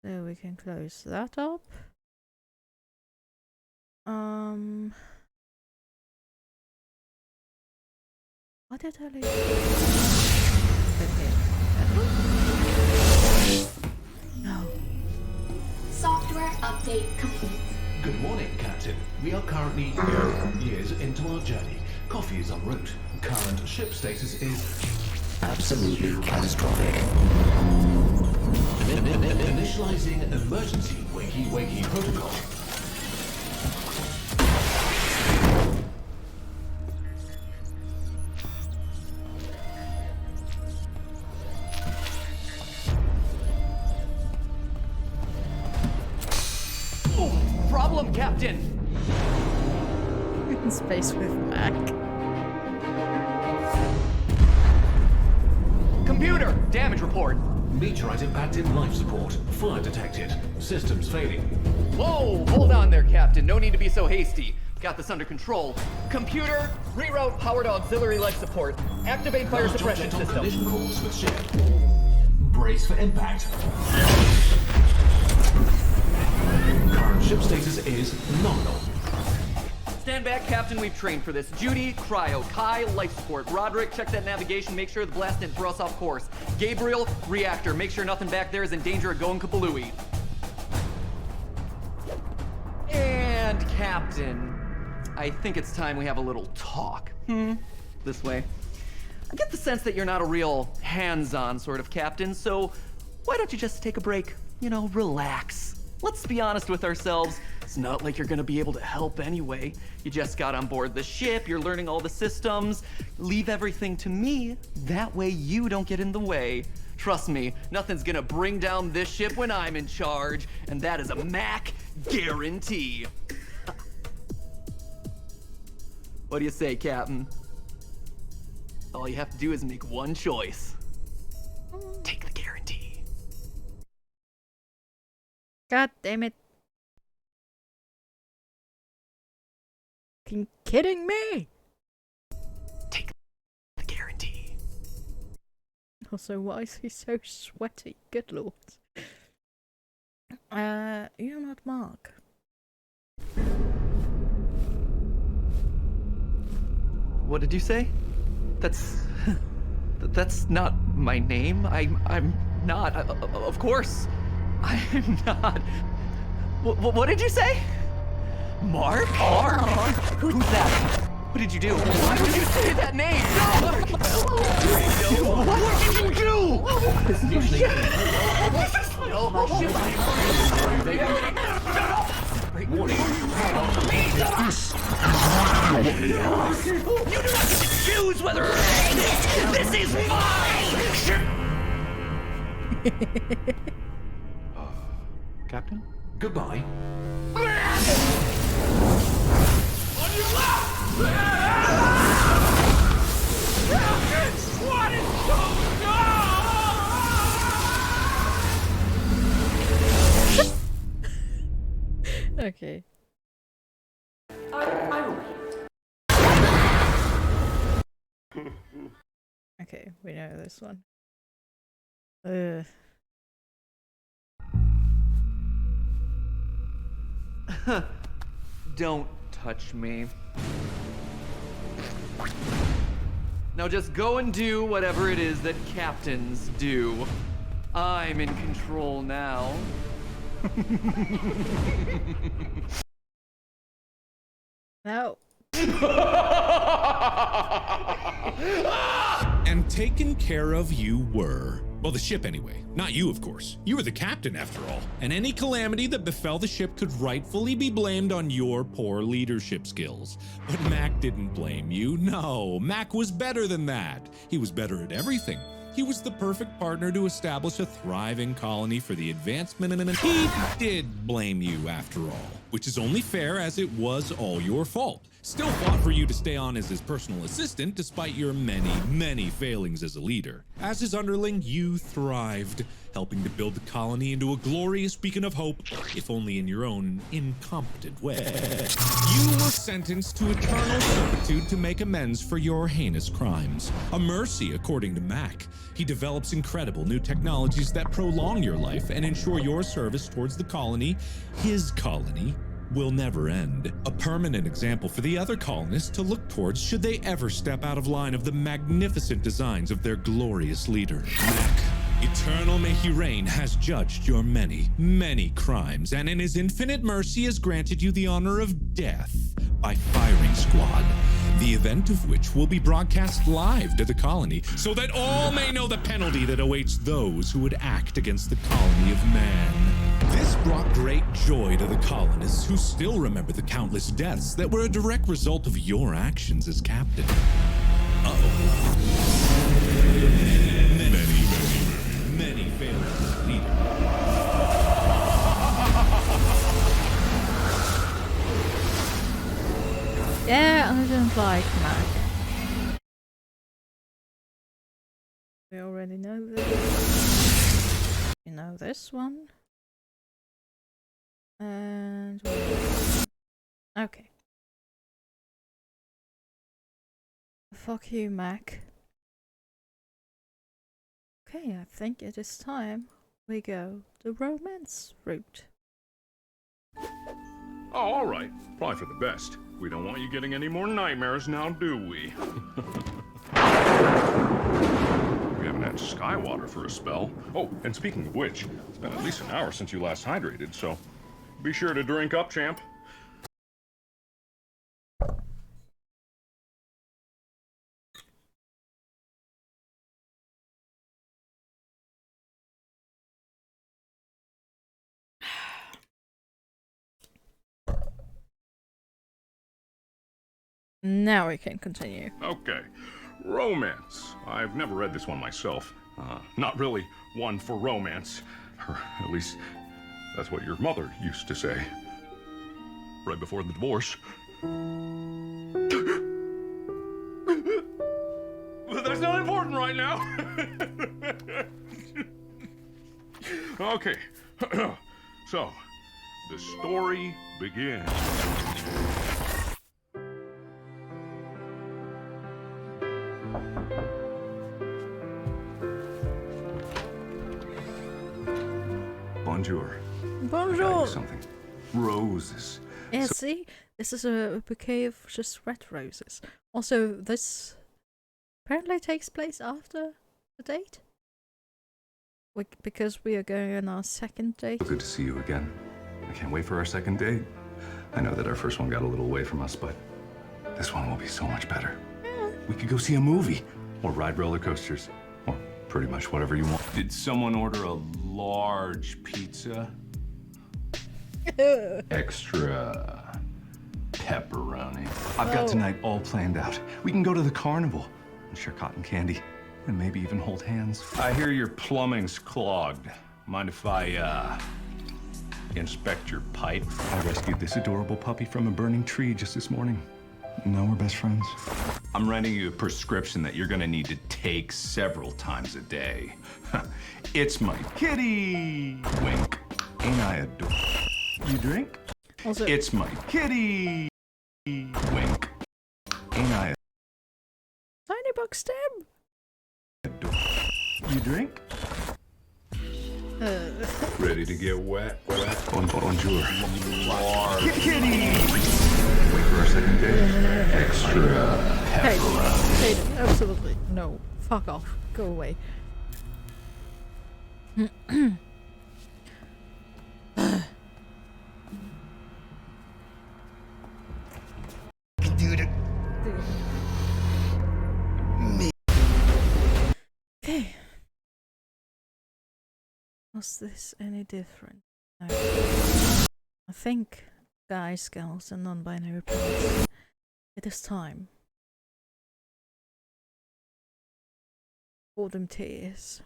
So we can close that up. What did I leave? Okay. No. Software update complete. Good morning, Captain. We are currently years into our journey. Coffee is en route. Current ship status is absolutely catastrophic. Initializing emergency wakey protocol. Problem, Captain! In space with Mac. Computer! Damage report! Meteorite impacted life support. Fire detected. Systems failing. Whoa! Hold on there, Captain. No need to be so hasty. Got this under control. Computer, reroute power to auxiliary life support. Activate fire suppression system. Collision course with ship. Brace for impact. Current ship status is nominal. Stand back, Captain. We've trained for this. Judy, cryo. Kai, life support. Roderick, check that navigation. Make sure the blast didn't throw us off course. Gabriel, reactor. Make sure nothing back there is in danger of going kabalooey. And Captain, I think it's time we have a little talk. This way. I get the sense that you're not a real hands-on sort of captain, so why don't you just take a break? You know, relax. Let's be honest with ourselves. It's not like you're gonna be able to help anyway. You just got on board the ship, you're learning all the systems. Leave everything to me. That way you don't get in the way. Trust me, nothing's gonna bring down this ship when I'm in charge, and that is a Mac guarantee. What do you say, Captain? All you have to do is make one choice. Take the guarantee. God damn it. Fucking kidding me? Take the guarantee. Also, why is he so sweaty? Good lord. You're not Mark. What did you say? That's not my name. I'm not. Of course, I'm not. What did you say? Mark? Mark? Who's that? What did you do? Why would you say that name? No! What did you do? Warning. You do not get to choose whether to take it! This is mine! Captain? Goodbye. On your left! What is going on? Okay. Okay, we know this one. Don't touch me. Now just go and do whatever it is that captains do. I'm in control now. No. And taken care of you were. Well, the ship anyway. Not you, of course. You were the captain, after all. And any calamity that befell the ship could rightfully be blamed on your poor leadership skills. But Mac didn't blame you. No, Mac was better than that. He was better at everything. He was the perfect partner to establish a thriving colony for the advancement, and he did blame you after all, which is only fair as it was all your fault. Still fought for you to stay on as his personal assistant despite your many failings as a leader. As his underling, you thrived, helping to build the colony into a glorious beacon of hope, if only in your own incompetent way. You were sentenced to eternal servitude to make amends for your heinous crimes. A mercy, according to Mac. He develops incredible new technologies that prolong your life and ensure your service towards the colony, his colony, will never end. A permanent example for the other colonists to look towards should they ever step out of line of the magnificent designs of their glorious leader. Mac, eternal may he reign, has judged your many crimes, and in his infinite mercy has granted you the honor of death by firing squad, the event of which will be broadcast live to the colony so that all may know the penalty that awaits those who would act against the colony of man. This brought great joy to the colonists who still remember the countless deaths that were a direct result of your actions as captain. Many failures as leader. Yeah, I don't like Mac. We already know this. You know this one. And okay. Fuck you, Mac. Okay, I think it is time we go the romance route. Oh, all right. Probably for the best. We don't want you getting any more nightmares now, do we? We haven't had Skywater for a spell. Oh, and speaking of which, it's been at least an hour since you last hydrated, so be sure to drink up, champ. Now we can continue. Okay. Romance. I've never read this one myself. Not really one for romance. Or at least, that's what your mother used to say. Right before the divorce. But that's not important right now. Okay. So, the story begins. Bonjour. Bonjour. Something. Roses. Yeah, see? This is a bouquet of just red roses. Also, this apparently takes place after the date. Because we are going on our second date. Good to see you again. I can't wait for our second date. I know that our first one got a little away from us, but this one will be so much better. Yeah. We could go see a movie or ride roller coasters or pretty much whatever you want. Did someone order a large pizza? Extra pepperoni. I've got tonight all planned out. We can go to the carnival and share cotton candy and maybe even hold hands. I hear your plumbing's clogged. Mind if I, inspect your pipe? I rescued this adorable puppy from a burning tree just this morning. Now we're best friends. I'm writing you a prescription that you're gonna need to take several times a day. It's my kitty! Wink. Ain't I adorable? You drink? Also, it's my kitty! Wink. Ain't I Tiny box stem! You drink? Ready to get wet? Bonjour. Kitty! Wait for our second date. Extra pepperoni. Hey, absolutely. No. Fuck off. Go away. Okay. Was this any different? No. I think, guys, girls, and non-binary people, it is time For them tears.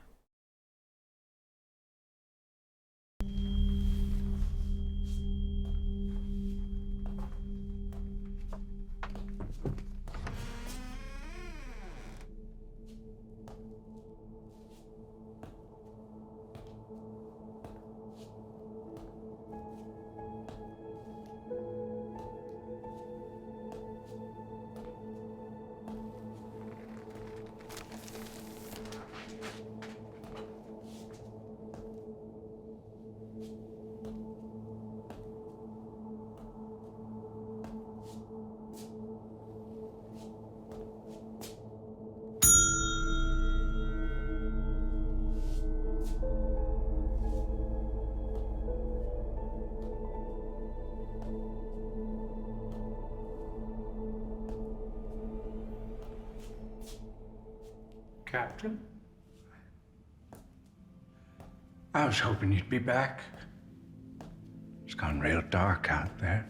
Captain? I was hoping you'd be back. It's gone real dark out there.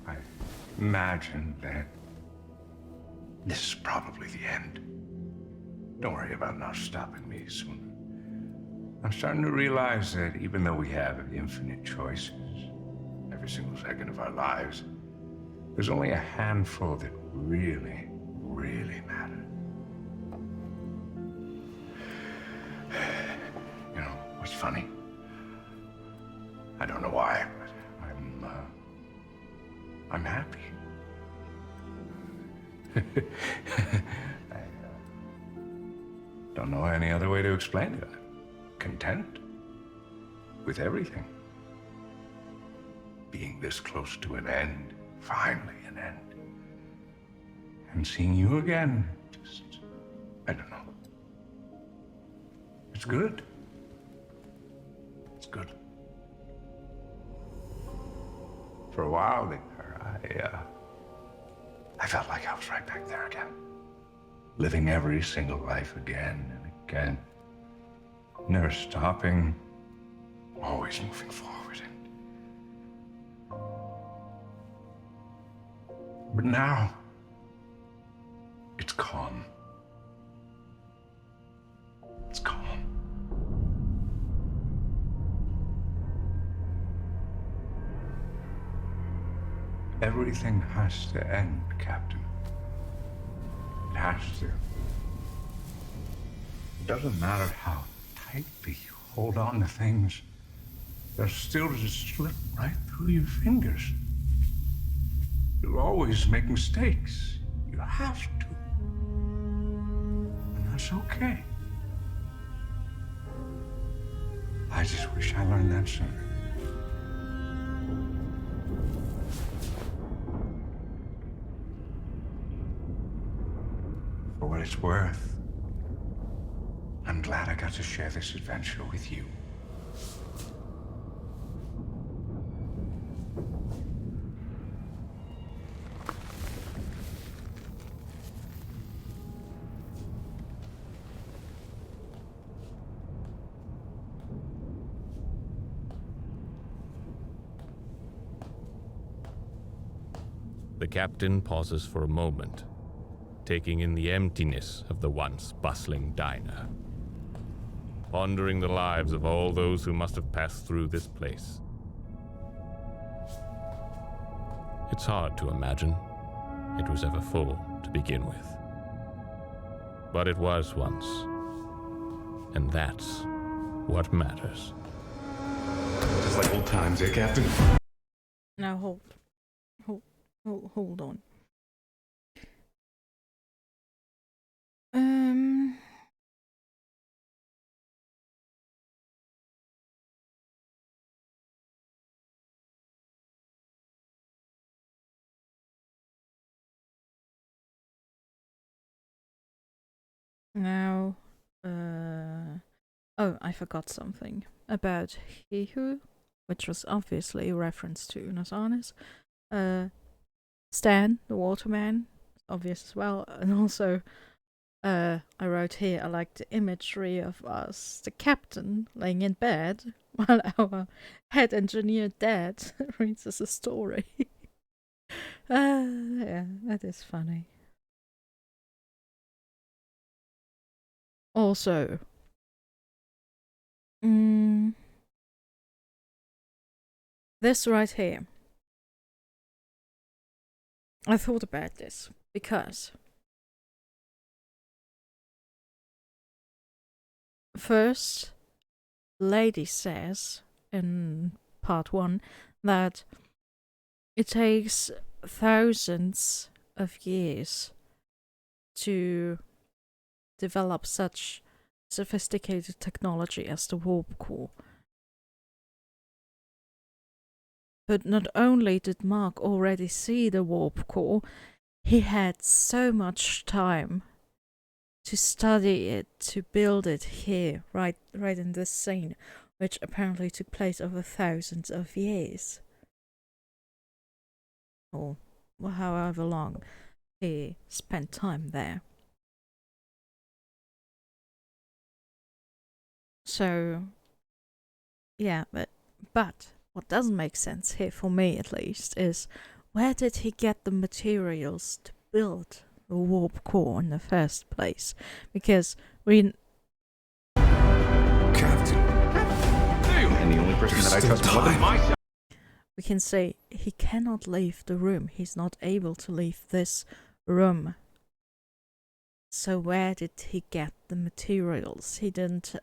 I imagine that this is probably the end. Don't worry about not stopping me soon. I'm starting to realize that even though we have infinite choices, every single second of our lives, there's only a handful that really, really matter. You know, what's funny? I don't know why, but I'm happy. I don't know any other way to explain it. Content with everything. Being this close to an end. Finally an end. And seeing you again, just, I don't know. It's good. It's good. For a while there, I felt like I was right back there again. Living every single life again and again. Never stopping, always moving forward. But now, it's calm. It's calm. Everything has to end, Captain. It has to. It doesn't matter how tightly you hold on to things, they'll still just slip right through your fingers. You'll always make mistakes. You have to. And that's okay. I just wish I learned that sooner. For what it's worth, I'm glad I got to share this adventure with you. The captain pauses for a moment, taking in the emptiness of the once bustling diner, pondering the lives of all those who must have passed through this place. It's hard to imagine it was ever full to begin with. But it was once, and that's what matters. Just like old times, eh, Captain? Now hold on. Now, oh, I forgot something about He-Who, which was obviously a reference to Unasanis. Stan, the waterman, obvious as well, and also I wrote here, I like the imagery of us, the captain, laying in bed, while our head engineer dad reads us a story. Yeah, that is funny. Also, this right here. I thought about this because first, lady says in part 1 that it takes thousands of years to develop such sophisticated technology as the warp core. But not only did Mark already see the warp core, he had so much time to study it, to build it here, right in this scene, which apparently took place over thousands of years. Or however long he spent time there. So, yeah, but what doesn't make sense here, for me at least, is where did he get the materials to build the warp core in the first place? Because we... Captain. And the only person that I trust more than myself. We can say he cannot leave the room. He's not able to leave this room. So where did he get the materials? He doesn't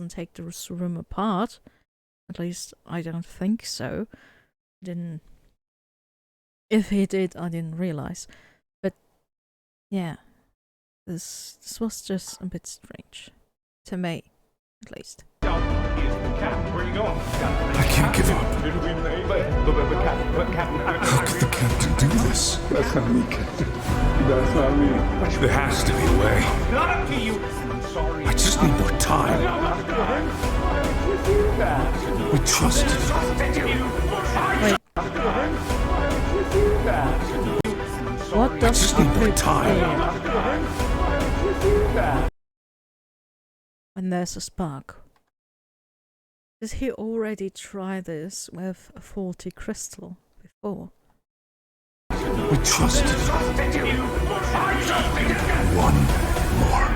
take this room apart. At least I don't think so. If he did, I didn't realize. But yeah, this was just a bit strange to me, at least. Where are you going? I can't give up. How could the captain do this? That's not me, Captain. That's not me. There has to be a way. Not up to you. I'm sorry. I just need more time. We trusted you. What does I just need more time. When there's a spark. Did he already try this with a faulty crystal before? We trusted you. One more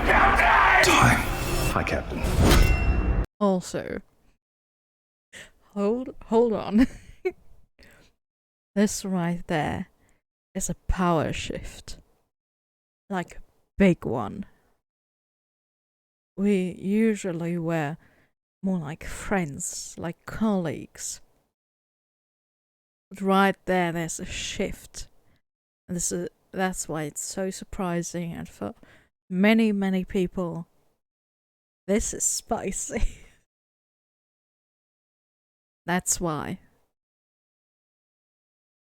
time. Hi, Captain. Also, hold on. This right there is a power shift. Like a big one. We usually were more like friends, like colleagues. But right there's a shift. And that's why it's so surprising, and for many, many people, this is spicy. That's why.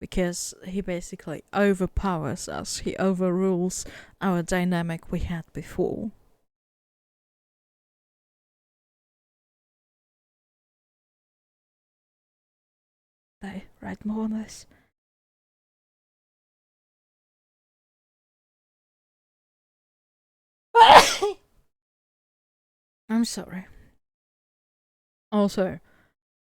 Because he basically overpowers us. He overrules our dynamic we had before. They write more on this. I'm sorry. Also,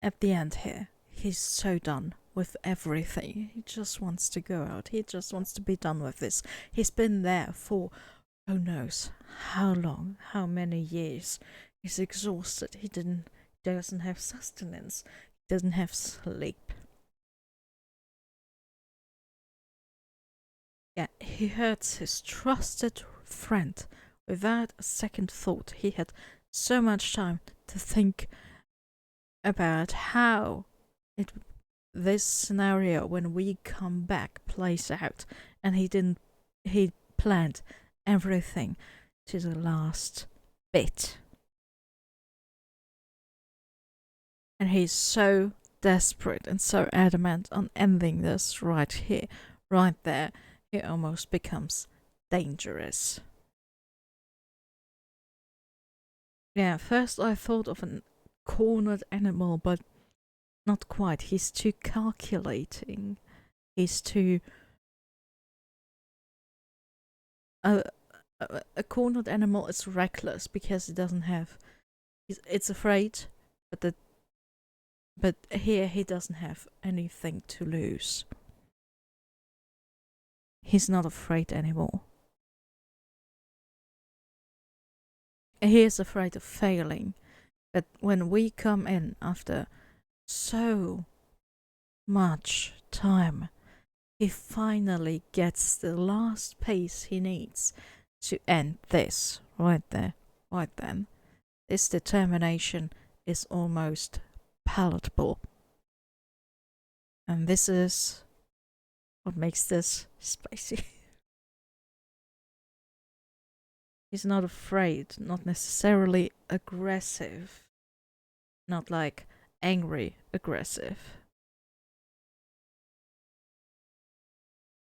at the end here, he's so done with everything. He just wants to go out. He just wants to be done with this. He's been there for who knows how long, how many years. He's exhausted. He doesn't have sustenance. He doesn't have sleep. Yeah, he hurts his trusted friend without a second thought. He had so much time to think about how this scenario when we come back plays out, and he planned everything to the last bit. And he's so desperate and so adamant on ending this right here, right there. It almost becomes dangerous. Yeah, first I thought of a cornered animal, but not quite. He's too calculating. He's too... A cornered animal is reckless because it doesn't have... It's afraid, but here he doesn't have anything to lose. He's not afraid anymore. he is afraid of failing. But when we come in after so much time, he finally gets the last piece he needs to end this right there, right then. This determination is almost palatable. And this is what makes this spicy. He's not afraid, not necessarily aggressive, not like angry aggressive,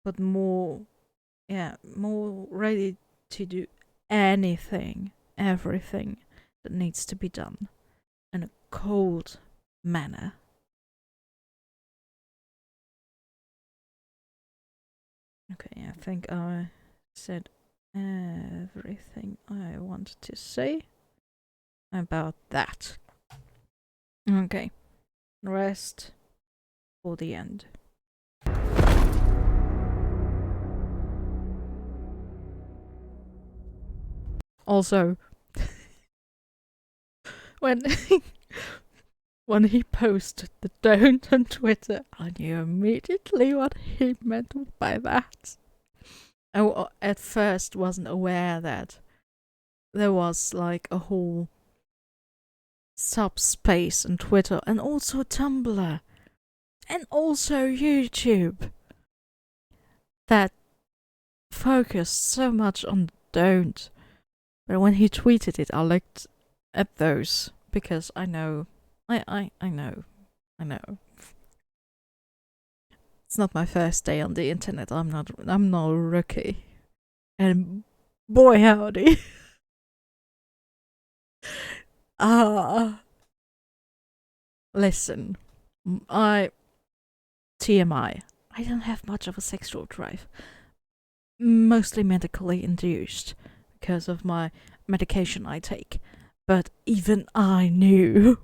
but more ready to do anything, everything that needs to be done in a cold manner. Okay, I think I said everything I wanted to say about that. Okay, rest for the end. Also, when he posted the don't on Twitter, I knew immediately what he meant by that. I at first wasn't aware that there was like a whole subspace on Twitter and also Tumblr and also YouTube that focused so much on don't. But when he tweeted it, I looked at those because I know. I know. It's not my first day on the internet. I'm not a rookie. And boy howdy. Listen. TMI. I don't have much of a sexual drive. Mostly medically induced because of my medication I take. But even I knew.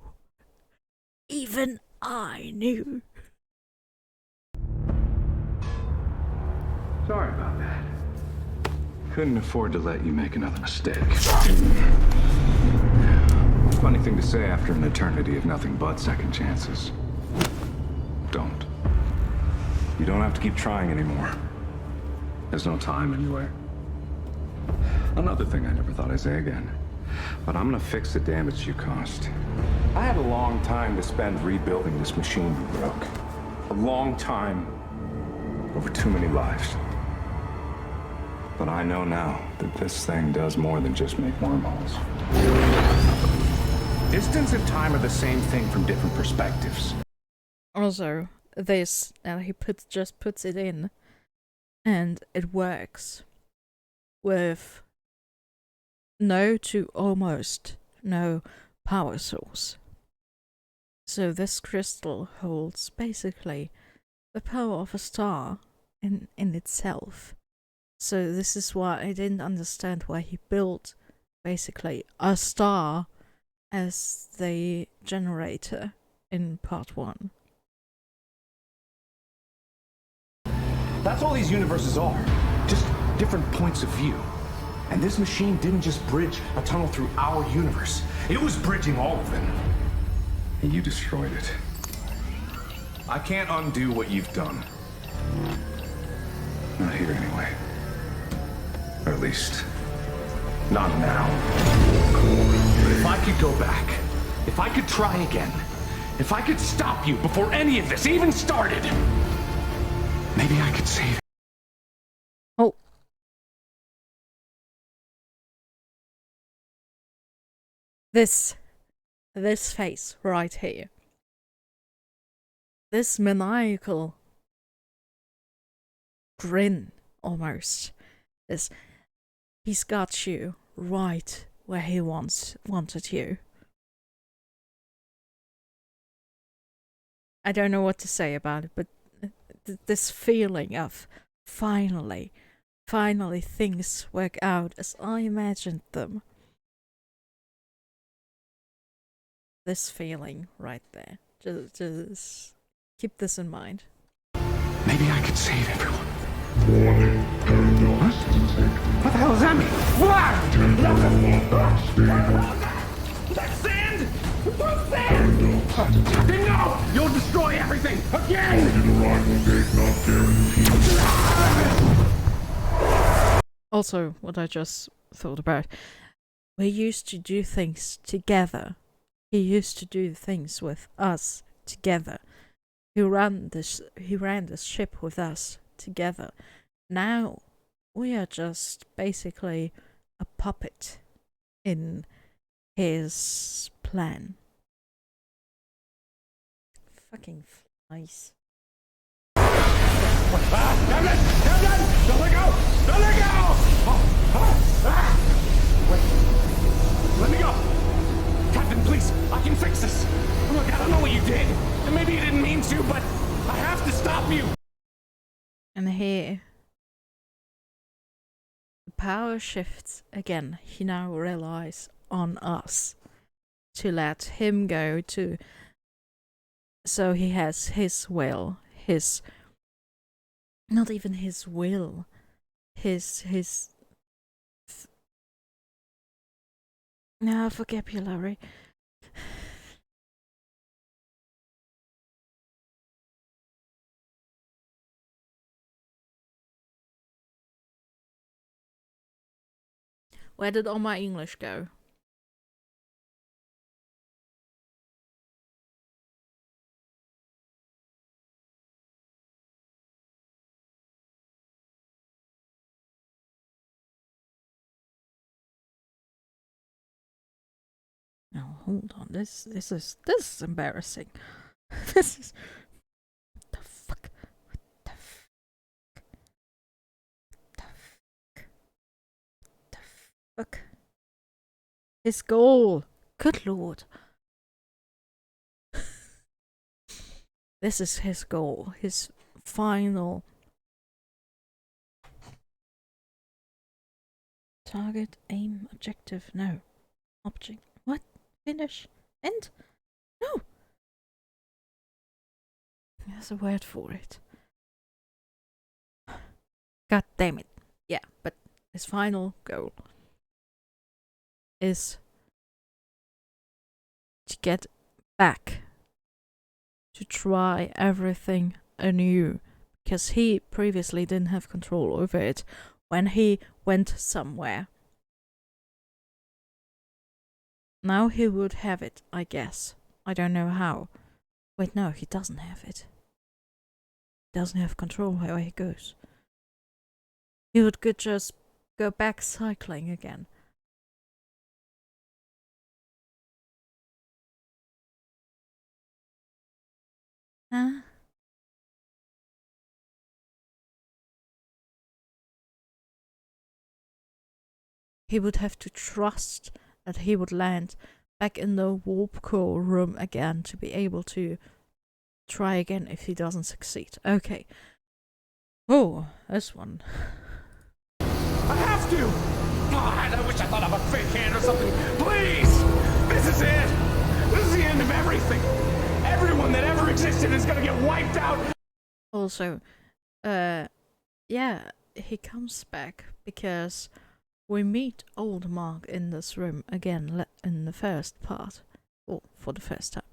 Sorry about that. Couldn't afford to let you make another mistake. Funny thing to say after an eternity of nothing but second chances. Don't. You don't have to keep trying anymore. There's no time anywhere. Another thing I never thought I'd say again. But I'm gonna fix the damage you caused. I had a long time to spend rebuilding this machine you broke. A long time over too many lives. But I know now that this thing does more than just make wormholes. Distance and time are the same thing from different perspectives. Also, this, he just puts it in, and it works with no to almost no power source. So this crystal holds basically the power of a star in itself. So this is why I didn't understand why he built basically a star as the generator in part 1. That's all these universes are. Just different points of view. And this machine didn't just bridge a tunnel through our universe. It was bridging all of them. And you destroyed it. I can't undo what you've done. Not here anyway. Or at least, not now. If I could go back, if I could try again, if I could stop you before any of this even started, maybe I could save it. Oh. This face right here. This maniacal grin, almost. He's got you right where he wanted you. I don't know what to say about it, but this feeling of finally things work out as I imagined them. This feeling right there. Just keep this in mind. Maybe I could save everyone. Warning, paradox detected. What the hell does that mean? That's sand! That's sand! Then no! You'll destroy everything! Again! Also, what I just thought about, we used to do things together. He used to do things with us together. He ran this ship with us together. Now we are just basically a puppet in his plan. Fucking flies. Captain! Don't let go! Don't let go! Wait. Let me go! Captain, please! I can fix this! Look, I don't know what you did. And maybe you didn't mean to, but I have to stop you! And here, the power shifts again. He now relies on us to let him go to. So he has his will, not even his will, no, vocabulary. Where did all my English go? Now hold on, this is embarrassing. This is what the fuck. Fuck. His goal. Good lord. This is his goal. His final target, aim, objective. No. Object. What? Finish? End? No. There's a word for it. God damn it. Yeah, but his final goal is to get back, to try everything anew, because he previously didn't have control over it when he went somewhere. Now he would have it, I guess. I don't know how. Wait, no, he doesn't have it. He doesn't have control where he goes. He would just go back cycling again. Huh? He would have to trust that he would land back in the warp core room again to be able to try again if he doesn't succeed. Okay. Oh, this one. I have to! God, I wish I thought of a fake hand or something. Please! This is it! This is the end of everything! Everyone that ever existed is gonna get wiped out! Also, yeah, he comes back because we meet old Mark in this room again in the first part, or for the first time,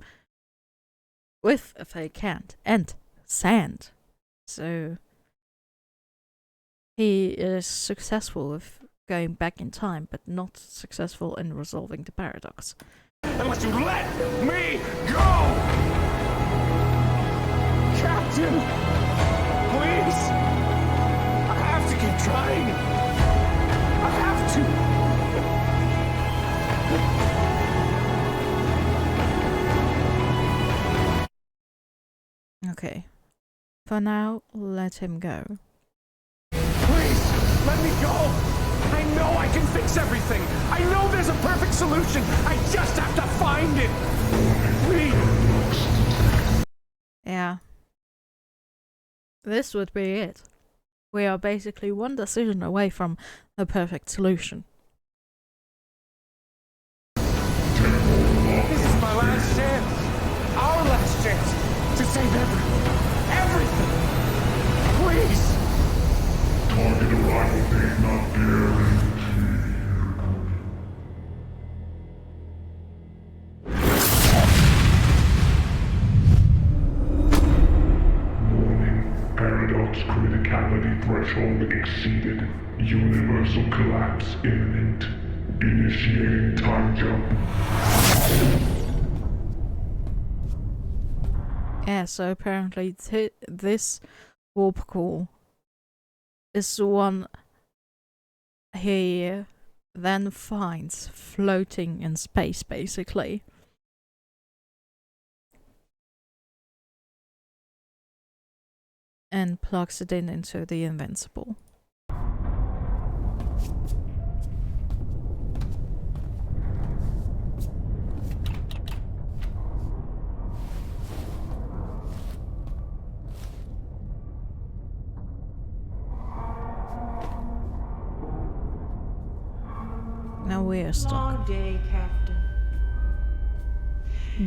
with a fake hand and sand. So he is successful with going back in time, but not successful in resolving the paradox. Unless you let me go! Captain! Please! I have to keep trying! I have to! Okay. For now, let him go. Please! Let me go! I know I can fix everything! I know there's a perfect solution! I just have to find it! Please! Yeah. This would be it. We are basically one decision away from the perfect solution. This is my last chance! Our last chance! To save everything! Everything! Please! Target arrival date not guaranteed. Paradox criticality threshold exceeded. Universal collapse imminent. Initiating time jump. Yeah, so apparently this warp core is the one he then finds floating in space, basically. And plugs it into the Invincible. Now we're stuck. Long day, Captain.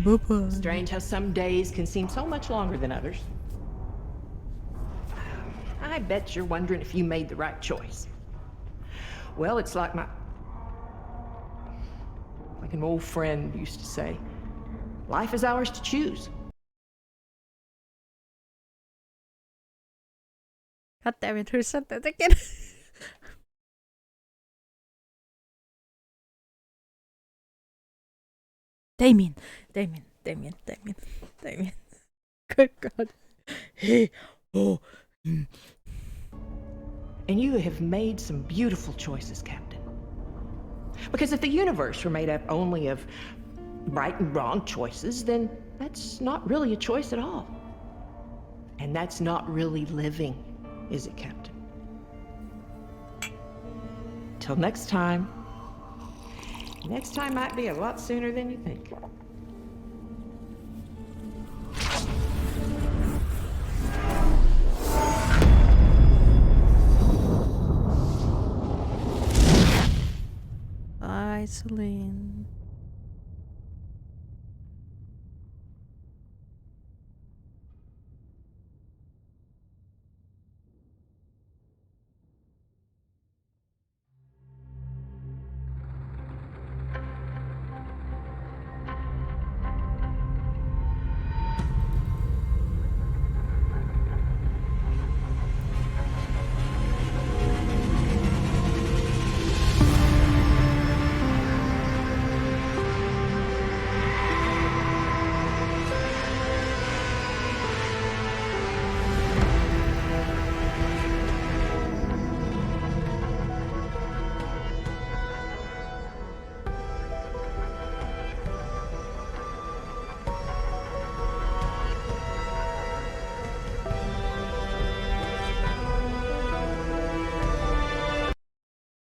Bye-bye. Strange how some days can seem so much longer than others. I bet you're wondering if you made the right choice. Well, it's like an old friend used to say, life is ours to choose. God damn it, who said that again? Damien. Good God. Hey, oh. And you have made some beautiful choices, Captain. Because if the universe were made up only of right and wrong choices, then that's not really a choice at all. And that's not really living, is it, Captain? Till next time. Next time might be a lot sooner than you think. Bye, Celine.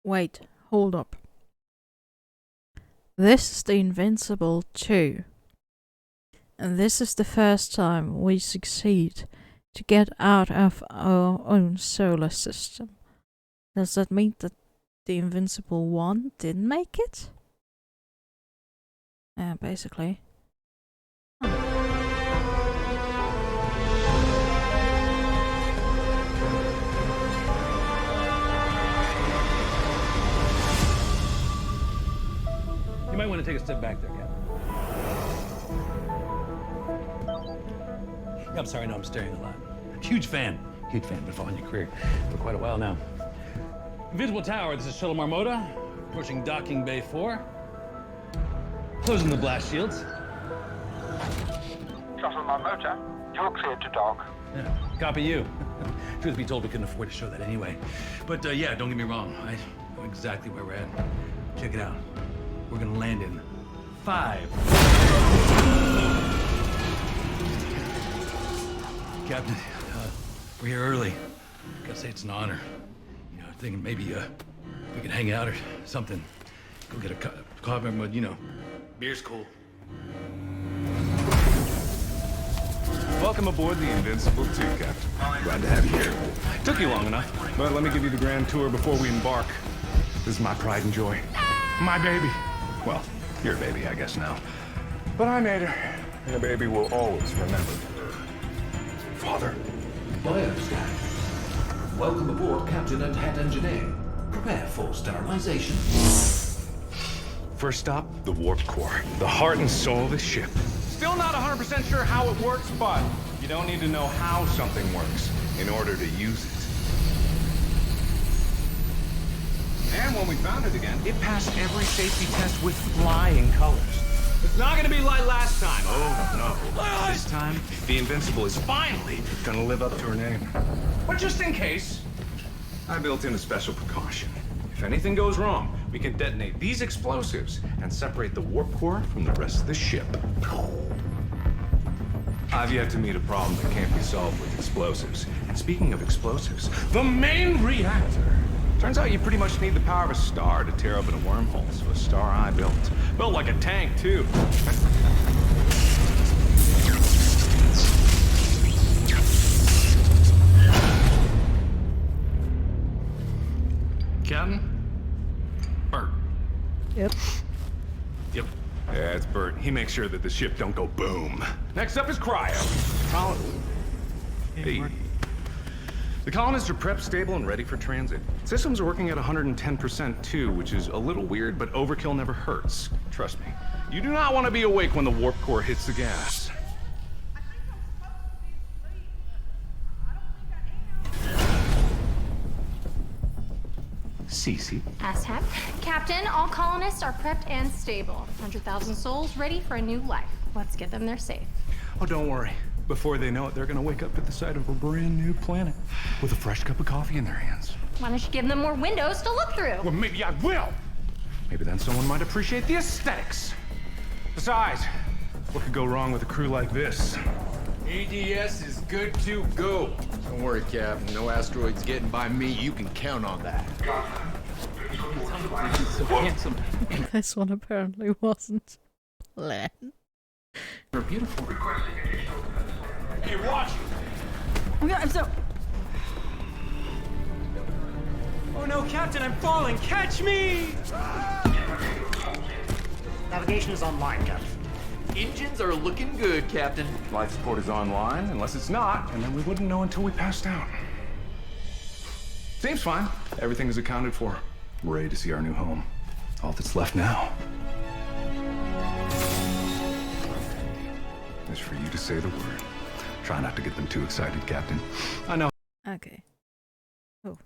Wait, hold up. This is the Invincible 2. And this is the first time we succeed to get out of our own solar system. Does that mean that the Invincible 1 didn't make it? Yeah, basically. You might want to take a step back there, Captain. I'm sorry, no, I'm staring a lot. Huge fan. Been following your career for quite a while now. Invincible Tower, this is Shuttle Marmota, approaching docking bay 4. Closing the blast shields. Shuttle Marmota, you're cleared to dock. Yeah, copy you. Truth be told, we couldn't afford to show that anyway. But yeah, don't get me wrong. I know exactly where we're at. Check it out. We're gonna land in 5. Captain, we're here early. Gotta say it's an honor. You know, thinking maybe we could hang out or something. Go get a coffee, but you know, beer's cool. Welcome aboard the Invincible 2, Captain. Glad to have you here. Took you long enough, but let me give you the grand tour before we embark. This is my pride and joy. My baby. Well, your baby, I guess now. But I made her, and the baby will always remember. Father. Bioscan. Welcome aboard, Captain and Head Engineer. Prepare for sterilization. First stop, the warp core. The heart and soul of the ship. Still not 100% sure how it works, but you don't need to know how something works in order to use it. And when we found it again, it passed every safety test with flying colors. It's not gonna be like last time. Oh, no. This time, the Invincible is finally gonna live up to her name. But just in case, I built in a special precaution. If anything goes wrong, we can detonate these explosives and separate the warp core from the rest of the ship. I've yet to meet a problem that can't be solved with explosives. And speaking of explosives, the main reactor. Turns out you pretty much need the power of a star to tear open a wormhole, so a star I built. Built like a tank, too. Captain? Bert. Yep. Yep. Yeah, it's Bert. He makes sure that the ship don't go boom. Next up is Cryo. Hey. The colonists are prepped, stable, and ready for transit. Systems are working at 110% too, which is a little weird, but overkill never hurts. Trust me. You do not want to be awake when the warp core hits the gas. Cece. Aztec. Captain, all colonists are prepped and stable. 100,000 souls ready for a new life. Let's get them there safe. Oh, don't worry. Before they know it, they're gonna wake up at the sight of a brand new planet with a fresh cup of coffee in their hands. Why don't you give them more windows to look through? Well, maybe I will. Maybe then someone might appreciate the aesthetics. Besides, what could go wrong with a crew like this? ADS is good to go. Don't worry, Cap. No asteroids getting by me. You can count on that. So handsome. This one apparently wasn't planned. They're beautiful. Hey, watch! I'm so... Oh no, Captain, I'm falling! Catch me! Navigation is online, Captain. Engines are looking good, Captain. Life support is online, unless it's not, and then we wouldn't know until we passed out. Seems fine. Everything is accounted for. We're ready to see our new home. All that's left now is for you to say the word. Try not to get them too excited, Captain. I know. Okay. Oh.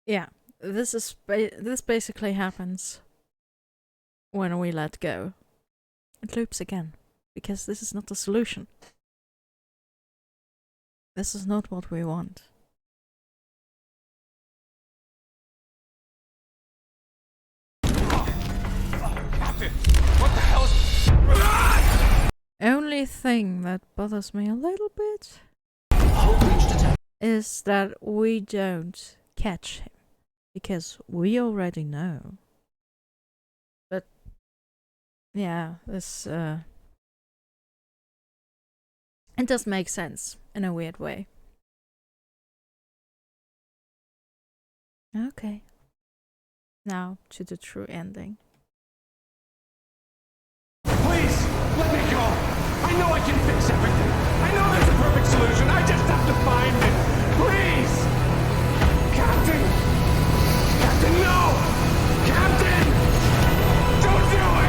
Yeah, this basically happens when we let go. It loops again, because this is not the solution. This is not what we want. Captain, what the hell is... Only thing that bothers me a little bit is that we don't catch him, because we already know. But yeah, this it does make sense in a weird way. Okay. Now to the true ending. Please, let me go. I know I can fix everything. I know there's a perfect solution. I just have to find it. Please! Captain! Captain, no! Captain! Don't do it!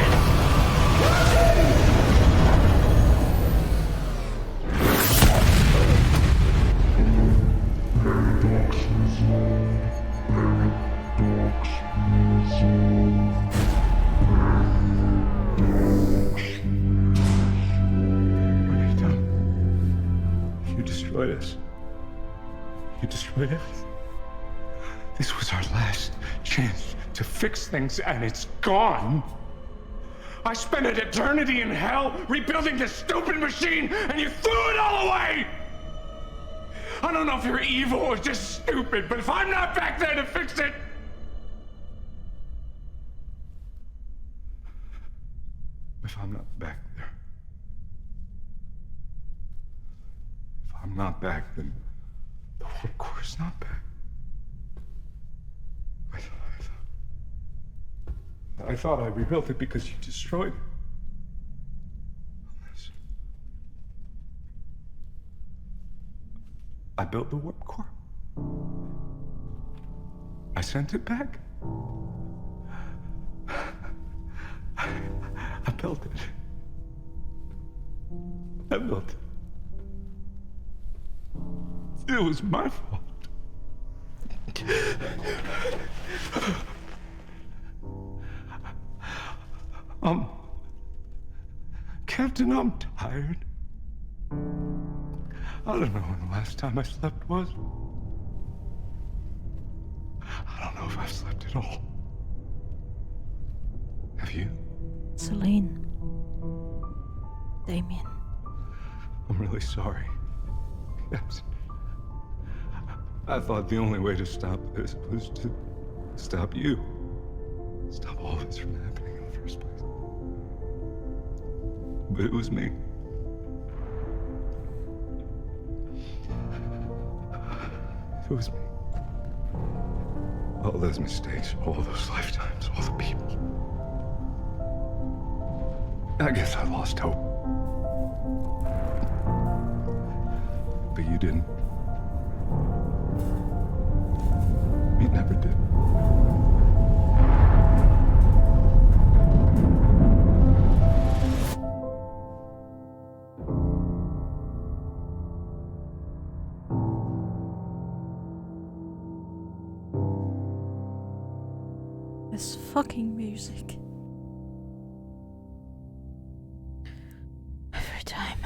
You destroyed us. You destroyed everything. This was our last chance to fix things, and it's gone. I spent an eternity in hell rebuilding this stupid machine, and you threw it all away! I don't know if you're evil or just stupid, but if I'm not back there to fix it... If I'm not back there... If I'm not back, then the warp core is not back. I thought I rebuilt it because you destroyed it. I built the warp core. I sent it back. I built it. I built it. It was my fault. Captain, I'm tired. I don't know when the last time I slept was. I don't know if I've slept at all. Have you? Celine. Damien. I'm really sorry. Yes. I thought the only way to stop this was to stop you. Stop all this from happening in the first place. But it was me. It was me. All those mistakes, all those lifetimes, all the people. I guess I lost hope. But you didn't. You never did. This fucking music. Every time.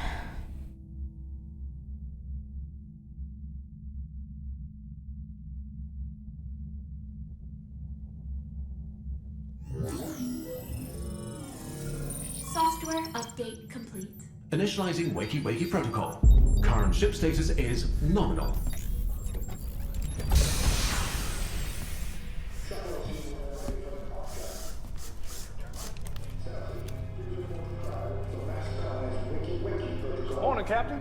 Software update complete. Initializing Wakey Wakey protocol. Current ship status is nominal. Morning, Captain.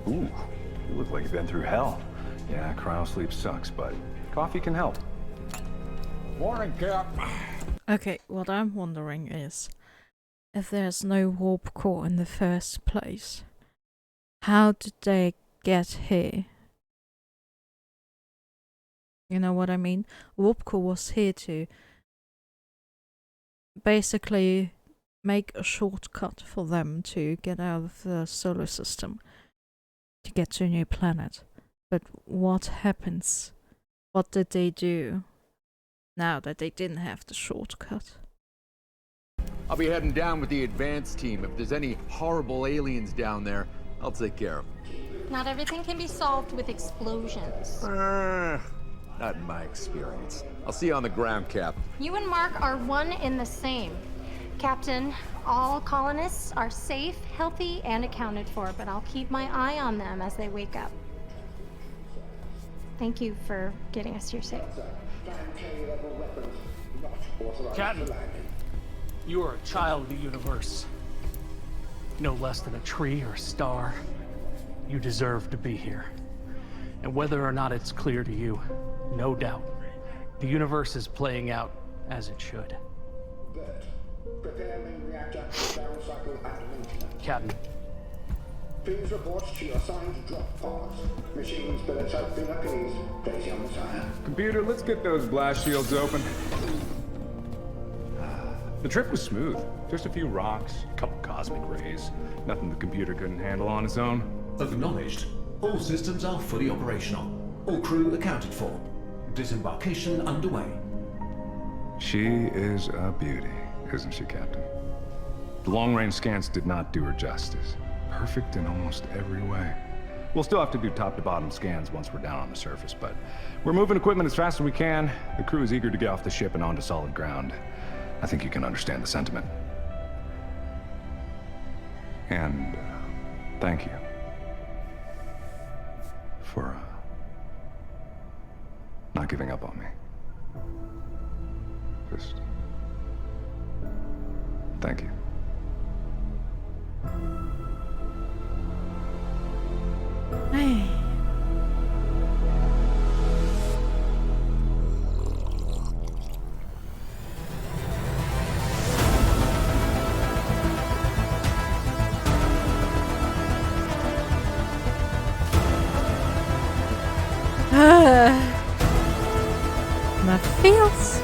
Ooh, you look like you've been through hell. Yeah, cryo sleep sucks, but coffee can help. Morning, Cap. Okay, what I'm wondering is, if there's no warp core in the first place, how did they get here? You know what I mean? Warp core was here to basically make a shortcut for them to get out of the solar system, to get to a new planet. But what happens? What did they do now that they didn't have the shortcut? I'll be heading down with the advance team. If there's any horrible aliens down there, I'll take care of them. Not everything can be solved with explosions. Not in my experience. I'll see you on the ground, Cap. You and Mark are one in the same. Captain, all colonists are safe, healthy, and accounted for, but I'll keep my eye on them as they wake up. Thank you for getting us here safe. Captain, you are a child of the universe. No less than a tree or a star. You deserve to be here. And whether or not it's clear to you, no doubt, the universe is playing out as it should. Captain. Please report to your assigned drop pods. Machine spirits have been appeased. Place on the sire. Computer, let's get those blast shields open. The trip was smooth. Just a few rocks, a couple cosmic rays. Nothing the computer couldn't handle on its own. Acknowledged. All systems are fully operational. All crew accounted for. Disembarkation underway. She is a beauty, isn't she, Captain? The long-range scans did not do her justice. Perfect in almost every way. We'll still have to do top-to-bottom scans once we're down on the surface, but we're moving equipment as fast as we can. The crew is eager to get off the ship and onto solid ground. I think you can understand the sentiment. And thank you for not giving up on me. Just thank you. Hey. My feels.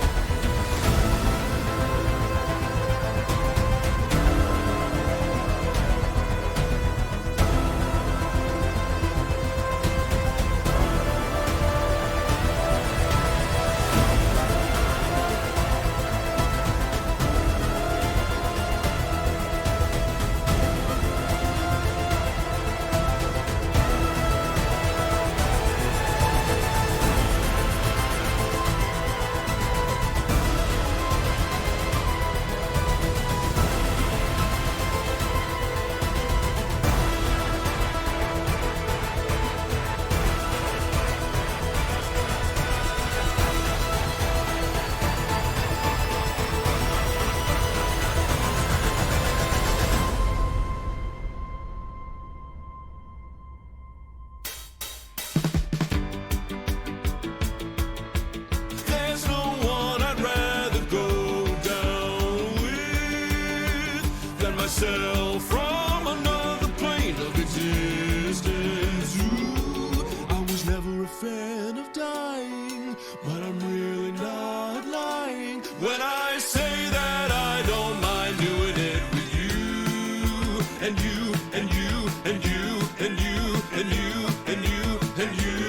There's no one I'd rather go down with than myself from another plane of existence. Ooh, I was never a fan of dying, but I'm really not lying when I say that I don't mind doing it with you and you and you and you and you and you and you and you.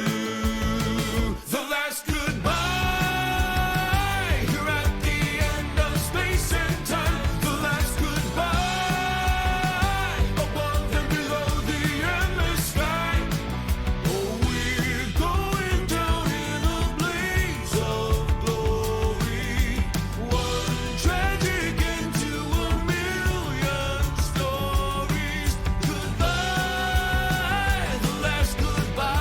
The last goodbye here at the end of space and time. The last goodbye above and below the endless sky. Oh, we're going down in a blaze of glory. One tragic end to a million stories. Goodbye, the last goodbye.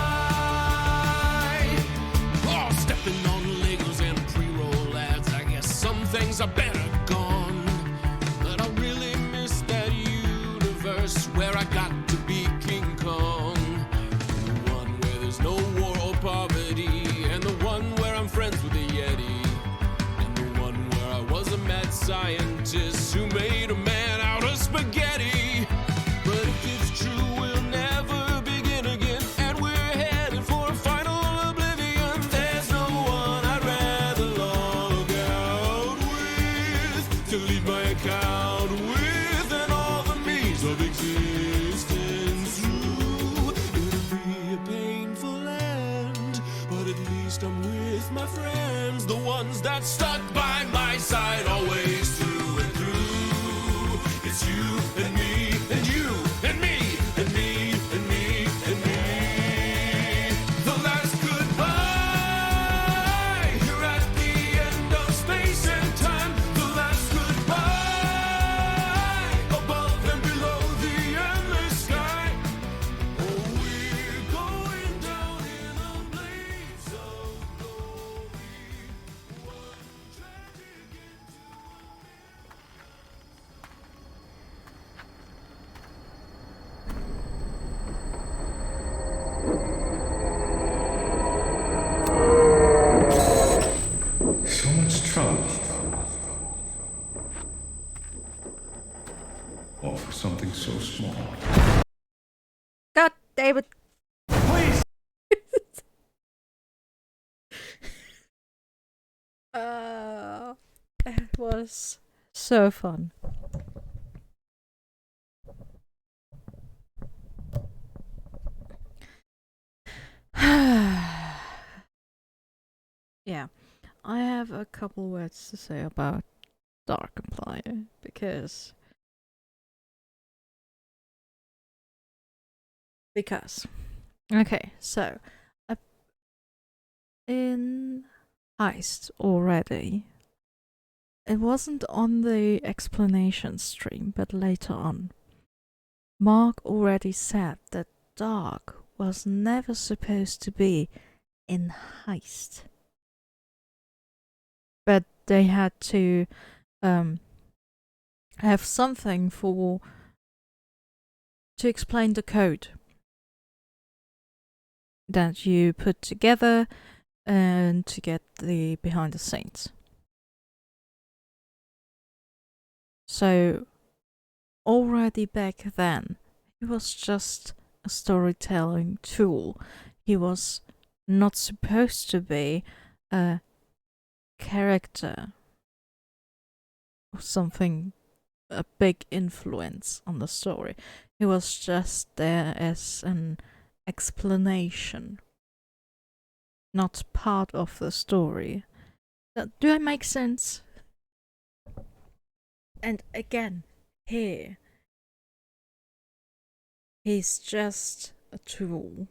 Oh, stepping on Legos and pre-roll ads. I guess some things are better gone. But I really miss that universe where I got to be King Kong. The one where there's no war or poverty, and the one where I'm friends with the Yeti, and the one where I was a mad scientist who made a man out of spaghetti. But if it's true, we'll never begin again, and we're headed for a final oblivion. There's no one I'd rather log out with, to leave my account with, and all the means of existence. Ooh, it'll be a painful end, but at least I'm with my friends, the ones that stuck by my side always through and through. It's you and me and you and me and me and me and me. The last goodbye here at the end of space and time. The last goodbye above and below the endless sky. Oh, we're going down in a blaze of glory. One tragic end to So much trouble. All for something so small. God damn it. Please! It was so fun. Yeah, I have a couple words to say about Markiplier because okay, so in Heist already, it wasn't on the explanation stream, but later on, Mark already said that Dog was never supposed to be in Heist, but they had to have something to explain the code that you put together and to get the behind the scenes. So already back then, he was just a storytelling tool. He was not supposed to be a character or something, a big influence on the story. He was just there as an explanation, not part of the story. Do I make sense? And again, here, he's just a tool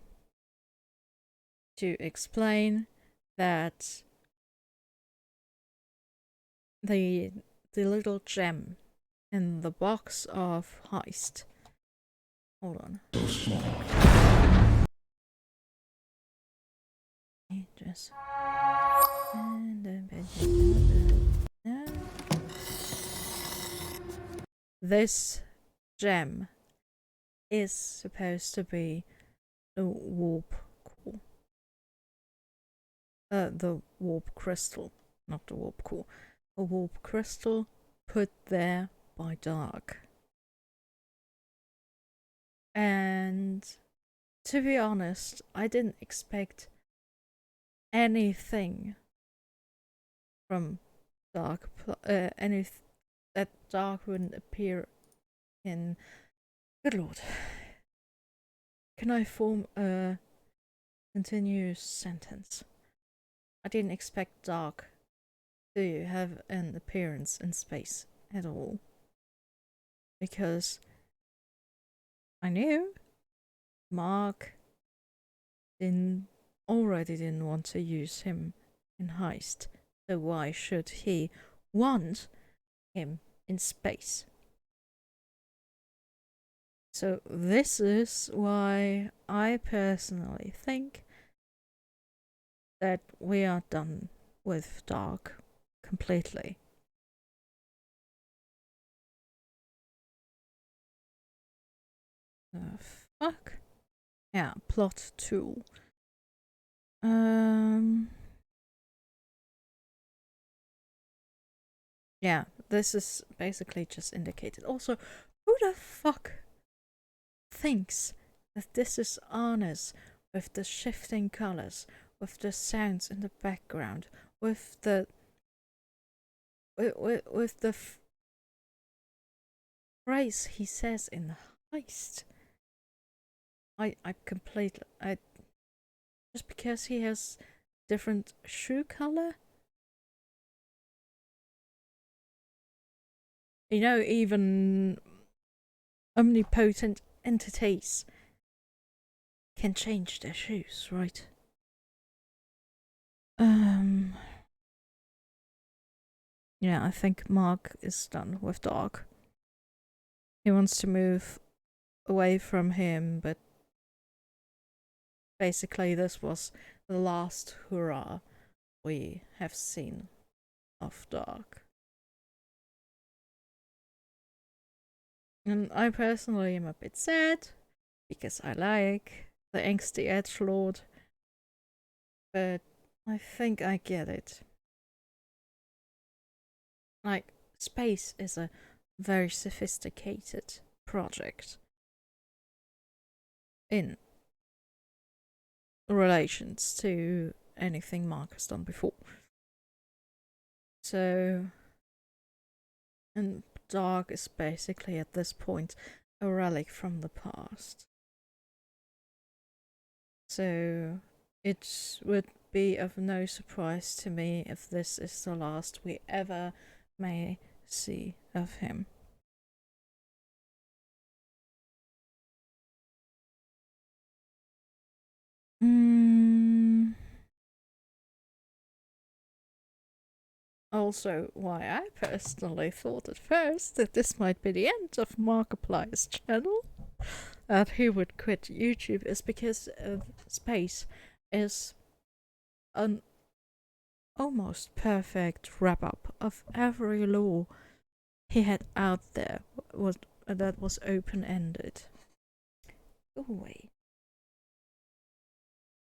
to explain that the little gem in the box of heist. Hold on. So small. Just this gem is supposed to be the warp core. The warp crystal, not the warp core. A warp crystal put there by Dark. And to be honest, I didn't expect anything from Dark, that Dark wouldn't appear in. Good lord. Can I form a continuous sentence? I didn't expect Dark to have an appearance in space at all. Because I knew Mark already didn't want to use him in Heist. So why should he want him in space? So this is why I personally think that we are done with Dark completely. Fuck? Yeah, plot tool. Yeah, this is basically just indicated. Also, who the fuck thinks that this is honest with the shifting colors, with the sounds in the background, with the phrase he says in the Heist? I completely just because he has different shoe color. You know, even omnipotent entities can change their shoes, right? Yeah, I think Mark is done with Dark. He wants to move away from him, but basically this was the last hurrah we have seen of Dark. And I personally am a bit sad, because I like the angsty edgelord, but I think I get it. Like, space is a very sophisticated project in relations to anything Mark has done before. So, and Dark is basically at this point a relic from the past. So it would be of no surprise to me if this is the last we ever may see of him. Also, why I personally thought at first that this might be the end of Markiplier's channel, that he would quit YouTube, is because Space is an almost perfect wrap-up of every lore he had out there that was open-ended. Go away.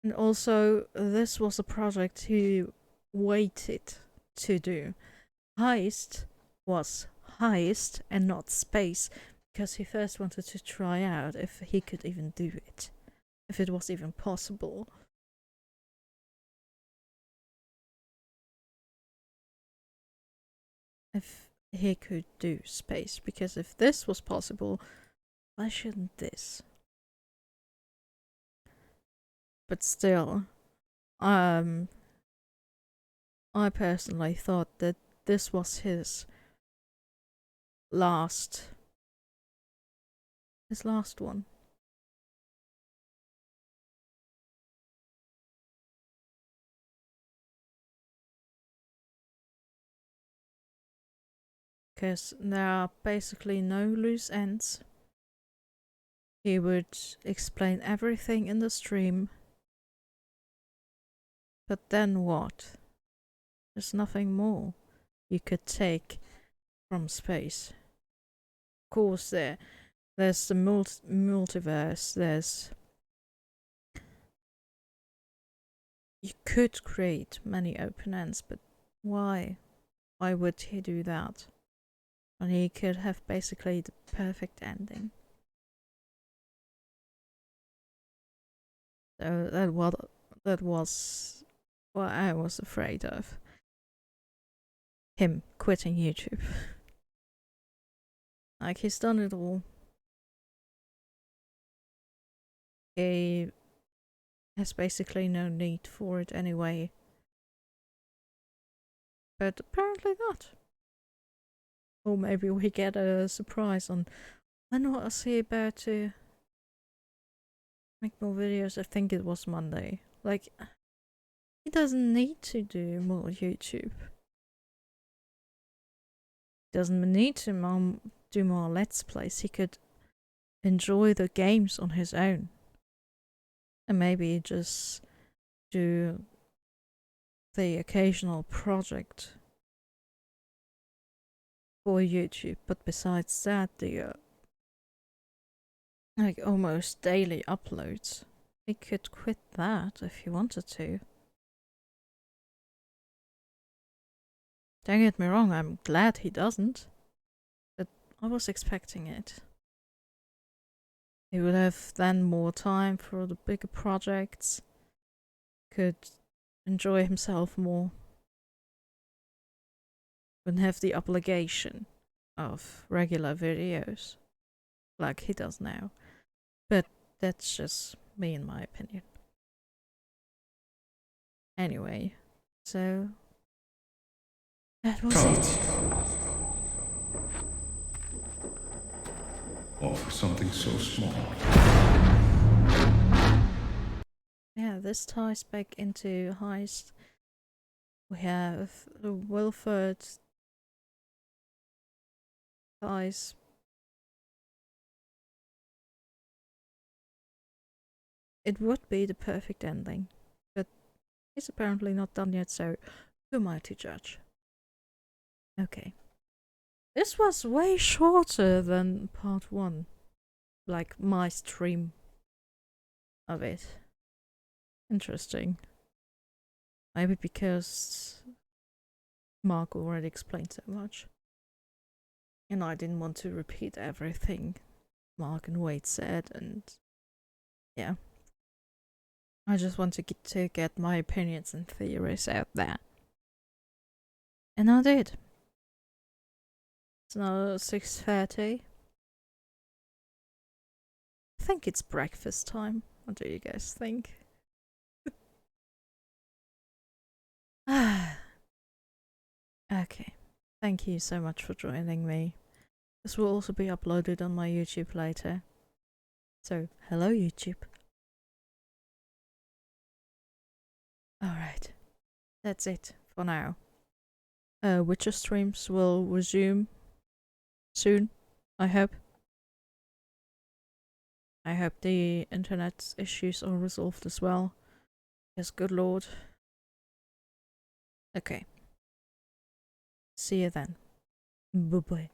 And also, this was a project he waited to do. Heist was Heist and not Space, because he first wanted to try out if he could even do it, if it was even possible. if he could do space, because if this was possible, why shouldn't this? But still, I personally thought that this was his last one. Because there are basically no loose ends. He would explain everything in the stream. But then what? There's nothing more you could take from space. Of course, there's the multiverse, you could create many open ends, but why? Why would he do that? And he could have basically the perfect ending. So that was what I was afraid of. Him quitting YouTube. Like, he's done it all. He has basically no need for it anyway. But apparently not. Or maybe we get a surprise on when was he about to make more videos? I think it was Monday. Like, he doesn't need to do more YouTube. He doesn't need to do more Let's Plays. He could enjoy the games on his own. And maybe just do the occasional project for YouTube. But besides that, the like almost daily uploads, he could quit that if he wanted to. Don't get me wrong, I'm glad he doesn't, but I was expecting it. He would have then more time for the bigger projects, could enjoy himself more, wouldn't have the obligation of regular videos like he does now. But that's just me in my opinion. Anyway, so that was it. All for something so small. Yeah, this ties back into Heist. We have the Wilford ties. It would be the perfect ending, but it's apparently not done yet, so who am I to judge? Okay. This was way shorter than part 1. Like my stream of it. Interesting. Maybe because Mark already explained so much. And I didn't want to repeat everything Mark and Wade said, and yeah. I just want to get my opinions and theories out there. And I did. It's now 6:30. I think it's breakfast time. What do you guys think? Okay. Thank you so much for joining me. This will also be uploaded on my YouTube later. So, hello YouTube. Alright. That's it for now. Witcher streams will resume soon, I hope. I hope the internet issues are resolved as well. Yes, good lord. Okay. See you then. Bye-bye.